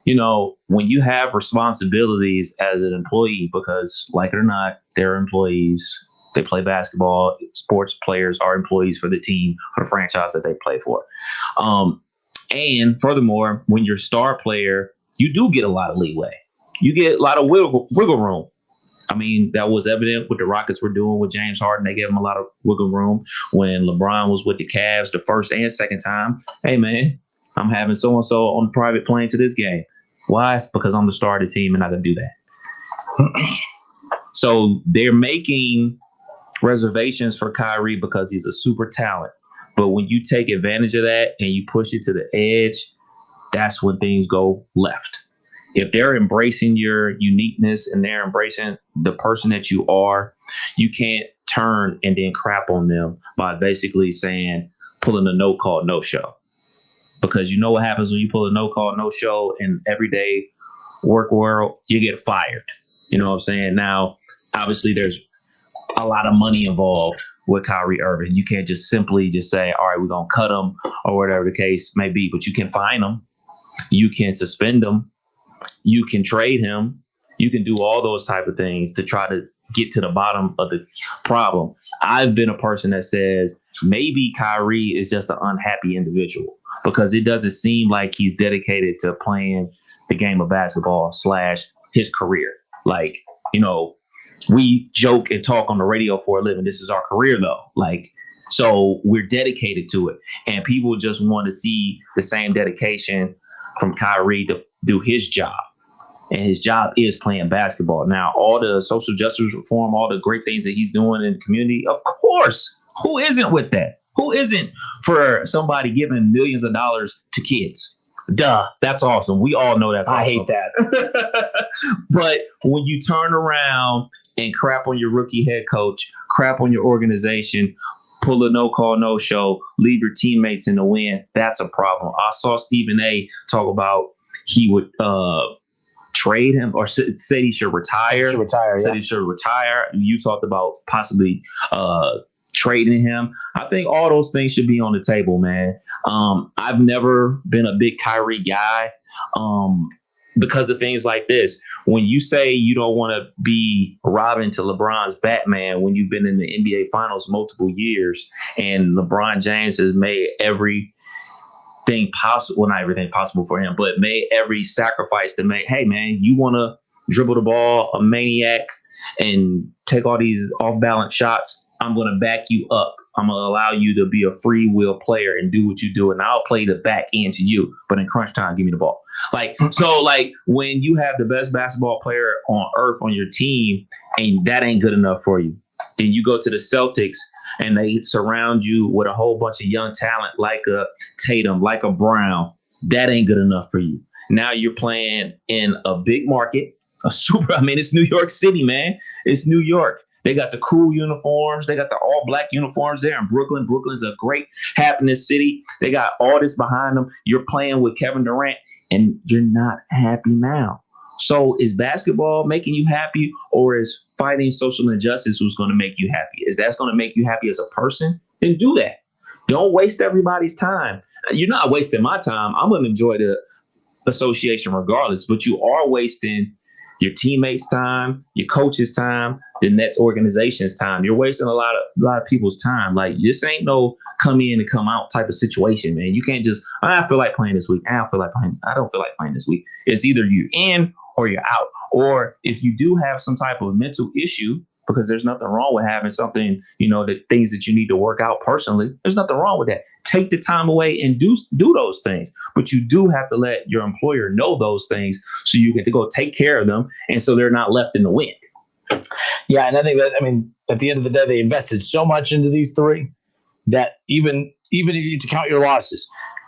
When you have responsibilities as an employee, because like it or not, they're employees. They play basketball. Sports players are employees for the team, for the franchise that they play for. And furthermore, when you're a star player, you do get a lot of leeway. You get a lot of wiggle room. That was evident what the Rockets were doing with James Harden. They gave him a lot of wiggle room. When LeBron was with the Cavs the first and second time, hey, man, I'm having so-and-so on the private plane to this game. Why? Because I'm the star of the team and I can do that. So they're making reservations for Kyrie because he's a super talent. But when you take advantage of that and you push it to the edge, that's when things go left. If they're embracing your uniqueness and they're embracing the person that you are, you can't turn and then crap on them by basically pulling a no call, no show. Because you know what happens when you pull a no call, no show in everyday work world, you get fired. You know what I'm saying? Now, obviously there's a lot of money involved with Kyrie Irving. You can't just simply say, all right, we're going to cut him or whatever the case may be, but you can fine him. You can suspend him. You can trade him. You can do all those type of things to try to get to the bottom of the problem. I've been a person that says maybe Kyrie is just an unhappy individual because it doesn't seem like he's dedicated to playing the game of basketball / his career. We joke and talk on the radio for a living. This is our career, though. So we're dedicated to it. And people just want to see the same dedication from Kyrie to do his job. And his job is playing basketball. Now, all the social justice reform, all the great things that he's doing in the community, of course, who isn't with that? Who isn't for somebody giving millions of dollars to kids? Duh, that's awesome. We all know that's awesome. I hate that. But when you turn around and crap on your rookie head coach, crap on your organization, pull a no-call, no-show, leave your teammates in the wind, that's a problem. I saw Stephen A. talk about he would trade him or said he should retire. Said he should retire. You talked about possibly trading him. I think all those things should be on the table, man. I've never been a big Kyrie guy because of things like this. When you say you don't want to be Robin to LeBron's Batman when you've been in the NBA Finals multiple years and LeBron James has made everything possible, well, not everything possible for him, but made every sacrifice to make, hey, man, you want to dribble the ball, a maniac, and take all these off-balance shots, I'm going to back you up. I'm going to allow you to be a free will player and do what you do. And I'll play the back end to you. But in crunch time, give me the ball. So when you have the best basketball player on earth on your team and that ain't good enough for you, then you go to the Celtics and they surround you with a whole bunch of young talent like a Tatum, like a Brown. That ain't good enough for you. Now you're playing in a big market, it's New York City, man. It's New York. They got the cool uniforms. They got the all black uniforms there in Brooklyn. Brooklyn's a great happiness city. They got all this behind them. You're playing with Kevin Durant and you're not happy now. So is basketball making you happy, or is fighting social injustice who's going to make you happy? Is that going to make you happy as a person? Then do that. Don't waste everybody's time. You're not wasting my time. I'm going to enjoy the association regardless, but you are wasting your teammates' time, your coach's time, the Nets organization's time. You're wasting a lot of people's time. Like, this ain't no come in and come out type of situation, man. You can't just, I feel like playing this week. I don't feel like playing this week. It's either you're in or you're out. Or if you do have some type of mental issue, because there's nothing wrong with having something, the things that you need to work out personally. There's nothing wrong with that. Take the time away and do those things. But you do have to let your employer know those things so you get to go take care of them. And so they're not left in the wind. Yeah. And I think at the end of the day, they invested so much into these three that even if you to count your losses,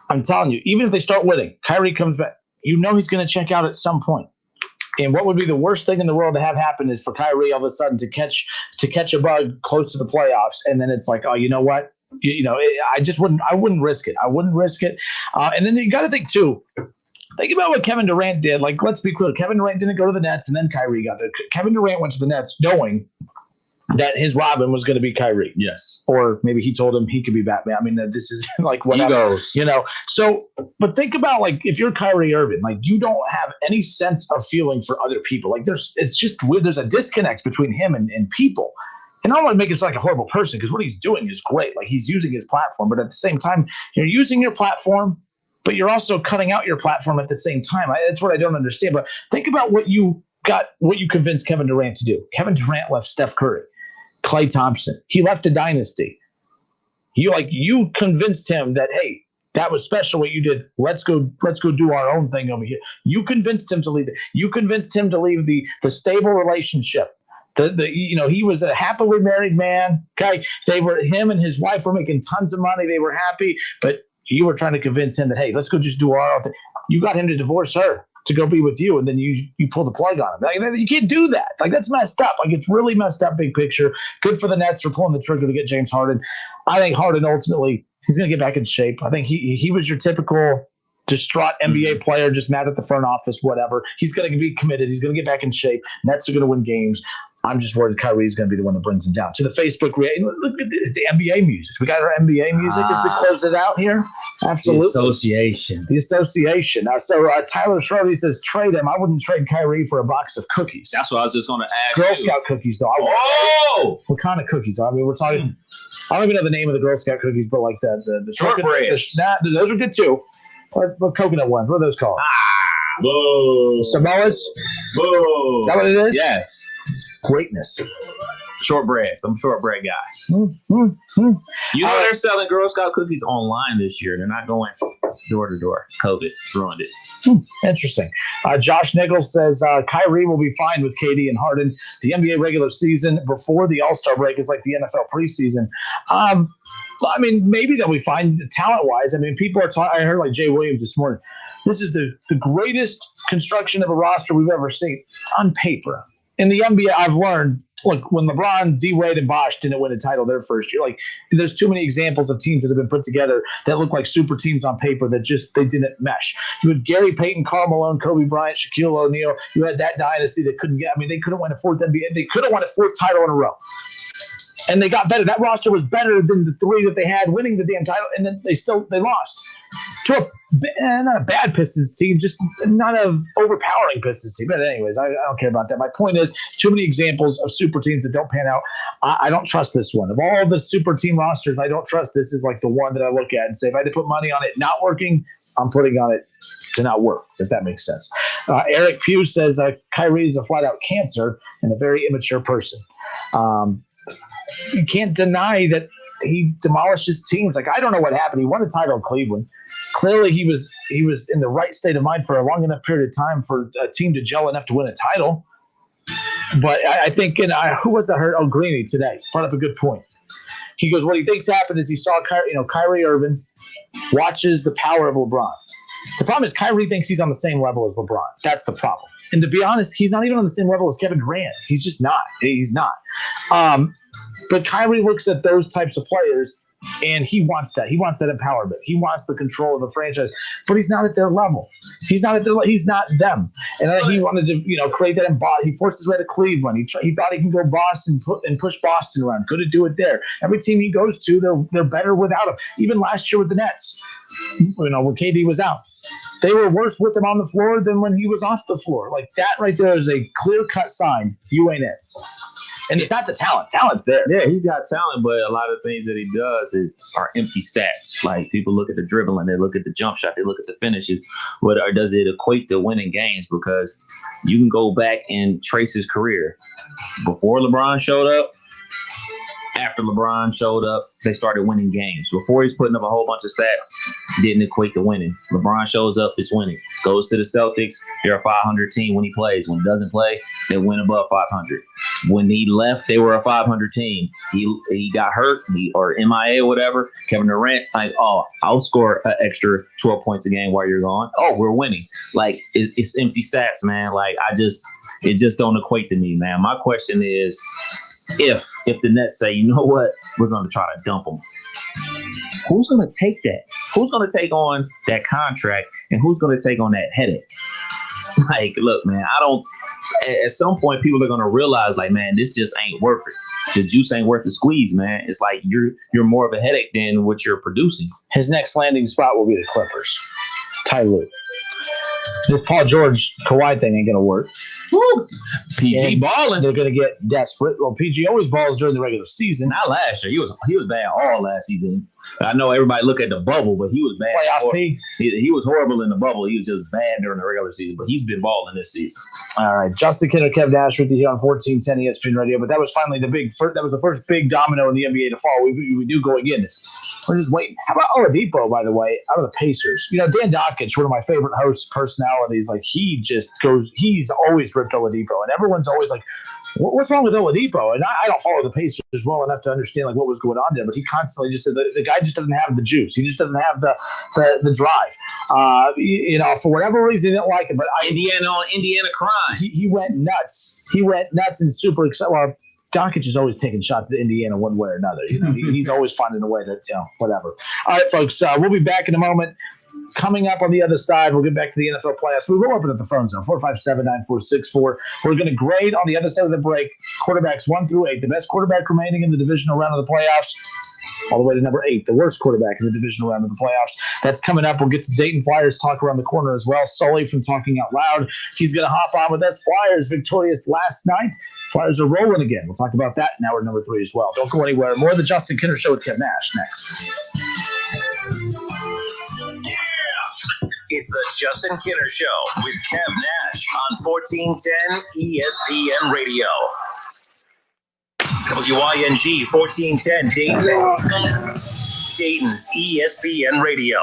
I'm telling you, even if they start winning, Kyrie comes back, he's going to check out at some point. And what would be the worst thing in the world to have happen is for Kyrie all of a sudden to catch a bug close to the playoffs. And then it's like, oh, you know what? I wouldn't risk it. I wouldn't risk it. And then you got to think too, think about what Kevin Durant did. Like, let's be clear. Kevin Durant didn't go to the Nets and then Kyrie got there. Kevin Durant went to the Nets knowing that his Robin was going to be Kyrie. Yes. Or maybe he told him he could be Batman. This is like whatever. So, but think about, like, if you're Kyrie Irving, like, you don't have any sense of feeling for other people. Like, it's just weird. There's a disconnect between him and people. And I don't want to make it like a horrible person, because what he's doing is great. Like, he's using his platform, but at the same time, you're using your platform, but you're also cutting out your platform at the same time. That's what I don't understand. But think about what you convinced Kevin Durant to do. Kevin Durant left Steph Curry, Klay Thompson. He left a dynasty. You convinced him that, hey, that was special what you did. Let's go do our own thing over here. You convinced him to leave. You convinced him to leave the stable relationship. He was a happily married man. Okay, him and his wife were making tons of money. They were happy, but you were trying to convince him that, hey, let's go just do our own thing. You got him to divorce her to go be with you, and then you pull the plug on him. Like, you can't do that. Like, that's messed up. Like, it's really messed up, big picture. Good for the Nets for pulling the trigger to get James Harden. I think Harden ultimately, he's going to get back in shape. I think he was your typical distraught NBA player, just mad at the front office, whatever. He's going to be committed. He's going to get back in shape. Nets are going to win games. I'm just worried Kyrie is going to be the one that brings him down. To the Facebook, look at the NBA music. We got our NBA music as we close it out here. Absolutely. The association. So Tyler Shirley says, trade him. I wouldn't trade Kyrie for a box of cookies. That's what I was just going to add. Girl Scout cookies, though. What kind of cookies? We're talking. I don't even know the name of the Girl Scout cookies, but like the shortbread. Those are good too. Or coconut ones. What are those called? Boo. Samoas? Boo. Is that what it is? Yes. Greatness. Shortbread. I'm a shortbread guy. They're selling Girl Scout cookies online this year. They're not going door to door. COVID ruined it. Interesting. Josh Nichols says Kyrie will be fine with KD and Harden. The NBA regular season before the All-Star break is like the NFL preseason. Maybe they'll be fine talent-wise. People are talking. I heard like Jay Williams this morning. This is the greatest construction of a roster we've ever seen on paper. In the NBA, I've learned, look, when LeBron, D-Wade, and Bosh didn't win a title their first year, like there's too many examples of teams that have been put together that look like super teams on paper that just they didn't mesh. You had Gary Payton, Karl Malone, Kobe Bryant, Shaquille O'Neal. You had that dynasty that couldn't get. I mean, they couldn't win a fourth NBA. They could have won a fourth title in a row. And they got better. That roster was better than the three that they had winning the damn title, and then they lost to not a bad Pistons team, just not an overpowering Pistons team. But anyways, I don't care about that. My point is, too many examples of super teams that don't pan out. I don't trust this one. Of all the super team rosters, I don't trust this is like the one that I look at and say, if I had to put money on it not working, I'm putting on it to not work, if that makes sense. Eric Pugh says Kyrie is a flat-out cancer and a very immature person. You can't deny that he demolishes teams. Like, I don't know what happened. He won a title in Cleveland. Clearly, he was in the right state of mind for a long enough period of time for a team to gel enough to win a title. But I think, who was that hurt? Oh, Greeny today brought up a good point. He goes, what he thinks happened is he saw Kyrie Irving watches the power of LeBron. The problem is Kyrie thinks he's on the same level as LeBron. That's the problem. And to be honest, he's not even on the same level as Kevin Durant. He's just not. He's not. But Kyrie looks at those types of players, and he wants that. He wants that empowerment. He wants the control of the franchise, but he's not at their level. He's not them. And I think he wanted to, create that. He forced his way to Cleveland. He thought he can go Boston and push Boston around. Couldn't do it there. Every team he goes to, they're better without him. Even last year with the Nets, when KD was out, they were worse with him on the floor than when he was off the floor. Like that right there is a clear-cut sign. You ain't it. And it's not the talent. Talent's there. Yeah, he's got talent, but a lot of things that he does are empty stats. Like people look at the dribbling, they look at the jump shot, they look at the finishes. Or does it equate to winning games? Because you can go back and trace his career. Before LeBron showed up, after LeBron showed up, they started winning games. Before he's putting up a whole bunch of stats, didn't equate to winning. LeBron shows up, it's winning. Goes to the Celtics, they're a 500 team when he plays. When he doesn't play, they win above 500. When he left, they were a 500 team. He got hurt or MIA or whatever. Kevin Durant, I'll score an extra 12 points a game while you're gone. Oh, we're winning. Like, it's empty stats, man. Like, it just don't equate to me, man. My question is, if the Nets say, you know what, we're going to try to dump them, who's going to take that? Who's going to take on that contract, and who's going to take on that headache? Like, look, man, at some point people are going to realize, like, man, this just ain't worth it. The juice ain't worth the squeeze, man. It's like you're more of a headache than what you're producing. His next landing spot will be the Clippers. Ty Lue. This Paul George Kawhi thing ain't going to work. Woo. PG balling. They're going to get desperate. Well, PG always balls during the regular season. Not last year. He was bad all last season. I know everybody look at the bubble, but he was bad. Playoff P. He was horrible in the bubble. He was just bad during the regular season, but he's been balling this season. All right. Justin Kinner, Kev Nash with you here on 1410 ESPN Radio. But that was finally that was the first big domino in the NBA to fall. We do go again. We're just waiting. How about Oladipo, by the way, out of the Pacers? Dan Dockich, one of my favorite host personalities, like he's always ripped Oladipo, and everyone's always like, what's wrong with Oladipo? And I don't follow the Pacers well enough to understand like what was going on there, but he constantly just said the guy just doesn't have the juice. He just doesn't have the drive. For whatever reason, he didn't like it. But Indiana crying. He went nuts. He went nuts and super excited. Well, Doncic is always taking shots at Indiana one way or another. He's always finding a way to, whatever. All right, folks, we'll be back in a moment. Coming up on the other side, we'll get back to the NFL playoffs. We will open up the phone zone, 457-9464. We're going to grade on the other side of the break quarterbacks 1 through 8, the best quarterback remaining in the divisional round of the playoffs, all the way to number 8, the worst quarterback in the divisional round of the playoffs. That's coming up. We'll get to Dayton Flyers talk around the corner as well. Sully from Talking Out Loud. He's going to hop on with us. Flyers victorious last night. Flyers are rolling again. We'll talk about that in hour number 3 as well. Don't go anywhere. More of the Justin Kinner Show with Kev Nash next. It's the Justin Kinner Show with Kev Nash on 1410 ESPN Radio. WYNG 1410 Dayton. Dayton's ESPN Radio.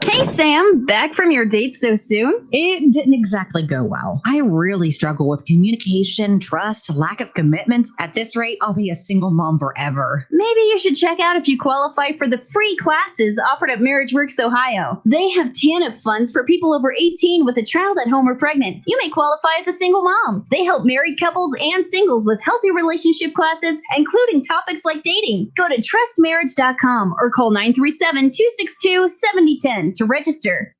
Hey Hey, Sam, back from your date so soon? It didn't exactly go well. I really struggle with communication, trust, lack of commitment. At this rate, I'll be a single mom forever. Maybe you should check out if you qualify for the free classes offered at Marriage Works Ohio. They have TANF funds for people over 18 with a child at home or pregnant. You may qualify as a single mom. They help married couples and singles with healthy relationship classes, including topics like dating. Go to trustmarriage.com or call 937-262-7010 to register.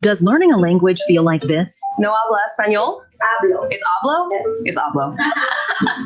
Does learning a language feel like this? No habla español? Hablo. It's hablo? It's hablo.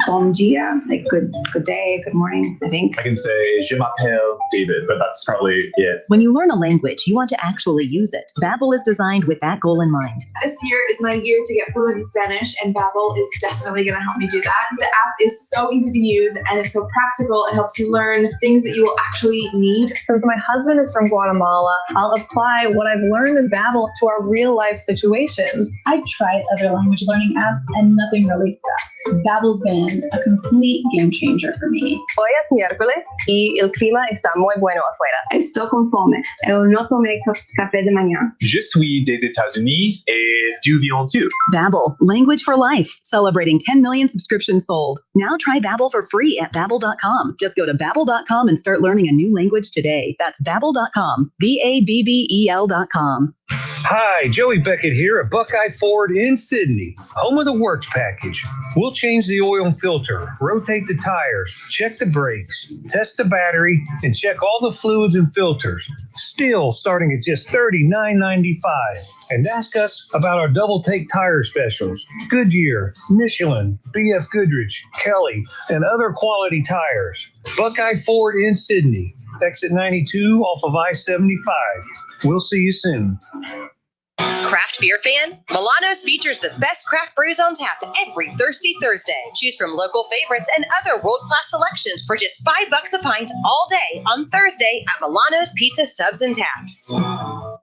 Bon dia, like good day, good morning, I think. I can say, je m'appelle David, but that's probably it. When you learn a language, you want to actually use it. Babbel is designed with that goal in mind. This year is my year to get fluent in Spanish, and Babbel is definitely going to help me do that. The app is so easy to use, and it's so practical. It helps you learn things that you will actually need. Since my husband is from Guatemala, I'll apply what I've learned in Babbel to our real-life situations. I've tried other language learning apps, and nothing really stuck. Babbel's been a complete game changer for me. Hoy es miércoles y el clima está muy bueno afuera. Estoy con fome. Eu no tomé café de mañana. Je suis des États-Unis et tu viens tu. Babbel, language for life, celebrating 10 million subscriptions sold. Now try Babbel for free at babbel.com. Just go to babbel.com and start learning a new language today. That's babbel.com, BABBEL.com. Hi, Joey Beckett here at Buckeye Ford in Sydney, home of the Works package. We'll change the oil and filter, rotate the tires, check the brakes, test the battery, and check all the fluids and filters. Still starting at just $39.95. And ask us about our double take tire specials. Goodyear, Michelin, BF Goodrich, Kelly, and other quality tires. Buckeye Ford in Sydney, exit 92 off of I-75. We'll see you soon. Craft beer fan? Milano's features the best craft brews on tap every Thirsty Thursday. Choose from local favorites and other world-class selections for just $5 a pint all day on Thursday at Milano's Pizza Subs and Taps.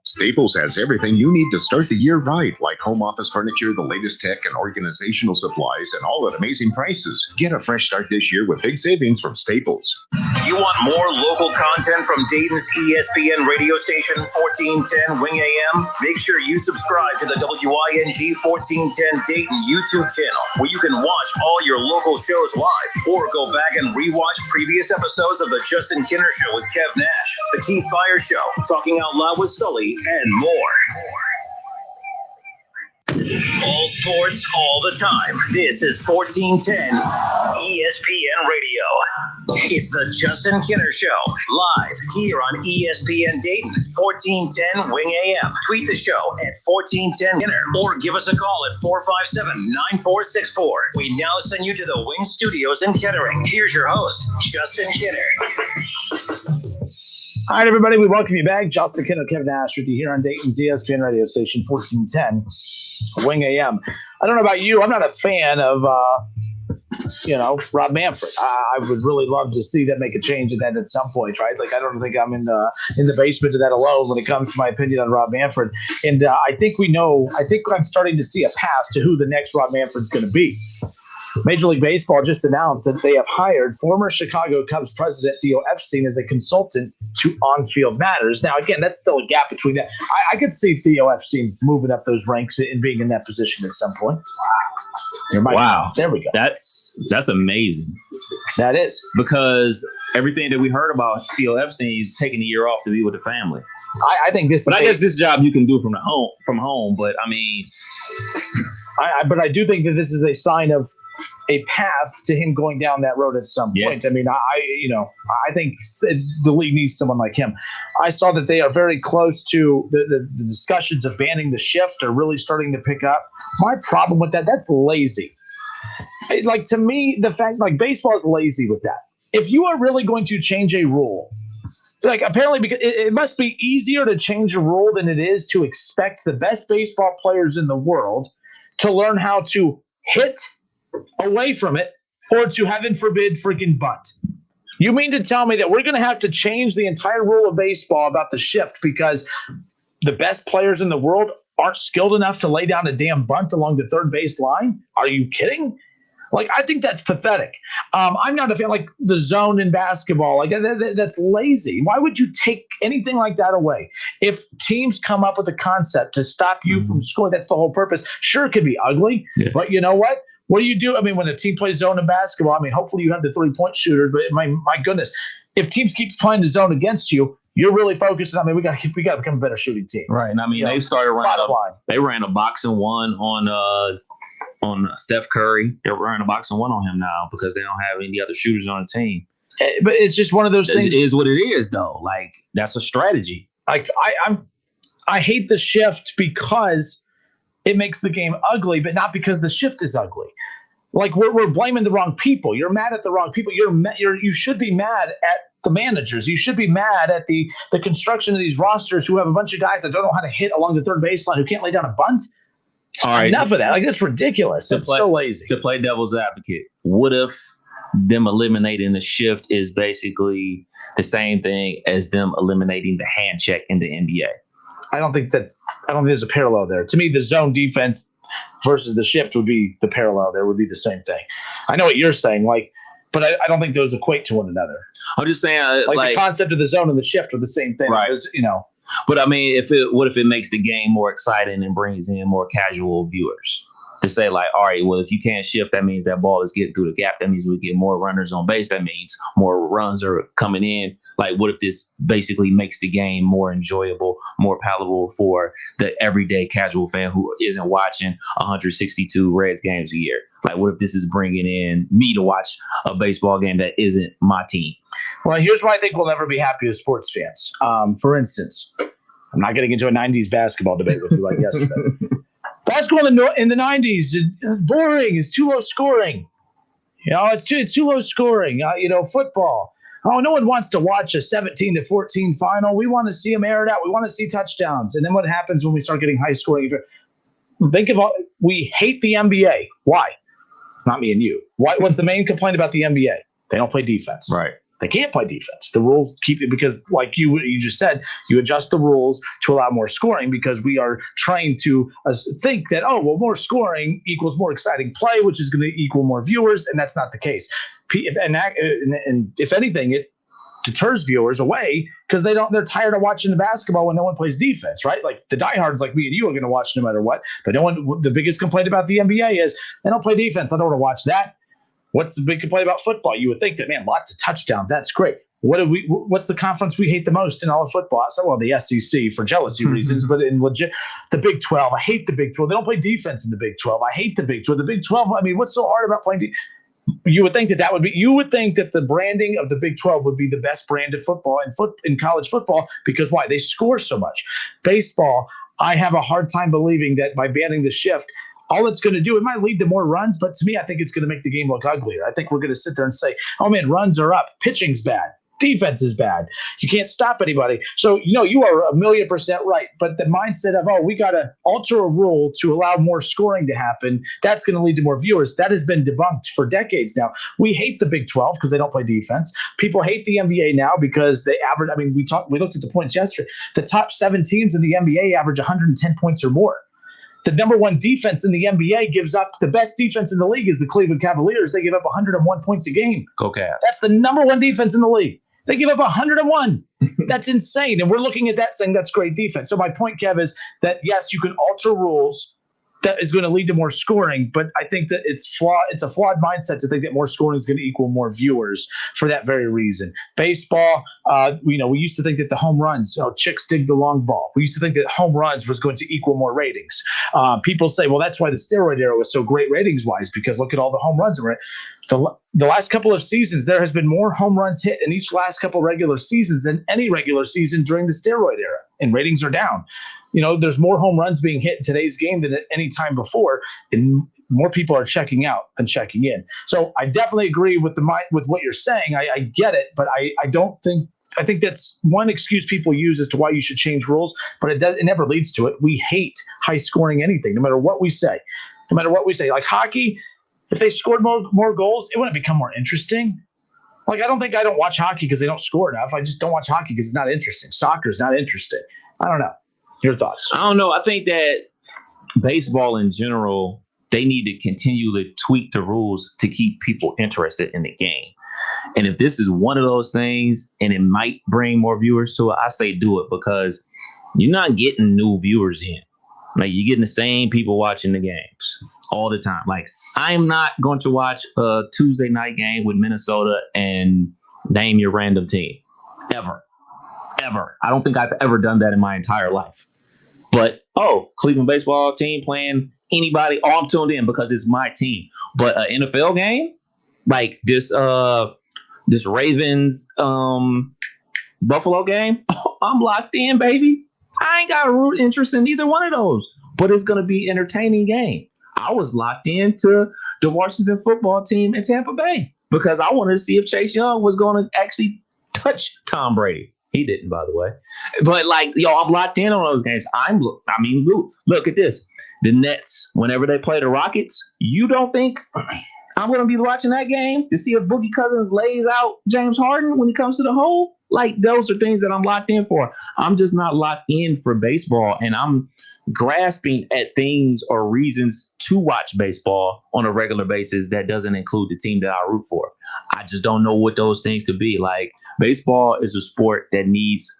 Staples has everything you need to start the year right, like home office furniture, the latest tech, and organizational supplies, and all at amazing prices. Get a fresh start this year with big savings from Staples. You want more local content from Dayton's ESPN radio station, 1410 Wing AM? Make sure you subscribe to the WING 1410 Dayton YouTube channel, where you can watch all your local shows live, or go back and rewatch previous episodes of the Justin Kinner Show with Kev Nash, the Keith Fire Show, Talking Out Loud with Sully, and more. All sports, all the time. This is 1410 ESPN Radio. It's the Justin Kinner Show, live here on ESPN Dayton, 1410 Wing AM. Tweet the show at 1410 Kinner, or give us a call at 457-9464. We now send you to the Wing Studios in Kettering. Here's your host, Justin Kinner. All right, everybody, we welcome you back. Justin Kinner, Kevin Nash with you here on Dayton's ESPN radio station, 1410 Wing AM. I don't know about you. I'm not a fan of, Rob Manfred. I would really love to see them make a change in that at some point, right? Like, I don't think I'm in the basement of that alone when it comes to my opinion on Rob Manfred. And I think I'm starting to see a path to who the next Rob Manfred's going to be. Major League Baseball just announced that they have hired former Chicago Cubs president Theo Epstein as a consultant to on-field matters. Now, again, that's still a gap between that. I could see Theo Epstein moving up those ranks and being in that position at some point. Wow. There we go. That's amazing. That is. Because everything that we heard about Theo Epstein, he's taking a year off to be with the family. I think this. But I guess this job you can do from home. But I mean, but I do think that this is a sign of a path to him going down that road at some point. I mean, I think the league needs someone like him. I saw that they are very close to the discussions of banning the shift are really starting to pick up. My problem with that's lazy. To me, the fact baseball is lazy with that. If you are really going to change a rule, apparently because it must be easier to change a rule than it is to expect the best baseball players in the world to learn how to hit away from it, or to, heaven forbid, freaking bunt. You mean to tell me that we're going to have to change the entire rule of baseball about the shift because the best players in the world aren't skilled enough to lay down a damn bunt along the third base line? Are you kidding? Like, I think that's pathetic. I'm not a fan, like the zone in basketball. Like that's lazy. Why would you take anything like that away? If teams come up with a concept to stop you from scoring, that's the whole purpose. Sure, it could be ugly, but you know what? What do you do? I mean, when a team plays zone in basketball, I mean, hopefully you have the 3-point shooters, but my goodness, if teams keep playing the zone against you, you're really focused on, I mean, we got to become a better shooting team. Right. And I mean, they started ran a boxing one on Steph Curry. They're running a boxing one on him now because they don't have any other shooters on the team. But it's just one of those things. It is what it is, though. Like, that's a strategy. Like, I hate the shift because it makes the game ugly, but not because the shift is ugly. Like, we're blaming the wrong people. You're mad at the wrong people. You should be mad at the managers. You should be mad at the construction of these rosters who have a bunch of guys that don't know how to hit along the third baseline, who can't lay down a bunt. All right. Enough of that. Like, that's ridiculous. It's so lazy. To play devil's advocate, what if them eliminating the shift is basically the same thing as them eliminating the hand check in the NBA? I don't think there's a parallel there. To me, the zone defense versus the shift would be the parallel. There would be the same thing. I know what you're saying, like, but I don't think those equate to one another. I'm just saying, like the concept of the zone and the shift are the same thing. Right. Because, you know. But I mean, what if it makes the game more exciting and brings in more casual viewers? To say, like, all right, well, if you can't shift, that means that ball is getting through the gap. That means we get more runners on base. That means more runs are coming in. Like, what if this basically makes the game more enjoyable, more palatable for the everyday casual fan who isn't watching 162 Reds games a year? Like, what if this is bringing in me to watch a baseball game that isn't my team? Well, here's why I think we'll never be happy as sports fans. For instance, I'm not getting into a 90s basketball debate with you like yesterday. Basketball in the 90s is boring. It's too low scoring. You know, it's too low scoring. Football. Oh, no one wants to watch a 17-14 final. We want to see them air it out. We want to see touchdowns. And then what happens when we start getting high scoring? We hate the NBA. Why? Not me and you. What's the main complaint about the NBA? They don't play defense. Right. They can't play defense. The rules keep it because, like you just said, you adjust the rules to allow more scoring because we are trained to think that, more scoring equals more exciting play, which is going to equal more viewers, and that's not the case. And if anything, it deters viewers away because they're tired of watching the basketball when no one plays defense, right? Like the diehards like me and you are going to watch no matter what. But the biggest complaint about the NBA is they don't play defense. I don't want to watch that. What's the big complaint about football? You would think that, man, lots of touchdowns. That's great. What's the conference we hate the most in all of football? So, the SEC for jealousy reasons, but in legit, the Big 12. I hate the Big 12. They don't play defense in the Big 12. I hate the Big 12. The Big 12. I mean, what's so hard about playing? You would think that would be. You would think that the branding of the Big 12 would be the best brand of football in college football because why? They score so much. Baseball. I have a hard time believing that by banning the shift. All it's going to do, it might lead to more runs, but to me, I think it's going to make the game look uglier. I think we're going to sit there and say, oh, man, runs are up. Pitching's bad. Defense is bad. You can't stop anybody. So, you are 1,000,000% right. But the mindset of, we got to alter a rule to allow more scoring to happen, that's going to lead to more viewers. That has been debunked for decades now. We hate the Big 12 because they don't play defense. People hate the NBA now because they average. I mean, we looked at the points yesterday. The top 7 teams in the NBA average 110 points or more. The number one defense in the NBA gives up the best defense in the league is the Cleveland Cavaliers. They give up 101 points a game. Go Cavs. That's the number one defense in the league. They give up 101. That's insane. And we're looking at that saying that's great defense. So my point, Kev, is that, yes, you can alter rules that is going to lead to more scoring, but I think that it's flawed. It's a flawed mindset to think that more scoring is going to equal more viewers for that very reason. Baseball, we used to think that the home runs, chicks dig the long ball. We used to think that home runs was going to equal more ratings. People say, well, that's why the steroid era was so great ratings-wise, because look at all the home runs. The last couple of seasons, there has been more home runs hit in each last couple regular seasons than any regular season during the steroid era, and ratings are down. There's more home runs being hit in today's game than at any time before, and more people are checking out than checking in. So I definitely agree with what you're saying. I get it, but I think that's one excuse people use as to why you should change rules, but it never leads to it. We hate high scoring anything, no matter what we say. Like hockey, if they scored more goals, it wouldn't become more interesting. Like, I don't watch hockey because they don't score enough. I just don't watch hockey because it's not interesting. Soccer is not interesting. I don't know. Your thoughts? I don't know. I think that baseball in general they need to continue to tweak the rules to keep people interested in the game. And if this is one of those things and it might bring more viewers to it, I say do it, because you're not getting new viewers in. Like, you're getting the same people watching the games all the time. Like, I'm not going to watch a Tuesday night game with Minnesota and name your random team. Ever. I don't think I've ever done that in my entire life. But, Cleveland baseball team playing anybody, I'm tuned in because it's my team. But an NFL game, like this Ravens Buffalo game, I'm locked in, baby. I ain't got a root interest in either one of those, but it's going to be an entertaining game. I was locked into the Washington football team in Tampa Bay because I wanted to see if Chase Young was going to actually touch Tom Brady. He didn't, by the way. But I'm locked in on those games. Look at this. The Nets, whenever they play the Rockets, you don't think I'm going to be watching that game to see if Boogie Cousins lays out James Harden when he comes to the hole? Like, those are things that I'm locked in for. I'm just not locked in for baseball, and I'm grasping at things or reasons to watch baseball on a regular basis that doesn't include the team that I root for. I just don't know what those things could be. Like, baseball is a sport that needs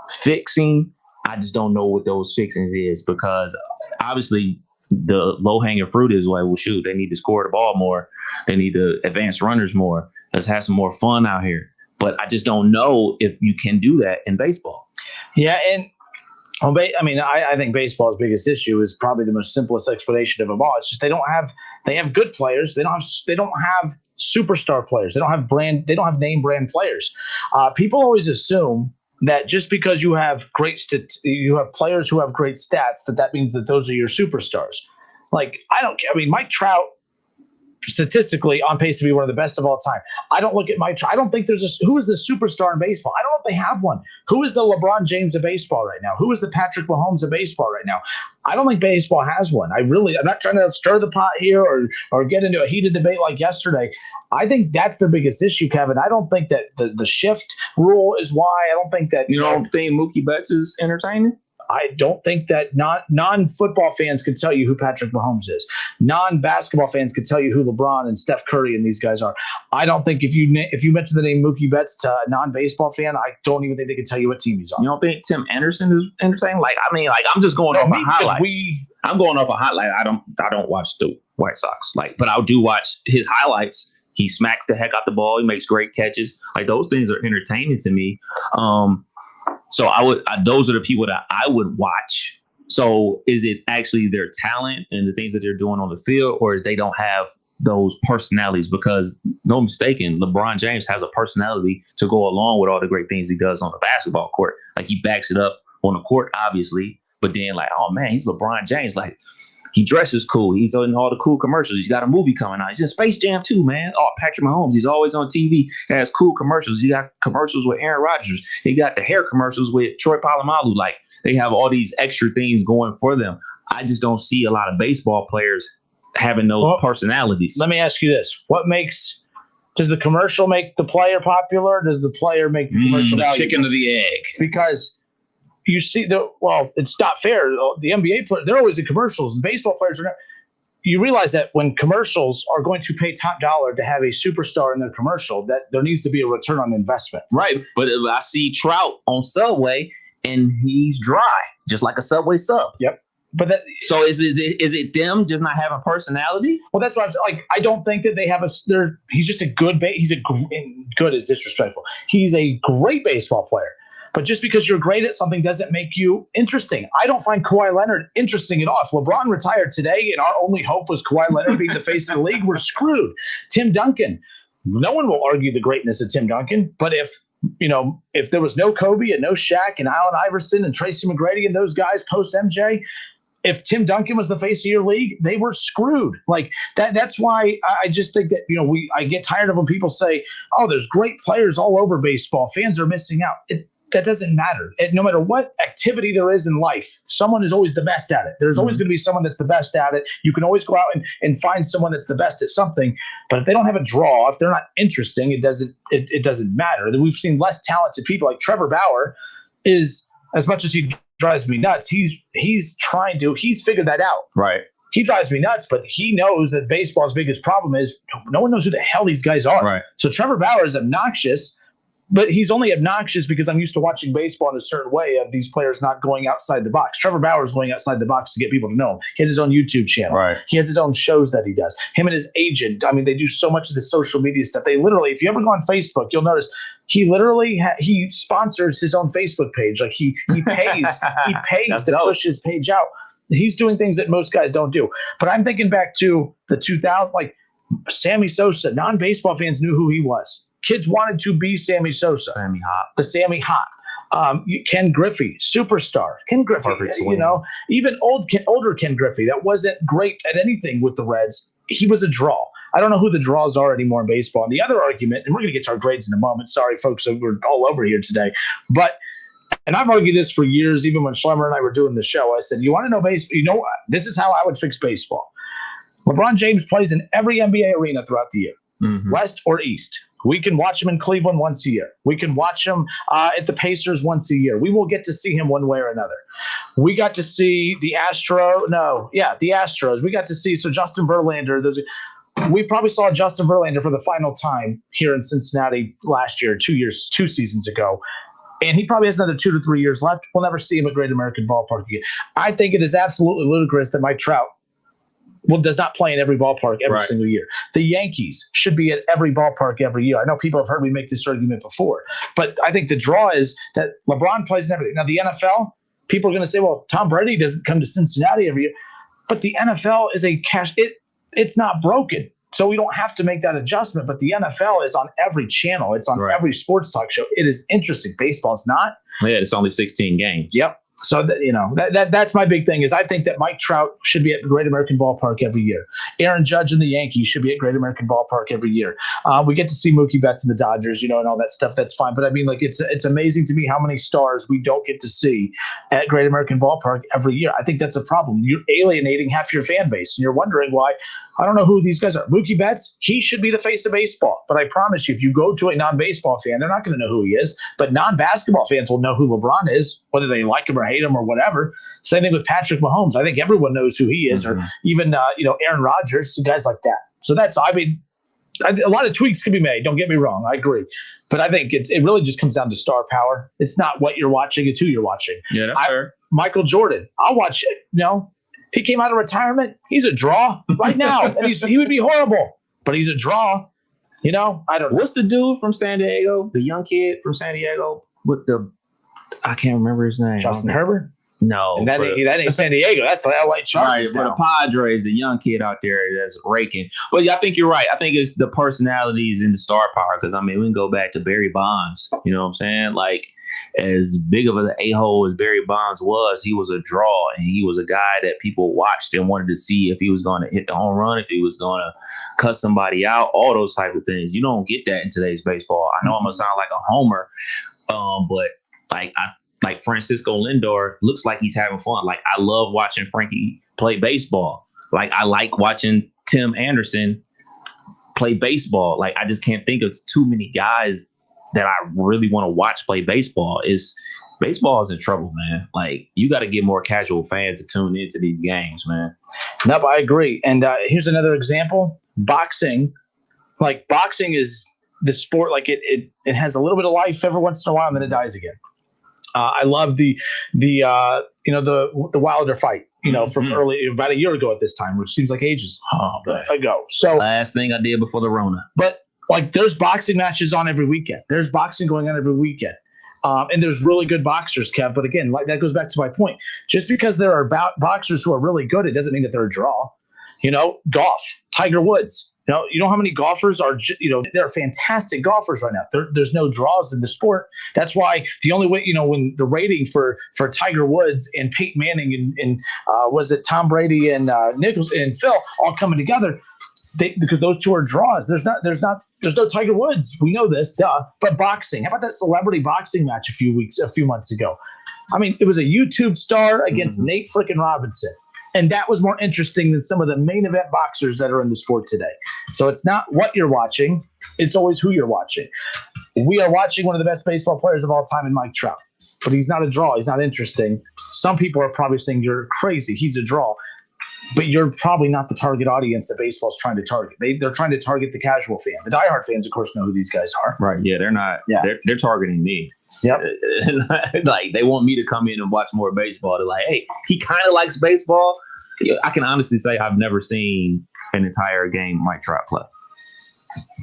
fixing. I just don't know what those fixings is, because obviously the low-hanging fruit is like, well, shoot, they need to score the ball more. They need to advance runners more. Let's have some more fun out here. But I just don't know if you can do that in baseball. Yeah, and I think baseball's biggest issue is probably the most simplest explanation of them all. It's just they have good players. They don't have superstar players. They don't have name brand players. People always assume that just because you have you have players who have great stats, that means that those are your superstars. Like, I don't care. I mean, Mike Trout, statistically on pace to be one of the best of all time. I don't look at I don't think who is the superstar in baseball? I don't know if they have one. Who is the LeBron James of baseball right now? Who is the Patrick Mahomes of baseball right now? I don't think baseball has one. I'm not trying to stir the pot here or get into a heated debate like yesterday. I think that's the biggest issue, Kevin. I don't think that the shift rule is why. I don't think that you don't think Mookie Betts is entertaining? I don't think that non-football fans could tell you who Patrick Mahomes is. Non-basketball fans could tell you who LeBron and Steph Curry and these guys are. I don't think if you mention the name Mookie Betts to a non-baseball fan, I don't even think they could tell you what team he's on. You don't think Tim Anderson is entertaining? I'm just going off a highlight. I'm going off a highlight. I don't watch the White Sox, but I do watch his highlights. He smacks the heck out the ball. He makes great catches. Like, those things are entertaining to me. So those are the people that I would watch. So is it actually their talent and the things that they're doing on the field, or is they don't have those personalities? Because, no mistaken, LeBron James has a personality to go along with all the great things he does on the basketball court. Like, he backs it up on the court, obviously, but then oh man, he's LeBron James. Like, he dresses cool. He's in all the cool commercials. He's got a movie coming out. He's in Space Jam too, man. Patrick Mahomes. He's always on TV. He has cool commercials. You got commercials with Aaron Rodgers. He got the hair commercials with Troy Polamalu. Like, they have all these extra things going for them. I just don't see a lot of baseball players having those personalities. Let me ask you this. Does the commercial make the player popular? Or does the player make the commercial valuable? Chicken or the egg? Because you see, it's not fair. The NBA players, they're always in commercials. The baseball players are not. You realize that when commercials are going to pay top dollar to have a superstar in their commercial, that there needs to be a return on investment. Right. But I see Trout on Subway, and he's dry, just like a Subway sub. Yep. But so is it them just not having personality? Well, that's what I'm saying. Like, I don't think that they have he's just a good good is disrespectful. He's a great baseball player. But just because you're great at something doesn't make you interesting. I don't find Kawhi Leonard interesting at all. If LeBron retired today and our only hope was Kawhi Leonard being the face of the league, we're screwed. Tim Duncan, no one will argue the greatness of Tim Duncan. But if there was no Kobe and no Shaq and Allen Iverson and Tracy McGrady and those guys post MJ, if Tim Duncan was the face of your league, they were screwed. Like that. That's why I just think that, I get tired of when people say, oh, there's great players all over baseball. Fans are missing out. That doesn't matter. No matter what activity there is in life, someone is always the best at it. There's always going to be someone that's the best at it. You can always go out and find someone that's the best at something. But if they don't have a draw, if they're not interesting, it doesn't matter. We've seen less talented people like Trevor Bauer is, as much as he drives me nuts, he's figured that out. Right. he drives me nuts, but he knows that baseball's biggest problem is no one knows who the hell these guys are. Right. So Trevor Bauer is obnoxious, but he's only obnoxious because I'm used to watching baseball in a certain way of these players not going outside the box. Trevor Bauer is going outside the box to get people to know him. He has his own YouTube channel. Right. He has his own shows that he does. Him and his agent, I mean, they do so much of the social media stuff. They literally, if you ever go on Facebook, you'll notice he literally he sponsors his own Facebook page. Like he pays to push his page out. He's doing things that most guys don't do. But I'm thinking back to the 2000s, like Sammy Sosa. Non-baseball fans knew who he was. Kids wanted to be Sammy Sosa. Sammy Hop. The Sammy Hop. Ken Griffey, superstar. Ken Griffey, even older Ken Griffey that wasn't great at anything with the Reds. He was a draw. I don't know who the draws are anymore in baseball. And the other argument, and we're going to get to our grades in a moment. Sorry, folks, we're all over here today. But and I've argued this for years, even when Schlemmer and I were doing the show. I said, you want to know baseball? You know, this is how I would fix baseball. LeBron James plays in every NBA arena throughout the year, West or East. We can watch him in Cleveland once a year. We can watch him at the Pacers once a year. We will get to see him one way or another. We got to see the Astros. We got to see Justin Verlander. We probably saw Justin Verlander for the final time here in Cincinnati last year, 2 seasons ago. And he probably has another 2 to 3 years left. We'll never see him at Great American Ballpark again. I think it is absolutely ludicrous that Mike Trout does not play in every ballpark every single year. The Yankees should be at every ballpark every year. I know people have heard me make this argument before, but I think the draw is that LeBron plays in everything. Now, the NFL, people are going to say, well, Tom Brady doesn't come to Cincinnati every year. But the NFL is it's not broken. So we don't have to make that adjustment. But the NFL is on every channel. It's on every sports talk show. It is interesting. Baseball's not. Yeah, it's only 16 games. Yep. So that's my big thing is I think that Mike Trout should be at the Great American Ballpark every year. Aaron Judge and the Yankees should be at Great American Ballpark every year. We get to see Mookie Betts and the Dodgers, and all that stuff. That's fine. But I mean, like it's amazing to me how many stars we don't get to see at Great American Ballpark every year. I think that's a problem. You're alienating half your fan base, and you're wondering why. I don't know who these guys are. Mookie Betts, he should be the face of baseball. But I promise you, if you go to a non-baseball fan, they're not going to know who he is. But non-basketball fans will know who LeBron is, whether they like him or hate him or whatever. Same thing with Patrick Mahomes. I think everyone knows who he is, or even Aaron Rodgers, guys like that. So a lot of tweaks can be made. Don't get me wrong. I agree. But I think it really just comes down to star power. It's not what you're watching. It's who you're watching. Yeah, that's fair. Michael Jordan. I'll watch it. If he came out of retirement, he's a draw right now. And he would be horrible, but he's a draw. I don't know. What's the dude from San Diego? The young kid from San Diego with I can't remember his name. Justin Herbert? No. And that ain't San Diego. That's the LA Chargers. Right, but the Padres, the young kid out there that's raking. But yeah, I think you're right. I think it's the personalities and the star power. Because, we can go back to Barry Bonds. You know what I'm saying? Like, as big of an a-hole as Barry Bonds was, he was a draw. And he was a guy that people watched and wanted to see if he was going to hit the home run, if he was going to cut somebody out, all those type of things. You don't get that in today's baseball. I know I'm going to sound like a homer, but like Francisco Lindor looks like he's having fun. Like, I love watching Frankie play baseball. Like, I like watching Tim Anderson play baseball. Like, I just can't think of too many guys that I really want to watch play baseball. Baseball is in trouble, man. Like, you got to get more casual fans to tune into these games, man. Nope, I agree. And here's another example. Boxing. Like, boxing is the sport. Like, it has a little bit of life every once in a while, and then it dies again. I love the Wilder fight, from early, about a year ago at this time, which seems like ages ago. So last thing I did before the Rona. But like, there's boxing matches on every weekend. There's boxing going on every weekend. And there's really good boxers, Kev. But again, like, that goes back to my point. Just because there are boxers who are really good, it doesn't mean that they're a draw. Golf, Tiger Woods. You know how many golfers are, they're fantastic golfers right now. There's no draws in the sport. That's why the only way, when the rating for Tiger Woods and Peyton Manning and was it Tom Brady and Nichols and Phil all coming together, because those two are draws. There's no Tiger Woods. We know this, duh. But boxing, how about that celebrity boxing match a few months ago? It was a YouTube star against Nate frickin' Robinson. And that was more interesting than some of the main event boxers that are in the sport today. So it's not what you're watching. It's always who you're watching. We are watching one of the best baseball players of all time in Mike Trout. But he's not a draw. He's not interesting. Some people are probably saying you're crazy. He's a draw. but you're probably not the target audience that baseball's trying to target. They're trying to target the casual fan. The diehard fans, of course, know who these guys are. Right. Yeah, they're not. Yeah. They're targeting me. Yep. Like, they want me to come in and watch more baseball. They're like, hey, he kind of likes baseball. I can honestly say I've never seen an entire game Mike Trout play.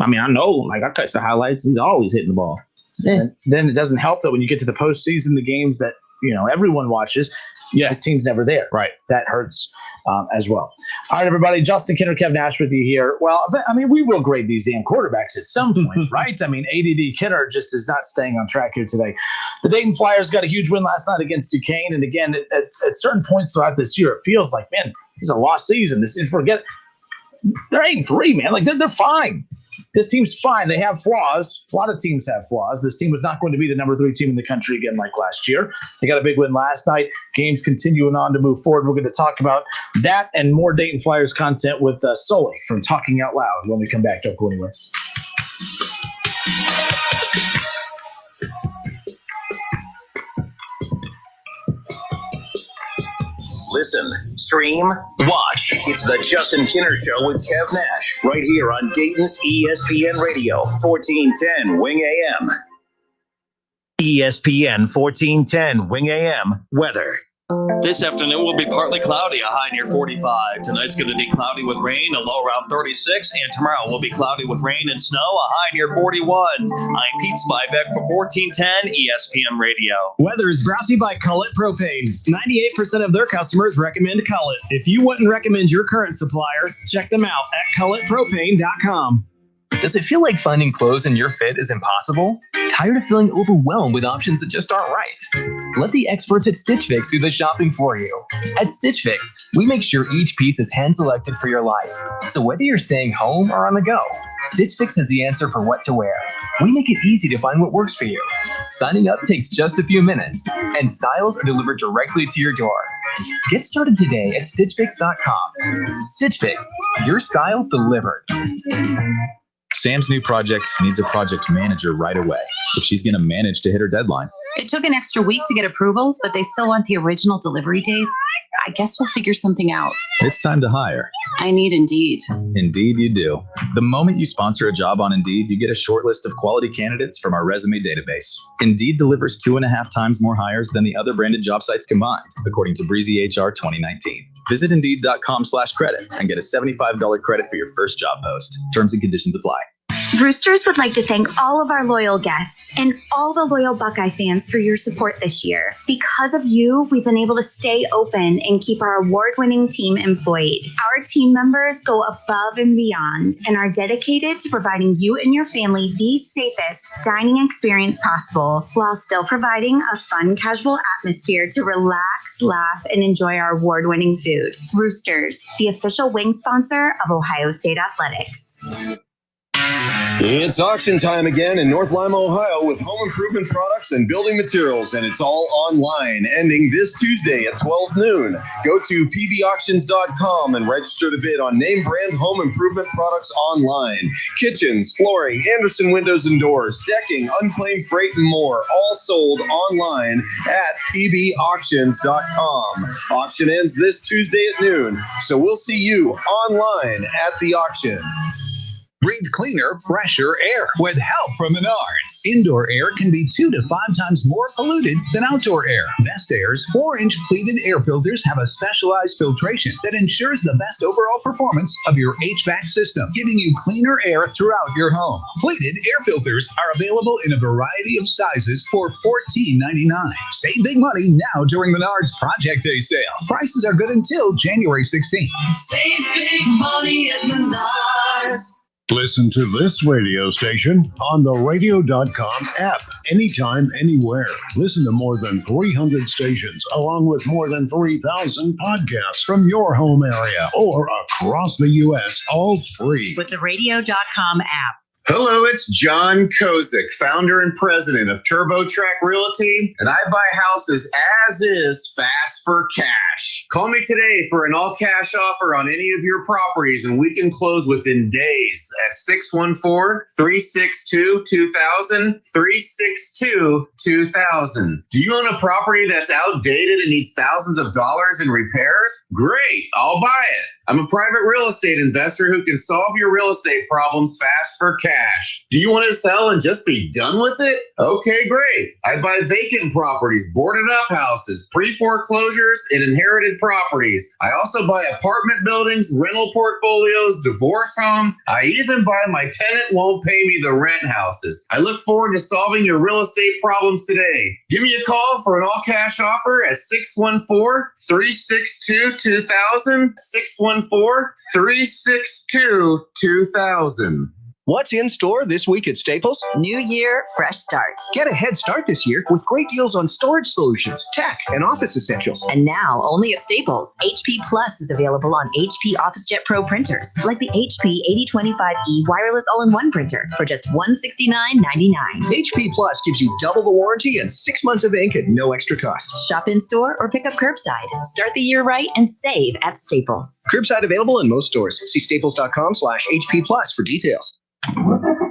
I mean, I know, like, I catch the highlights. He's always hitting the ball. And then it doesn't help that when you get to the postseason, the games that, everyone watches, his team's never there. Right. That hurts as well. All right, everybody. Justin Kinner, Kev Nash with you here. Well, I mean, we will grade these damn quarterbacks at some point, right? I mean, ADD Kinner just is not staying on track here today. The Dayton Flyers got a huge win last night against Duquesne. And again, at certain points throughout this year, it feels like, man, this is a lost season. They're 8-3, man. Like, they're fine. This team's fine. They have flaws. A lot of teams have flaws. This team was not going to be the number 3 team in the country again like last year. They got a big win last night. Games continuing on to move forward. We're going to talk about that and more Dayton Flyers content with Sully from Talking Out Loud when we come back. Don't go anywhere. Listen, stream, watch. It's the Justin Kinner Show with Kev Nash, right here on Dayton's ESPN Radio, 1410 Wing AM. ESPN 1410 Wing AM weather. This afternoon will be partly cloudy, a high near 45. Tonight's going to be cloudy with rain, a low around 36. And tomorrow will be cloudy with rain and snow, a high near 41. I'm Pete Spivak for 1410 ESPN Radio. Weather is brought to you by Cullet Propane. 98% of their customers recommend Cullet. If you wouldn't recommend your current supplier, check them out at culletpropane.com. Does it feel like finding clothes in your fit is impossible? Tired of feeling overwhelmed with options that just aren't right? Let the experts at Stitch Fix do the shopping for you. At Stitch Fix, we make sure each piece is hand-selected for your life. So whether you're staying home or on the go, Stitch Fix has the answer for what to wear. We make it easy to find what works for you. Signing up takes just a few minutes, and styles are delivered directly to your door. Get started today at StitchFix.com. Stitch Fix, your style delivered. Sam's new project needs a project manager right away if she's going to manage to hit her deadline. It took an extra week to get approvals, but they still want the original delivery date. I guess we'll figure something out. It's time to hire. I need Indeed. Indeed you do. The moment you sponsor a job on Indeed, you get a short list of quality candidates from our resume database. Indeed delivers 2.5 times more hires than the other branded job sites combined, according to Breezy HR 2019. Visit Indeed.com/credit and get a $75 credit for your first job post. Terms and conditions apply. Roosters would like to thank all of our loyal guests and all the loyal Buckeye fans for your support this year. Because of you, we've been able to stay open and keep our award-winning team employed. Our team members go above and beyond and are dedicated to providing you and your family the safest dining experience possible while still providing a fun, casual atmosphere to relax, laugh, and enjoy our award-winning food. Roosters, the official wing sponsor of Ohio State Athletics. It's auction time again in North Lima, Ohio with home improvement products and building materials, and it's all online, ending this Tuesday at 12 noon. Go to pbauctions.com and register to bid on name brand home improvement products online. Kitchens, flooring, Anderson windows and doors, decking, unclaimed freight, and more, all sold online at pbauctions.com. Auction ends this Tuesday at noon, so we'll see you online at the auction. Breathe cleaner, fresher air with help from Menards. Indoor air can be 2 to 5 times more polluted than outdoor air. Best Air's 4-inch pleated air filters have a specialized filtration that ensures the best overall performance of your HVAC system, giving you cleaner air throughout your home. Pleated air filters are available in a variety of sizes for $14.99. Save big money now during Menards Project Day sale. Prices are good until January 16th. Save big money at Menards. Listen to this radio station on the radio.com app anytime, anywhere. Listen to more than 300 stations along with more than 3,000 podcasts from your home area or across the U.S., all free. With the radio.com app. Hello, it's John Kozik, founder and president of TurboTrack Realty, and I buy houses as is, fast for cash. Call me today for an all-cash offer on any of your properties, and we can close within days at 614-362-2000, 362-2000. Do you own a property that's outdated and needs thousands of dollars in repairs? Great, I'll buy it. I'm a private real estate investor who can solve your real estate problems fast for cash. Do you want to sell and just be done with it? Okay, great. I buy vacant properties, boarded up houses, pre-foreclosures, and inherited properties. I also buy apartment buildings, rental portfolios, divorce homes. I even buy my tenant won't pay me the rent houses. I look forward to solving your real estate problems today. Give me a call for an all-cash offer at 614-362-2000, 614-362-2000. What's in store this week at Staples? New year, fresh start. Get a head start this year with great deals on storage solutions, tech, and office essentials. And now, only at Staples, HP Plus is available on HP OfficeJet Pro printers, like the HP 8025E wireless all-in-one printer for just $169.99. HP Plus gives you double the warranty and 6 months of ink at no extra cost. Shop in store or pick up curbside. Start the year right and save at Staples. Curbside available in most stores. See staples.com/HP Plus for details.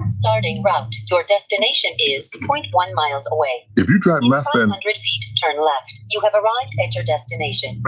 Starting route. Your destination is 0.1 miles away. If you drive less than 500 feet, turn left. You have arrived at your destination.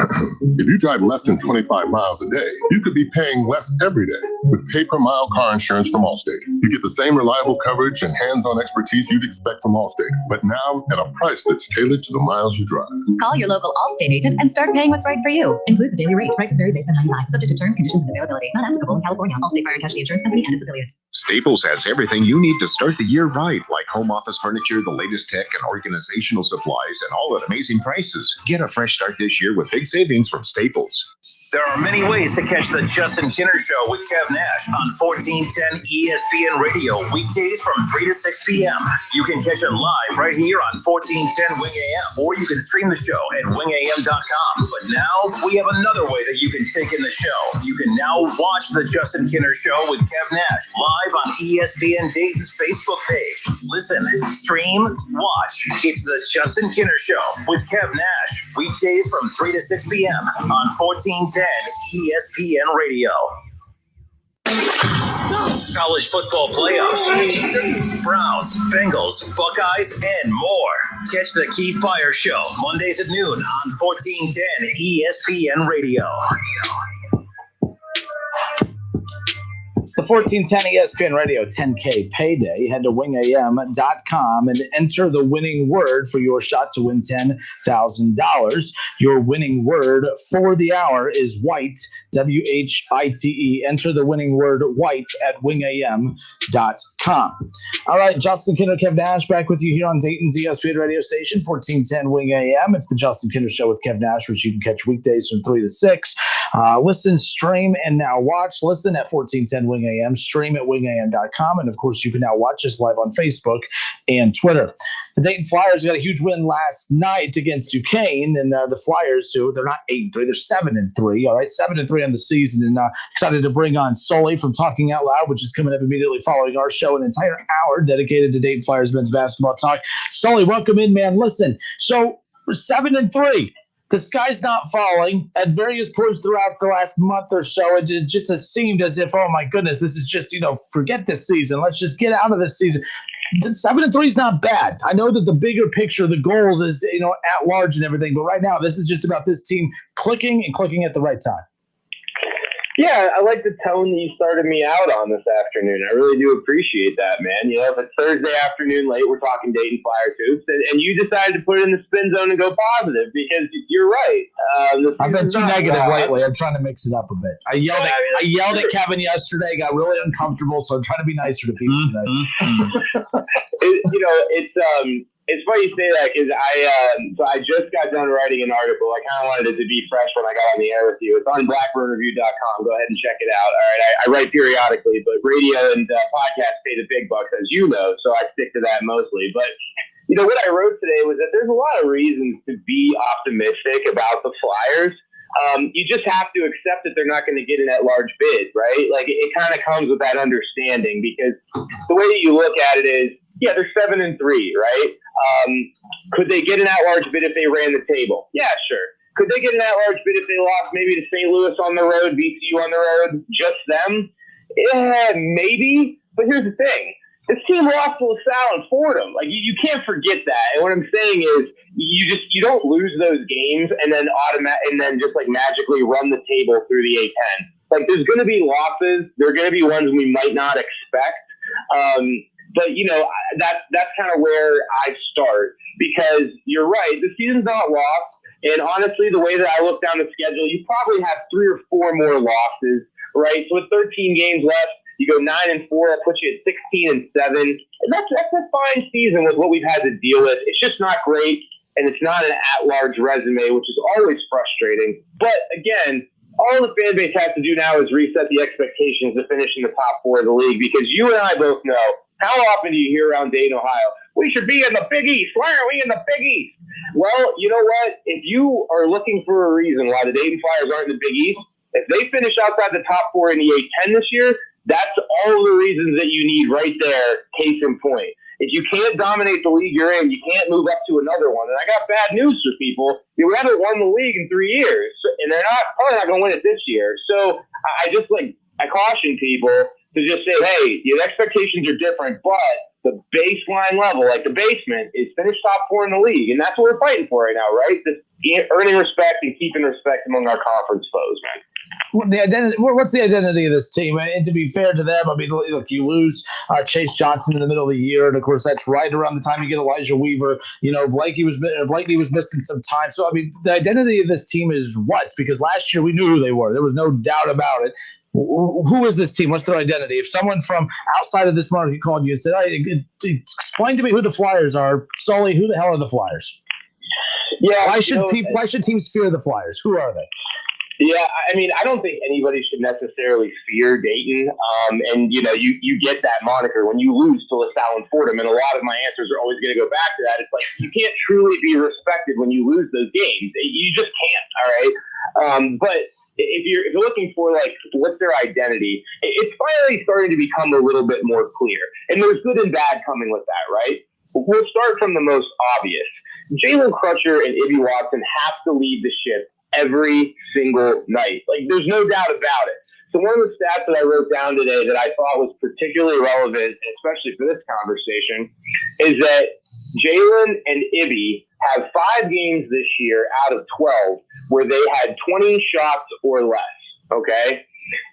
if you drive less than 25 miles a day, you could be paying less every day with pay-per-mile car insurance from Allstate. You get the same reliable coverage and hands-on expertise you'd expect from Allstate, but now at a price that's tailored to the miles you drive. Call your local Allstate agent and start paying what's right for you. Includes a daily rate. Prices vary based on how you buy. Subject to terms, conditions, and availability. Not applicable in California. Allstate Fire and Casualty Insurance Company and its affiliates. Staples has everything you need to start the year right, like home office furniture, the latest tech, and organizational supplies, and all at amazing prices. Get a fresh start this year with big savings from Staples. There are many ways to catch the Justin Kinner Show with Kev Nash on 1410 ESPN Radio, weekdays from 3 to 6 p.m. You can catch it live right here on 1410 Wing AM, or you can stream the show at wingam.com. But now we have another way that you can take in the show. You can now watch the Justin Kinner Show with Kev Nash live on ESPN Dayton's Facebook page. Listen, stream, watch. It's the Justin Kinner Show with Kev Nash, weekdays from 3 to 6 p.m. on 1410 ESPN Radio. College football playoffs, Browns, Bengals, Buckeyes, and more. Catch the Keith Fire Show Mondays at noon on 1410 ESPN Radio. It's the 1410 ESPN Radio 10K payday. Head to wingam.com and enter the winning word for your shot to win $10,000. Your winning word for the hour is white, WHITE. Enter the winning word white at wingam.com. All right, Justin Kinner, Kev Nash back with you here on Dayton's ESPN radio station, 1410 Wing AM. It's the Justin Kinner Show with Kev Nash, which you can catch weekdays from 3 to 6. Listen, stream, and now watch. Listen at 1410 Wing AM, stream at wingam.com, and of course you can now watch us live on Facebook and Twitter. The Dayton Flyers got a huge win last night against Duquesne, and the Flyers too. They're not 8-3, they're 7-3. All right, 7-3 on the season, and excited to bring on Sully from Talking Out Loud, which is coming up immediately following our show, an entire hour dedicated to Dayton Flyers men's basketball talk. Sully, welcome in, man. Listen, so we're 7-3. The sky's not falling. At various points throughout the last month or so, it just has seemed as if, oh my goodness, this is just, forget this season. Let's just get out of this season. 7-3 is not bad. I know that the bigger picture, the goals is, at large and everything, but right now this is just about this team clicking at the right time. Yeah, I like the tone that you started me out on this afternoon. I really do appreciate that, man. If it's Thursday afternoon late, we're talking Dayton Flyers hoops, and you decided to put it in the spin zone and go positive because you're right. I've been too negative lately. I'm trying to mix it up a bit. I yelled at Kevin yesterday, got really uncomfortable, so I'm trying to be nicer to people today. It's funny you say that because I just got done writing an article. I kind of wanted it to be fresh when I got on the air with you. It's on blackburnreview.com. Go ahead and check it out. All right, I write periodically, but radio and podcasts pay the big bucks, as you know, so I stick to that mostly. But what I wrote today was that there's a lot of reasons to be optimistic about the Flyers. You just have to accept that they're not going to get an at-large bid, right? Like it kind of comes with that understanding, because the way that you look at it is, yeah, they're 7-3, right? Could they get an at-large bid if they ran the table? Yeah, sure. Could they get an at-large bid if they lost maybe to St. Louis on the road, VCU on the road, just them? Yeah, maybe. But here's the thing. This team lost to LaSalle and Fordham. Like you can't forget that. And what I'm saying is, you don't lose those games and then just like magically run the table through the A10. Like there's going to be losses. There are going to be ones we might not expect. But that's kind of where I start, because you're right. The season's not lost. And honestly, the way that I look down the schedule, you probably have 3 or 4 more losses, right? So with 13 games left, you go 9-4, that puts you at 16-7. And that's a fine season with what we've had to deal with. It's just not great, and it's not an at-large resume, which is always frustrating. But again, all the fan base has to do now is reset the expectations to finish in the top 4 of the league, because you and I both know, how often do you hear around Dayton, Ohio, we should be in the Big East. Why are we in the Big East? Well, you know what? If you are looking for a reason why the Dayton Flyers aren't in the Big East, if they finish outside the top 4 in the A10 this year, that's all the reasons that you need right there, case in point. If you can't dominate the league you're in, you can't move up to another one. And I got bad news for people. You haven't won the league in 3 years, and they're probably not going to win it this year. So I caution people to just say, hey, your expectations are different, but the baseline level, like the basement, is finish top 4 in the league. And that's what we're fighting for right now, right? This earning respect and keeping respect among our conference foes, man. What's the identity of this team? And to be fair to them, I mean, look, you lose Chase Johnson in the middle of the year, and of course that's right around the time you get Elijah Weaver. Blakey was missing some time. So I mean, the identity of this team is what? Because last year we knew who they were. There was no doubt about it. Who is this team? What's their identity? If someone from outside of this market called you and said, explain to me who the Flyers are, Sully, who the hell are the Flyers? Yeah. Why should teams fear the Flyers? Who are they? Yeah, I mean, I don't think anybody should necessarily fear Dayton. And, you get that moniker when you lose to LaSalle and Fordham, and a lot of my answers are always going to go back to that. It's like, you can't truly be respected when you lose those games. You just can't, all right? But if you're looking for, like, what's their identity, it's finally starting to become a little bit more clear. And there's good and bad coming with that, right? We'll start from the most obvious. Jalen Crutcher and Ibby Watson have to lead the ship every single night. Like, there's no doubt about it. So one of the stats that I wrote down today that I thought was particularly relevant, especially for this conversation, is that Jalen and Ibby have 5 games this year out of 12 where they had 20 shots or less, okay?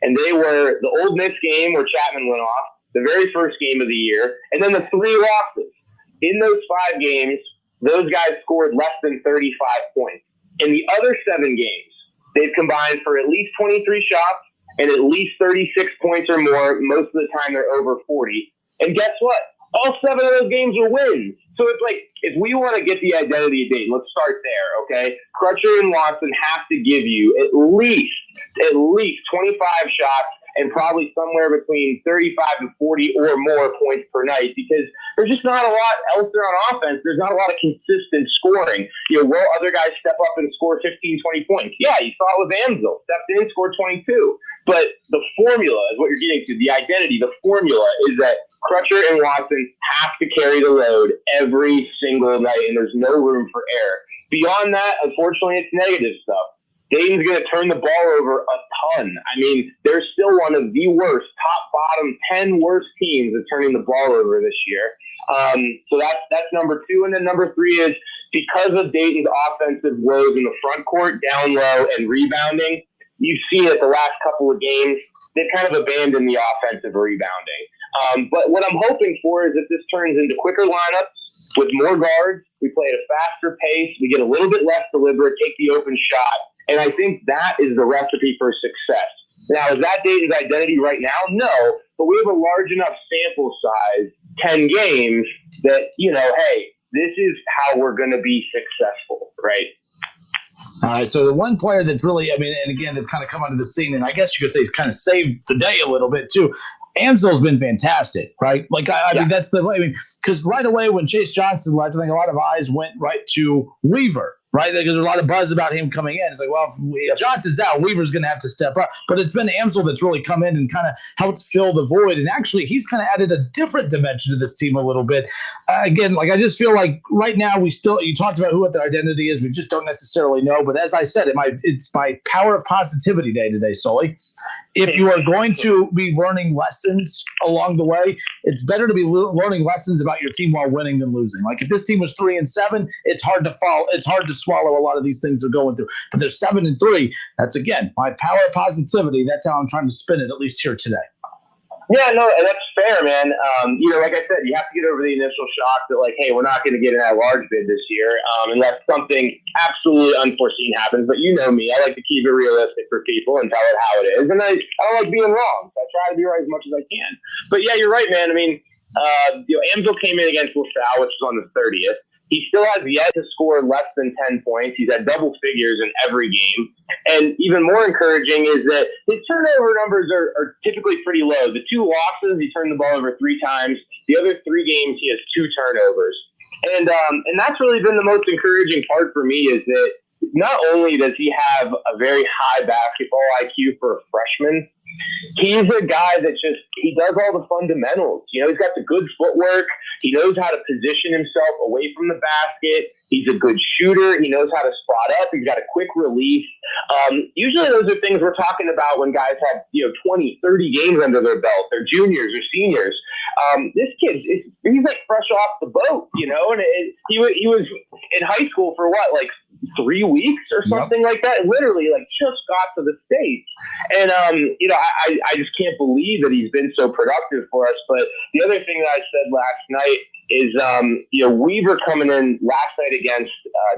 And they were the Old Miss game where Chapman went off, the very first game of the year, and then the 3 losses. In those 5 games, those guys scored less than 35 points. In the other 7 games, they've combined for at least 23 shots and at least 36 points or more. Most of the time, they're over 40. And guess what? All 7 of those games are wins. So it's like, if we want to get the identity of Dayton, let's start there, okay? Crutcher and Watson have to give you at least 25 shots and probably somewhere between 35 to 40 or more points per night, because there's just not a lot else there on offense. There's not a lot of consistent scoring. Will other guys step up and score 15, 20 points? Yeah, you saw it with Amsel. Stepped in, scored 22. But the formula is what you're getting to. The identity, the formula is that Crutcher and Watson have to carry the load every single night, and there's no room for error. Beyond that, unfortunately, it's negative stuff. Dayton's going to turn the ball over a ton. I mean, they're still one of the worst, top-bottom 10 worst teams at turning the ball over this year. So that's number 2. And then number 3 is, because of Dayton's offensive woes in the front court, down low, and rebounding, you've seen it the last couple of games, they've kind of abandoned the offensive rebounding. But what I'm hoping for is that this turns into quicker lineups with more guards. We play at a faster pace. We get a little bit less deliberate, take the open shot. And I think that is the recipe for success. Now, is that Dayton's identity right now? No, but we have a large enough sample size, 10 games, that, hey, this is how we're going to be successful, right? All right, so the one player that's really, and again, that's kind of come onto the scene, and I guess you could say he's kind of saved the day a little bit too. Amsel's been fantastic, right? Like, I mean, because right away when Chase Johnson left, I think a lot of eyes went right to Weaver. right? Because there's a lot of buzz about him coming in. It's like, well, if Johnson's out, Weaver's going to have to step up. But it's been Amsel that's really come in and kind of helped fill the void. And actually, he's kind of added a different dimension to this team a little bit. Again, like I just feel like right now you talked about who what their identity is. We just don't necessarily know. But as I said, it's my power of positivity day today, Sully. If you are going to be learning lessons along the way, it's better to be learning lessons about your team while winning than losing. Like if this team was 3-7, it's hard to follow. It's hard to swallow a lot of these things they're going through. But they're 7-3. That's again my power of positivity. That's how I'm trying to spin it, at least here today. Yeah, no, and that's fair, man. Like I said, you have to get over the initial shock that, like, hey, we're not going to get in that large bid this year unless something absolutely unforeseen happens. But you know me, I like to keep it realistic for people and tell it how it is. And I don't like being wrong, so I try to be right as much as I can. But, yeah, you're right, man. I mean, Amsel came in against LaSalle, which was on the 30th. He still has yet to score less than 10 points. He's had double figures in every game. And even more encouraging is that his turnover numbers are typically pretty low. The 2 losses, he turned the ball over 3 times. The other 3 games, he has 2 turnovers. And that's really been the most encouraging part for me is that not only does he have a very high basketball IQ for a freshman, he's a guy that he does all the fundamentals. He's got the good footwork. He knows how to position himself away from the basket. He's a good shooter. He knows how to spot up. He's got a quick release. Usually those are things we're talking about when guys have, 20, 30 games under their belt. They're juniors or seniors. This kid, he's like fresh off the boat, and he was in high school for what, like 3 weeks or something like that. Literally, like just got to the States. And, I just can't believe that he's been so productive for us. But the other thing that I said last night is, Weaver coming in last night against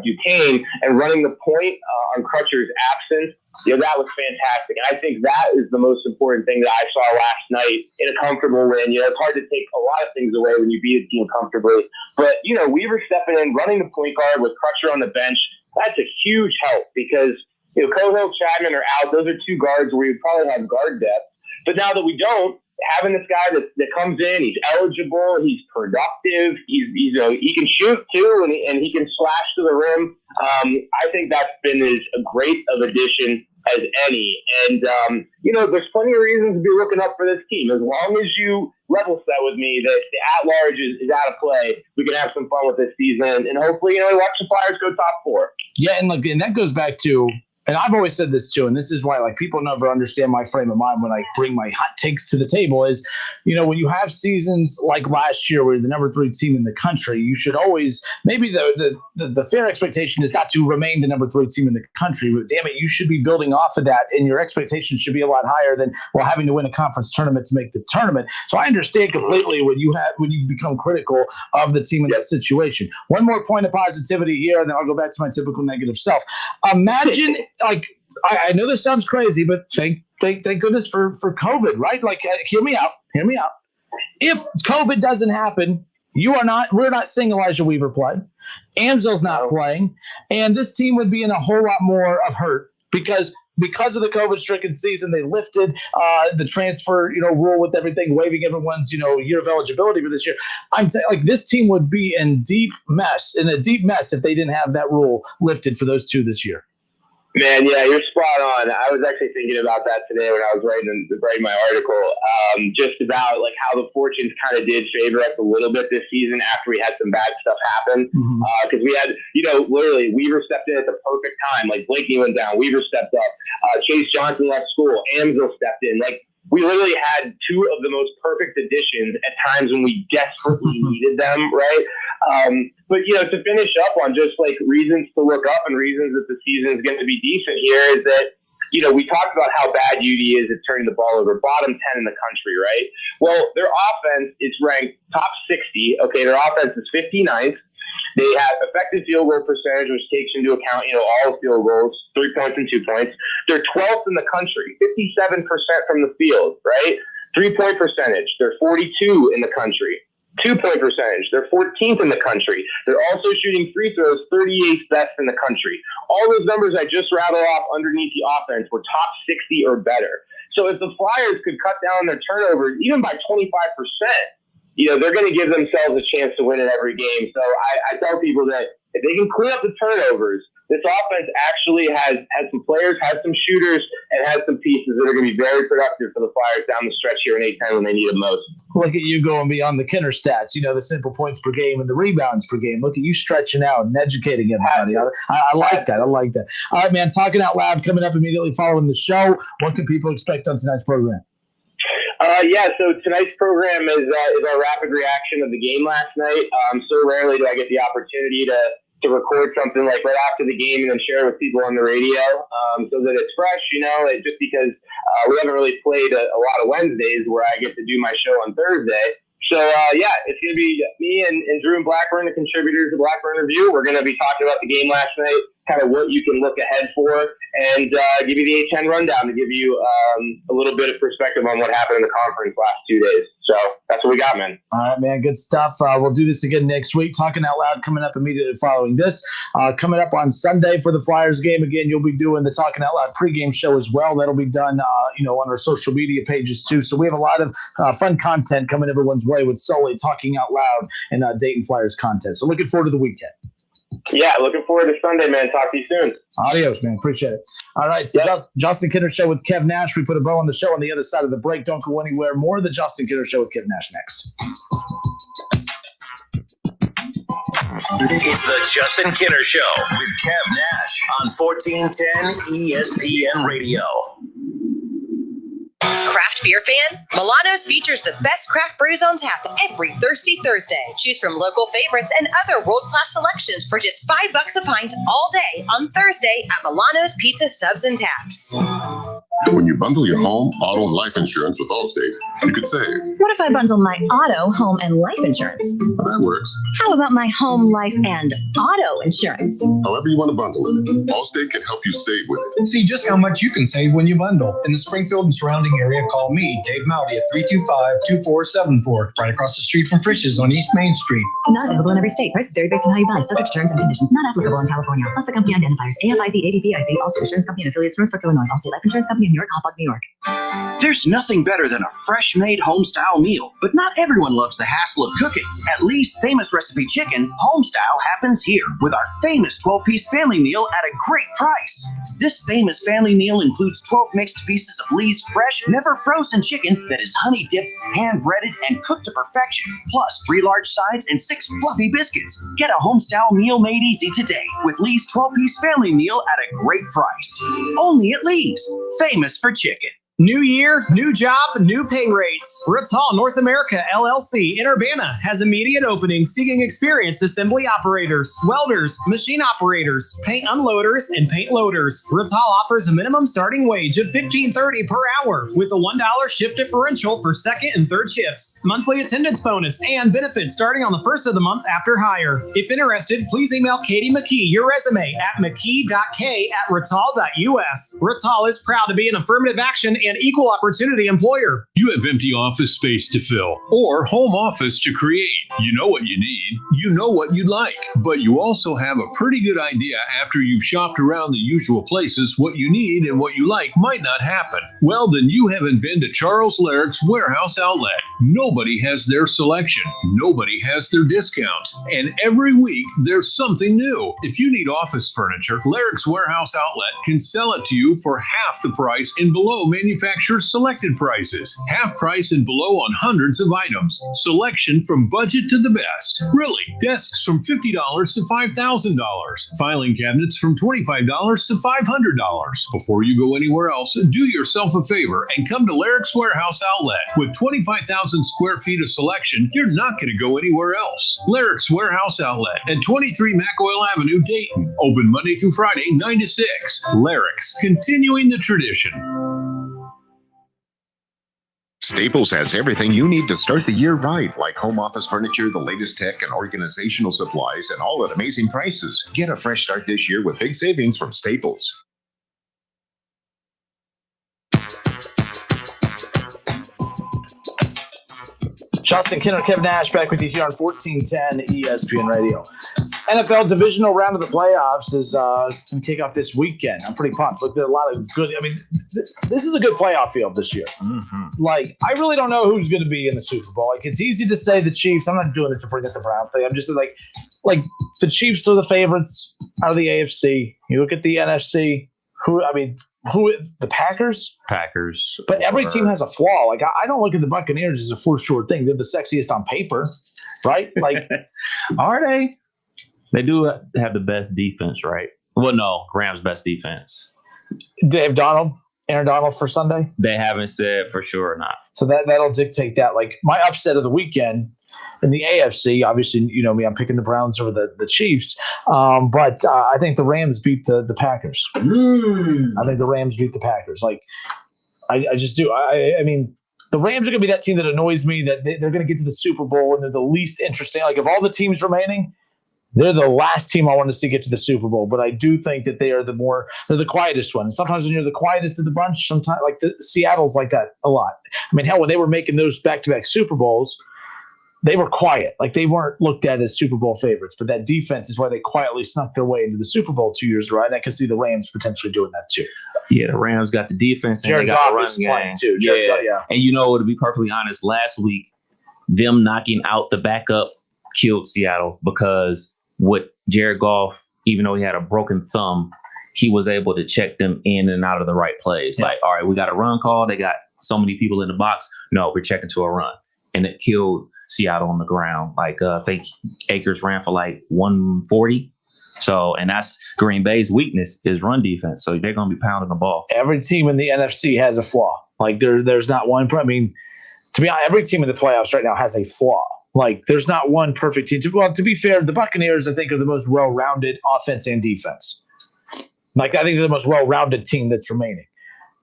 Duquesne and running the point on Crutcher's absence. That was fantastic. And I think that is the most important thing that I saw last night in a comfortable win. It's hard to take a lot of things away when you beat a team comfortably. But, Weaver stepping in, running the point guard with Crutcher on the bench, that's a huge help because, Cohill, Chapman are out. Those are 2 guards where you probably have guard depth. But now that we don't, having this guy that comes in, he's eligible, he's productive, he can shoot too, and he can slash to the rim. I think that's been as great of addition as any. And there's plenty of reasons to be looking up for this team. As long as you level set with me that the at-large is out of play, we can have some fun with this season, and hopefully, watch the Flyers go top 4. Yeah, and that goes back to. And I've always said this too, and this is why people never understand my frame of mind when I bring my hot takes to the table is, when you have seasons like last year where you're the number 3 team in the country, you should always, maybe the fair expectation is not to remain the number 3 team in the country, but damn it, you should be building off of that, and your expectations should be a lot higher than, having to win a conference tournament to make the tournament. So I understand completely when you become critical of the team in that situation. One more point of positivity here, and then I'll go back to my typical negative self. Imagine I know this sounds crazy, but thank goodness for COVID, right? Like, hear me out. If COVID doesn't happen, we're not seeing Elijah Weaver play. Amsel's not playing, and this team would be in a whole lot more of hurt because of the COVID-stricken season. They lifted the transfer, rule with everything, waiving everyone's, year of eligibility for this year. I'm saying, this team would be in a deep mess if they didn't have that rule lifted for those 2 this year. Man, yeah, you're spot on. I was actually thinking about that today when I was writing my article, just about how the fortunes kind of did favor us a little bit this season after we had some bad stuff happen. Because we had, literally Weaver stepped in at the perfect time. Like Blakeney went down, Weaver stepped up, Chase Johnson left school, Amsel stepped in. We literally had 2 of the most perfect additions at times when we desperately needed them, right? But, to finish up on just reasons to look up and reasons that the season is going to be decent here is that, we talked about how bad UD is at turning the ball over, bottom 10 in the country, right? Well, their offense is ranked top 60. Okay, their offense is 59th. They have effective field goal percentage, which takes into account, all field goals, 3 points and 2 points. They're 12th in the country, 57% from the field, right? 3-point percentage, they're 42 in the country. 2-point percentage, they're 14th in the country. They're also shooting free throws, 38th best in the country. All those numbers I just rattled off underneath the offense were top 60 or better. So if the Flyers could cut down their turnovers, even by 25%, they're going to give themselves a chance to win in every game. So I tell people that if they can clean up the turnovers, this offense actually has some players, has some shooters, and has some pieces that are going to be very productive for the Flyers down the stretch here in A-10 when they need it most. Look at you going beyond the Kinner stats, the simple points per game and the rebounds per game. Look at you stretching out and educating everybody. I like that. I like that. All right, man, Talking Out Loud coming up immediately following the show. What can people expect on tonight's program? So tonight's program is our rapid reaction of the game last night. So rarely do I get the opportunity to record something like right after the game and then share it with people on the radio, so that it's fresh, just because we haven't really played a lot of Wednesdays where I get to do my show on Thursday. So, it's going to be me and Drew and Blackburn, the contributors of Blackburn Review. We're going to be talking about the game last night, kind of what you can look ahead for, and give you the A-10 rundown to give you a little bit of perspective on what happened in the conference last 2 days. So that's what we got, man. All right, man. Good stuff. We'll do this again next week. Talking Out Loud coming up immediately following this. Coming up on Sunday for the Flyers game. Again, you'll be doing the Talking Out Loud pregame show as well. That'll be done, on our social media pages too. So we have a lot of fun content coming everyone's way with solely Talking Out Loud and Dayton Flyers content. So looking forward to the weekend. Yeah, looking forward to Sunday, man. Talk to you soon. Adios, man. Appreciate it. All right, Justin Kinner Show with Kev Nash. We put a bow on the show on the other side of the break. Don't go anywhere. More of the Justin Kinner Show with Kev Nash next. It's the Justin Kinner Show with Kev Nash on 1410 ESPN Radio. Craft beer fan? Milano's features the best craft brews on tap every Thirsty Thursday. Choose from local favorites and other world-class selections for just $5 a pint all day on Thursday at Milano's Pizza Subs and Taps. When you bundle your home, auto, and life insurance with Allstate, you could save. What if I bundle my auto, home, and life insurance? That works. How about my home, life, and auto insurance? However you want to bundle it, Allstate can help you save with it. See just how much you can save when you bundle. In the Springfield and surrounding area, call me, Dave Mowdy, at 325-2474, right across the street from Frisch's on East Main Street. Not available in every state. Prices vary based on how you buy. Subject to terms and conditions. Not applicable in California. Plus the company identifiers. AFIC, ADPIC, Allstate Insurance Company and affiliates, Northbrook, Illinois. Allstate Life Insurance Company of New York, Hauppauge, New York. There's nothing better than a fresh-made home-style meal, but not everyone loves the hassle of cooking. At Lee's Famous Recipe Chicken, home-style happens here with our famous 12-piece family meal at a great price. This famous family meal includes 12 mixed pieces of Lee's fresh, never-frozen chicken that is honey-dipped, hand-breaded, and cooked to perfection, plus 3 large sides and 6 fluffy biscuits. Get a home-style meal made easy today with Lee's 12-piece family meal at a great price. Only at Lee's, famous for chicken. New year, new job, new pay rates. Ritz Hall North America LLC in Urbana has immediate openings seeking experienced assembly operators, welders, machine operators, paint unloaders, and paint loaders. Ritz Hall offers a minimum starting wage of $15.30 per hour with a $1 shift differential for second and third shifts, monthly attendance bonus, and benefits starting on the first of the month after hire. If interested, please email Katie McKee your resume at mckee.k@ritzhall.us. Ritz Hall is proud to be an affirmative action and equal opportunity employer. You have empty office space to fill or home office to create. You know what you need. You know what you'd like. But you also have a pretty good idea after you've shopped around the usual places what you need and what you like might not happen. Well, then you haven't been to Charles Lyric's Warehouse Outlet. Nobody has their selection. Nobody has their discounts. And every week there's something new. If you need office furniture, Lyric's Warehouse Outlet can sell it to you for half the price and below manufacturer's selected prices. Half price and below on hundreds of items. Selection from budget to the best. Really, desks from $50 to $5,000. Filing cabinets from $25 to $500. Before you go anywhere else, do yourself a favor and come to Lyric's Warehouse Outlet. With 25,000 square feet of selection, you're not going to go anywhere else. Lyric's Warehouse Outlet at 23 McOil Avenue, Dayton. Open Monday through Friday, 9 to 6. Lyric's, continuing the tradition. Staples has everything you need to start the year right, like home office furniture, the latest tech, and organizational supplies, and all at amazing prices. Get a fresh start this year with big savings from Staples. Justin Kinner, Kevin Nash back with you here on 1410 ESPN Radio. NFL divisional round of the playoffs is going to kick off this weekend. I'm pretty pumped. Look, there are a lot of good. I mean, this is a good playoff field this year. Mm-hmm. Like, I really don't know who's going to be in the Super Bowl. Like, it's easy to say the Chiefs. I'm not doing this to bring up the Brown thing. I'm just like the Chiefs are the favorites. out of the AFC. You look at the NFC. Who the Packers? Packers. But every team has a flaw. Like I don't look at the Buccaneers as a for sure thing. They're the sexiest on paper, right? Like, are they? They do have the best defense, right? Well, no, Rams' best defense. They have Aaron Donald for Sunday? They haven't said for sure or not. So that'll dictate that. Like my upset of the weekend in the AFC, obviously, you know me, I'm picking the Browns over the Chiefs. But I think the Rams beat the Packers. I think the Rams beat the Packers. Like, I just do. I mean, the Rams are going to be that team that annoys me, that they're going to get to the Super Bowl and they're the least interesting. Like, of all the teams remaining, they're the last team I want to see get to the Super Bowl. But I do think that they're the quietest one. Sometimes when you're the quietest of the bunch, sometimes like Seattle's like that a lot. I mean, hell, when they were making those back-to-back Super Bowls, they were quiet. Like, they weren't looked at as Super Bowl favorites. But that defense is why they quietly snuck their way into the Super Bowl 2 years ago. And I can see the Rams potentially doing that too. Yeah, the Rams got the defense and Jared they got Goff the is run playing game. too. Yeah. And you know, to be perfectly honest, last week, them knocking out the backup killed Seattle, because with Jared Goff, even though he had a broken thumb, he was able to check them in and out of the right plays. Yeah. Like, all right, we got a run call. They got so many people in the box. No, we're checking to a run. And it killed Seattle on the ground. Like, I think Akers ran for like 140. So, and that's Green Bay's weakness is run defense. So they're going to be pounding the ball. Every team in the NFC has a flaw. Like, there's not one. I mean, to be honest, every team in the playoffs right now has a flaw. Like, there's not one perfect team. Well, to be fair, the Buccaneers, I think, are the most well-rounded offense and defense. Like, I think they're the most well-rounded team that's remaining.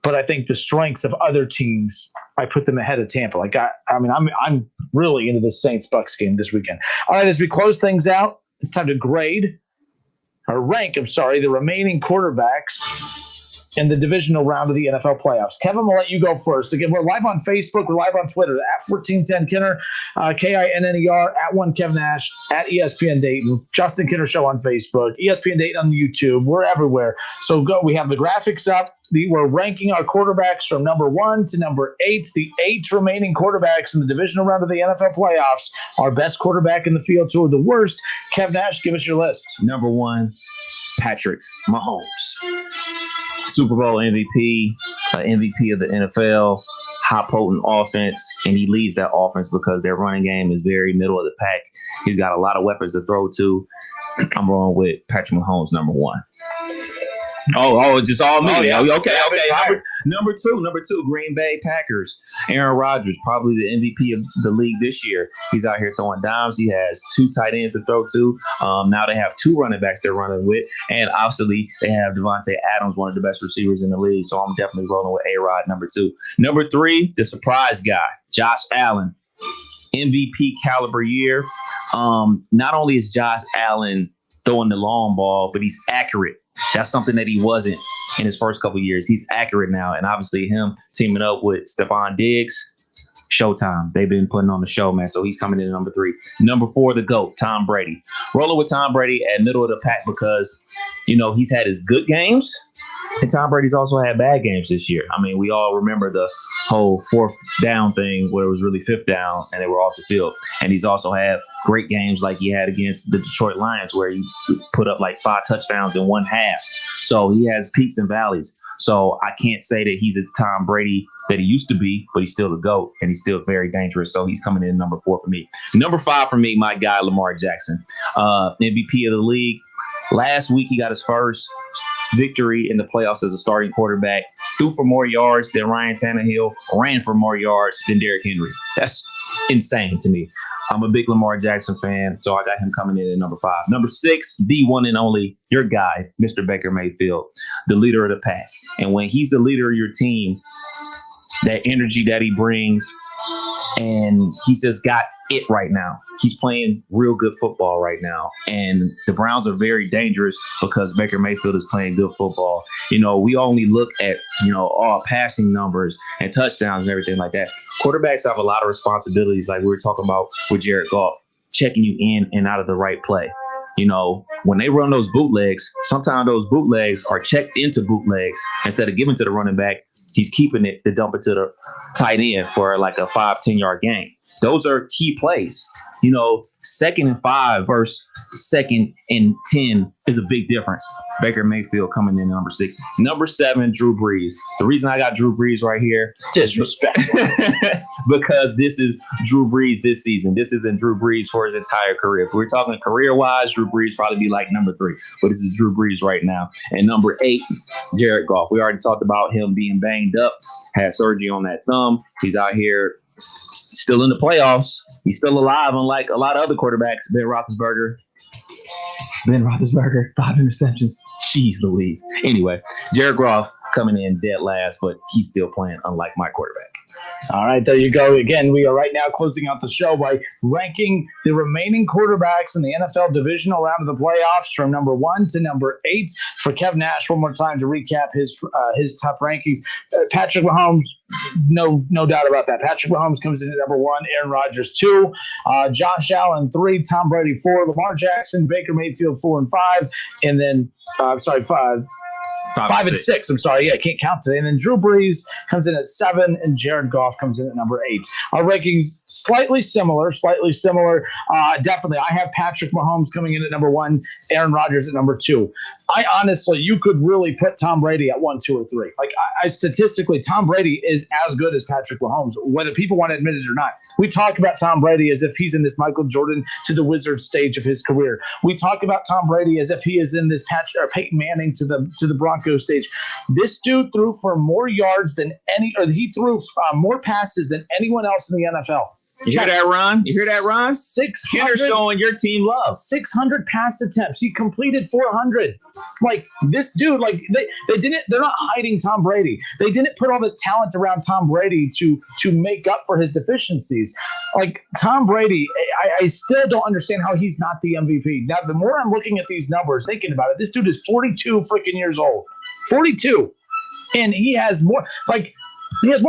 But I think the strengths of other teams, I put them ahead of Tampa. Like, I'm really into this Saints-Bucks game this weekend. All right, as we close things out, it's time to rank the remaining quarterbacks in the divisional round of the NFL playoffs. Kevin, we'll let you go first. Again, we're live on Facebook. We're live on Twitter at 1410 Kinner, KINNER, at 1 Kevin Nash, at ESPN Dayton, Justin Kinner Show on Facebook, ESPN Dayton on YouTube. We're everywhere. So go. We have the graphics up. We're ranking our quarterbacks from number 1 to number 8. The 8 remaining quarterbacks in the divisional round of the NFL playoffs. Our best quarterback in the field to the worst. Kevin Nash, give us your list. Number 1, Patrick Mahomes. Super Bowl MVP, MVP of the NFL, high potent offense, and he leads that offense because their running game is very middle of the pack. He's got a lot of weapons to throw to. I'm rolling with Patrick Mahomes, number 1. Oh, it's just all me. Oh, yeah. Okay. Number two, Green Bay Packers. Aaron Rodgers, probably the MVP of the league this year. He's out here throwing dimes. He has 2 tight ends to throw to. Now they have 2 running backs they're running with. And obviously they have Devontae Adams, one of the best receivers in the league. So I'm definitely rolling with A-Rod, number 2. Number 3, the surprise guy, Josh Allen. MVP caliber year. Not only is Josh Allen throwing the long ball, but he's accurate. That's something that he wasn't in his first couple of years. He's accurate now. And obviously him teaming up with Stephon Diggs, showtime. They've been putting on the show, man. So he's coming in at number 3. Number 4, the GOAT, Tom Brady. Rolling with Tom Brady at middle of the pack because, you know, he's had his good games. And Tom Brady's also had bad games this year. I mean, we all remember the whole 4th down thing where it was really 5th down and they were off the field. And he's also had great games like he had against the Detroit Lions where he put up like 5 touchdowns in one half. So he has peaks and valleys. So I can't say that he's a Tom Brady that he used to be, but he's still the GOAT and he's still very dangerous. So he's coming in number 4 for me. Number 5 for me, my guy, Lamar Jackson, MVP of the league. Last week, he got his first victory in the playoffs as a starting quarterback. Threw for more yards than Ryan Tannehill, ran for more yards than Derrick Henry. That's insane to me. I'm a big Lamar Jackson fan, so I got him coming in at number 5. Number 6, the one and only, your guy, Mr. Baker Mayfield, the leader of the pack. And when he's the leader of your team, that energy that he brings, and he's just got it right now. He's playing real good football right now. And the Browns are very dangerous because Baker Mayfield is playing good football. You know, we only look at, all passing numbers and touchdowns and everything like that. Quarterbacks have a lot of responsibilities, like we were talking about with Jared Goff, checking you in and out of the right play. You know, when they run those bootlegs, sometimes those bootlegs are checked into bootlegs. Instead of giving to the running back, he's keeping it to dump it to the tight end for like a 5-10 yard gain. Those are key plays. You know, 2nd and 5 versus 2nd and 10 is a big difference. Baker Mayfield coming in at number 6. Number 7, Drew Brees. The reason I got Drew Brees right here, disrespect, because this is Drew Brees this season. This isn't Drew Brees for his entire career. If we're talking career-wise, Drew Brees probably be like number 3, but this is Drew Brees right now. And number 8, Jared Goff. We already talked about him being banged up, had surgery on that thumb. He's out here still in the playoffs. He's still alive, unlike a lot of other quarterbacks. Ben Roethlisberger, 5 interceptions. Jeez Louise. Anyway, Jared Goff coming in dead last, but he's still playing unlike my quarterback. All right, there you go. Again, we are right now closing out the show by ranking the remaining quarterbacks in the NFL divisional round of the playoffs from number 1 to number 8. For Kev Nash, one more time to recap his top rankings. Patrick Mahomes, no doubt about that. Patrick Mahomes comes in at number 1, Aaron Rodgers 2, Josh Allen 3, Tom Brady 4, Lamar Jackson, Baker Mayfield 4 and 5, and then 5 and 6. I'm sorry. Yeah, I can't count today. And then Drew Brees comes in at 7, and Jared Goff comes in at number 8. Our rankings slightly similar. Definitely, I have Patrick Mahomes coming in at number 1, Aaron Rodgers at number 2. I honestly, you could really put Tom Brady at 1, 2, or 3. Like, I statistically, Tom Brady is as good as Patrick Mahomes, whether people want to admit it or not. We talk about Tom Brady as if he's in this Michael Jordan to the Wizards stage of his career. We talk about Tom Brady as if he is in this Peyton Manning to the Broncos stage. This dude threw for more yards than he threw more passes than anyone else in the NFL. You hear that, Ron? 600 showing your team love. 600 pass attempts. He completed 400. Like, this dude, like, they're not hiding Tom Brady. They didn't put all this talent around Tom Brady to make up for his deficiencies. Like, Tom Brady, I still don't understand how he's not the MVP. Now, the more I'm looking at these numbers, thinking about it, this dude is 42 freaking years old. 42. And he has more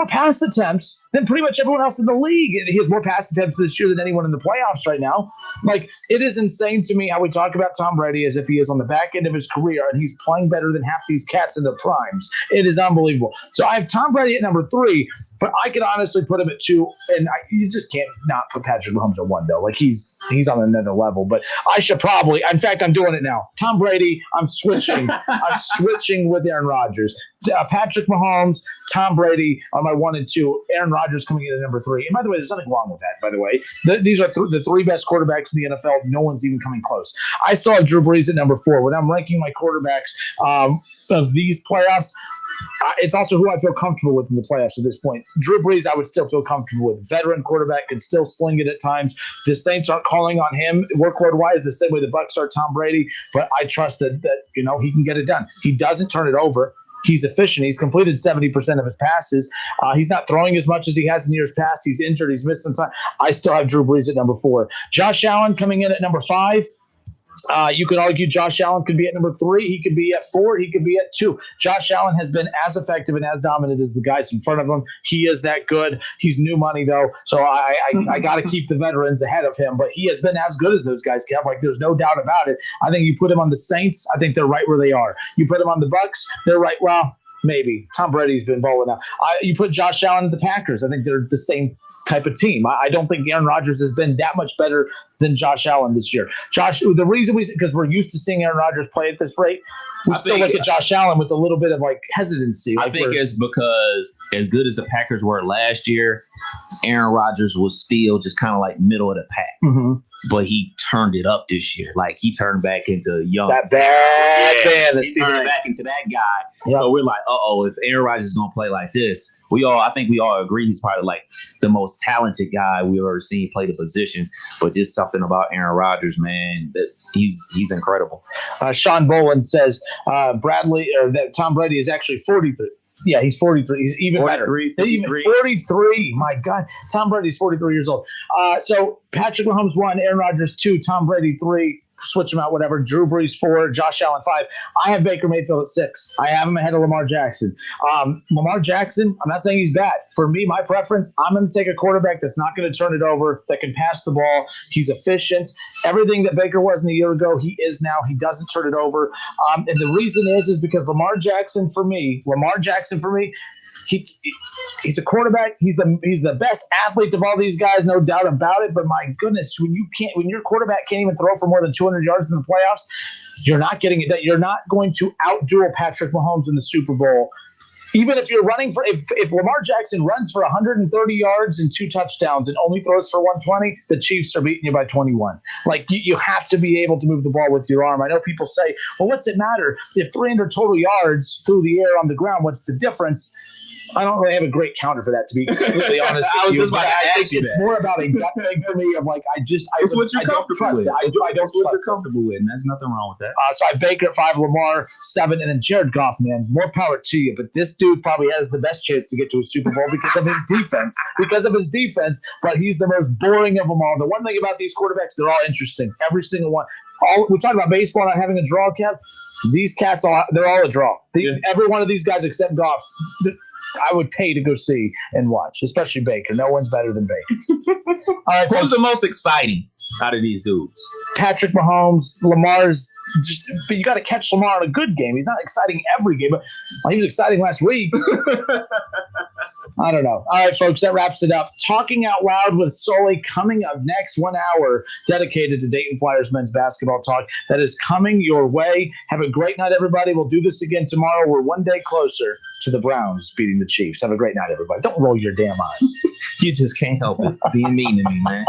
pass attempts than pretty much everyone else in the league. He has more pass attempts this year than anyone in the playoffs right now. Like, it is insane to me how we talk about Tom Brady as if he is on the back end of his career and he's playing better than half these cats in their primes. It is unbelievable. So I have Tom Brady at number 3, but I could honestly put him at 2, and you just can't not put Patrick Mahomes at 1, though. Like, he's on another level. But I should probably, in fact, I'm doing it now. Tom Brady, I'm switching. I'm switching with Aaron Rodgers. Patrick Mahomes, Tom Brady are my 1 and 2. Aaron Rodgers coming in at number 3. And by the way, there's nothing wrong with that, by the way. These are the 3 best quarterbacks in the NFL. No one's even coming close. I still have Drew Brees at number 4. When I'm ranking my quarterbacks of these playoffs, it's also who I feel comfortable with in the playoffs at this point. Drew Brees, I would still feel comfortable with. Veteran quarterback can still sling it at times. The Saints aren't calling on him workload-wise the same way the Bucs are Tom Brady, but I trust that he can get it done. He doesn't turn it over. He's efficient. He's completed 70% of his passes. He's not throwing as much as he has in years past. He's injured. He's missed some time. I still have Drew Brees at number 4. Josh Allen coming in at number 5. You could argue Josh Allen could be at number 3. He could be at 4. He could be at 2. Josh Allen has been as effective and as dominant as the guys in front of him. He is that good. He's new money, though, so I got to keep the veterans ahead of him. But he has been as good as those guys, Kev. Like, there's no doubt about it. I think you put him on the Saints, I think they're right where they are. You put him on the Bucs, they're right. Well, maybe. Tom Brady's been balling out. You put Josh Allen at the Packers, I think they're the same type of team. I don't think Aaron Rodgers has been that much better than Josh Allen this year. The reason because we're used to seeing Aaron Rodgers play at this rate, we still look at Josh Allen with a little bit of hesitancy. I think it's because as good as the Packers were last year, Aaron Rodgers was still just kind of like middle of the pack. Mm-hmm. But he turned it up this year. Like, he turned back into young. That bad man. He turned back into that guy. Yep. So we're like, if Aaron Rodgers is going to play like this, I think we all agree he's probably like the most talented guy we've ever seen play the position. But just something about Aaron Rodgers, man, that he's incredible. Sean Boland says that Tom Brady is actually 43. Yeah, he's 43. He's even 43, better. Even 43. My God. Tom Brady's 43 years old. So Patrick Mahomes 1, Aaron Rodgers 2, Tom Brady 3. Switch them out, whatever. Drew Brees 4, Josh Allen 5. I have Baker Mayfield at 6. I have him ahead of Lamar Jackson. Lamar Jackson, I'm not saying he's bad. For me, my preference, I'm going to take a quarterback that's not going to turn it over, that can pass the ball. He's efficient. Everything that Baker wasn't a year ago, he is now. He doesn't turn it over. And the reason is because Lamar Jackson for me, he's a quarterback. He's the best athlete of all these guys, no doubt about it. But my goodness, when your quarterback can't even throw for more than 200 yards in the playoffs, you're not getting it. You're not going to outduel Patrick Mahomes in the Super Bowl. Even if you're running for, if Lamar Jackson runs for 130 yards and 2 touchdowns and only throws for 120, the Chiefs are beating you by 21. Like, you have to be able to move the ball with your arm. I know people say, well, what's it matter? If 300 total yards through the air on the ground, what's the difference? I don't really have a great counter for that, to be completely honest. I was just about to ask you it's that. more about a gut thing for me of like, It's what you're comfortable with. It's what you're comfortable with, and there's nothing wrong with that. So I have Baker at 5, Lamar 7, and then Jared Goff, man. More power to you. But this dude probably has the best chance to get to a Super Bowl because of his defense. But he's the most boring of them all. The one thing about these quarterbacks, they're all interesting. Every single one. We talk about baseball not having a draw, Kev. These cats, they're all a draw. Every one of these guys except Goff, I would pay to go see and watch, especially Baker. No one's better than Baker. All right, who's the most exciting out of these dudes? Patrick Mahomes. Lamar's but you got to catch Lamar in a good game. He's not exciting every game, but he was exciting last week. I don't know. All right, folks, that wraps it up. Talking Out Loud with Sully coming up next. 1 hour dedicated to Dayton Flyers men's basketball talk. That is coming your way. Have a great night, everybody. We'll do this again tomorrow. We're one day closer to the Browns beating the Chiefs. Have a great night, everybody. Don't roll your damn eyes. You just can't help it. Being mean to me, man.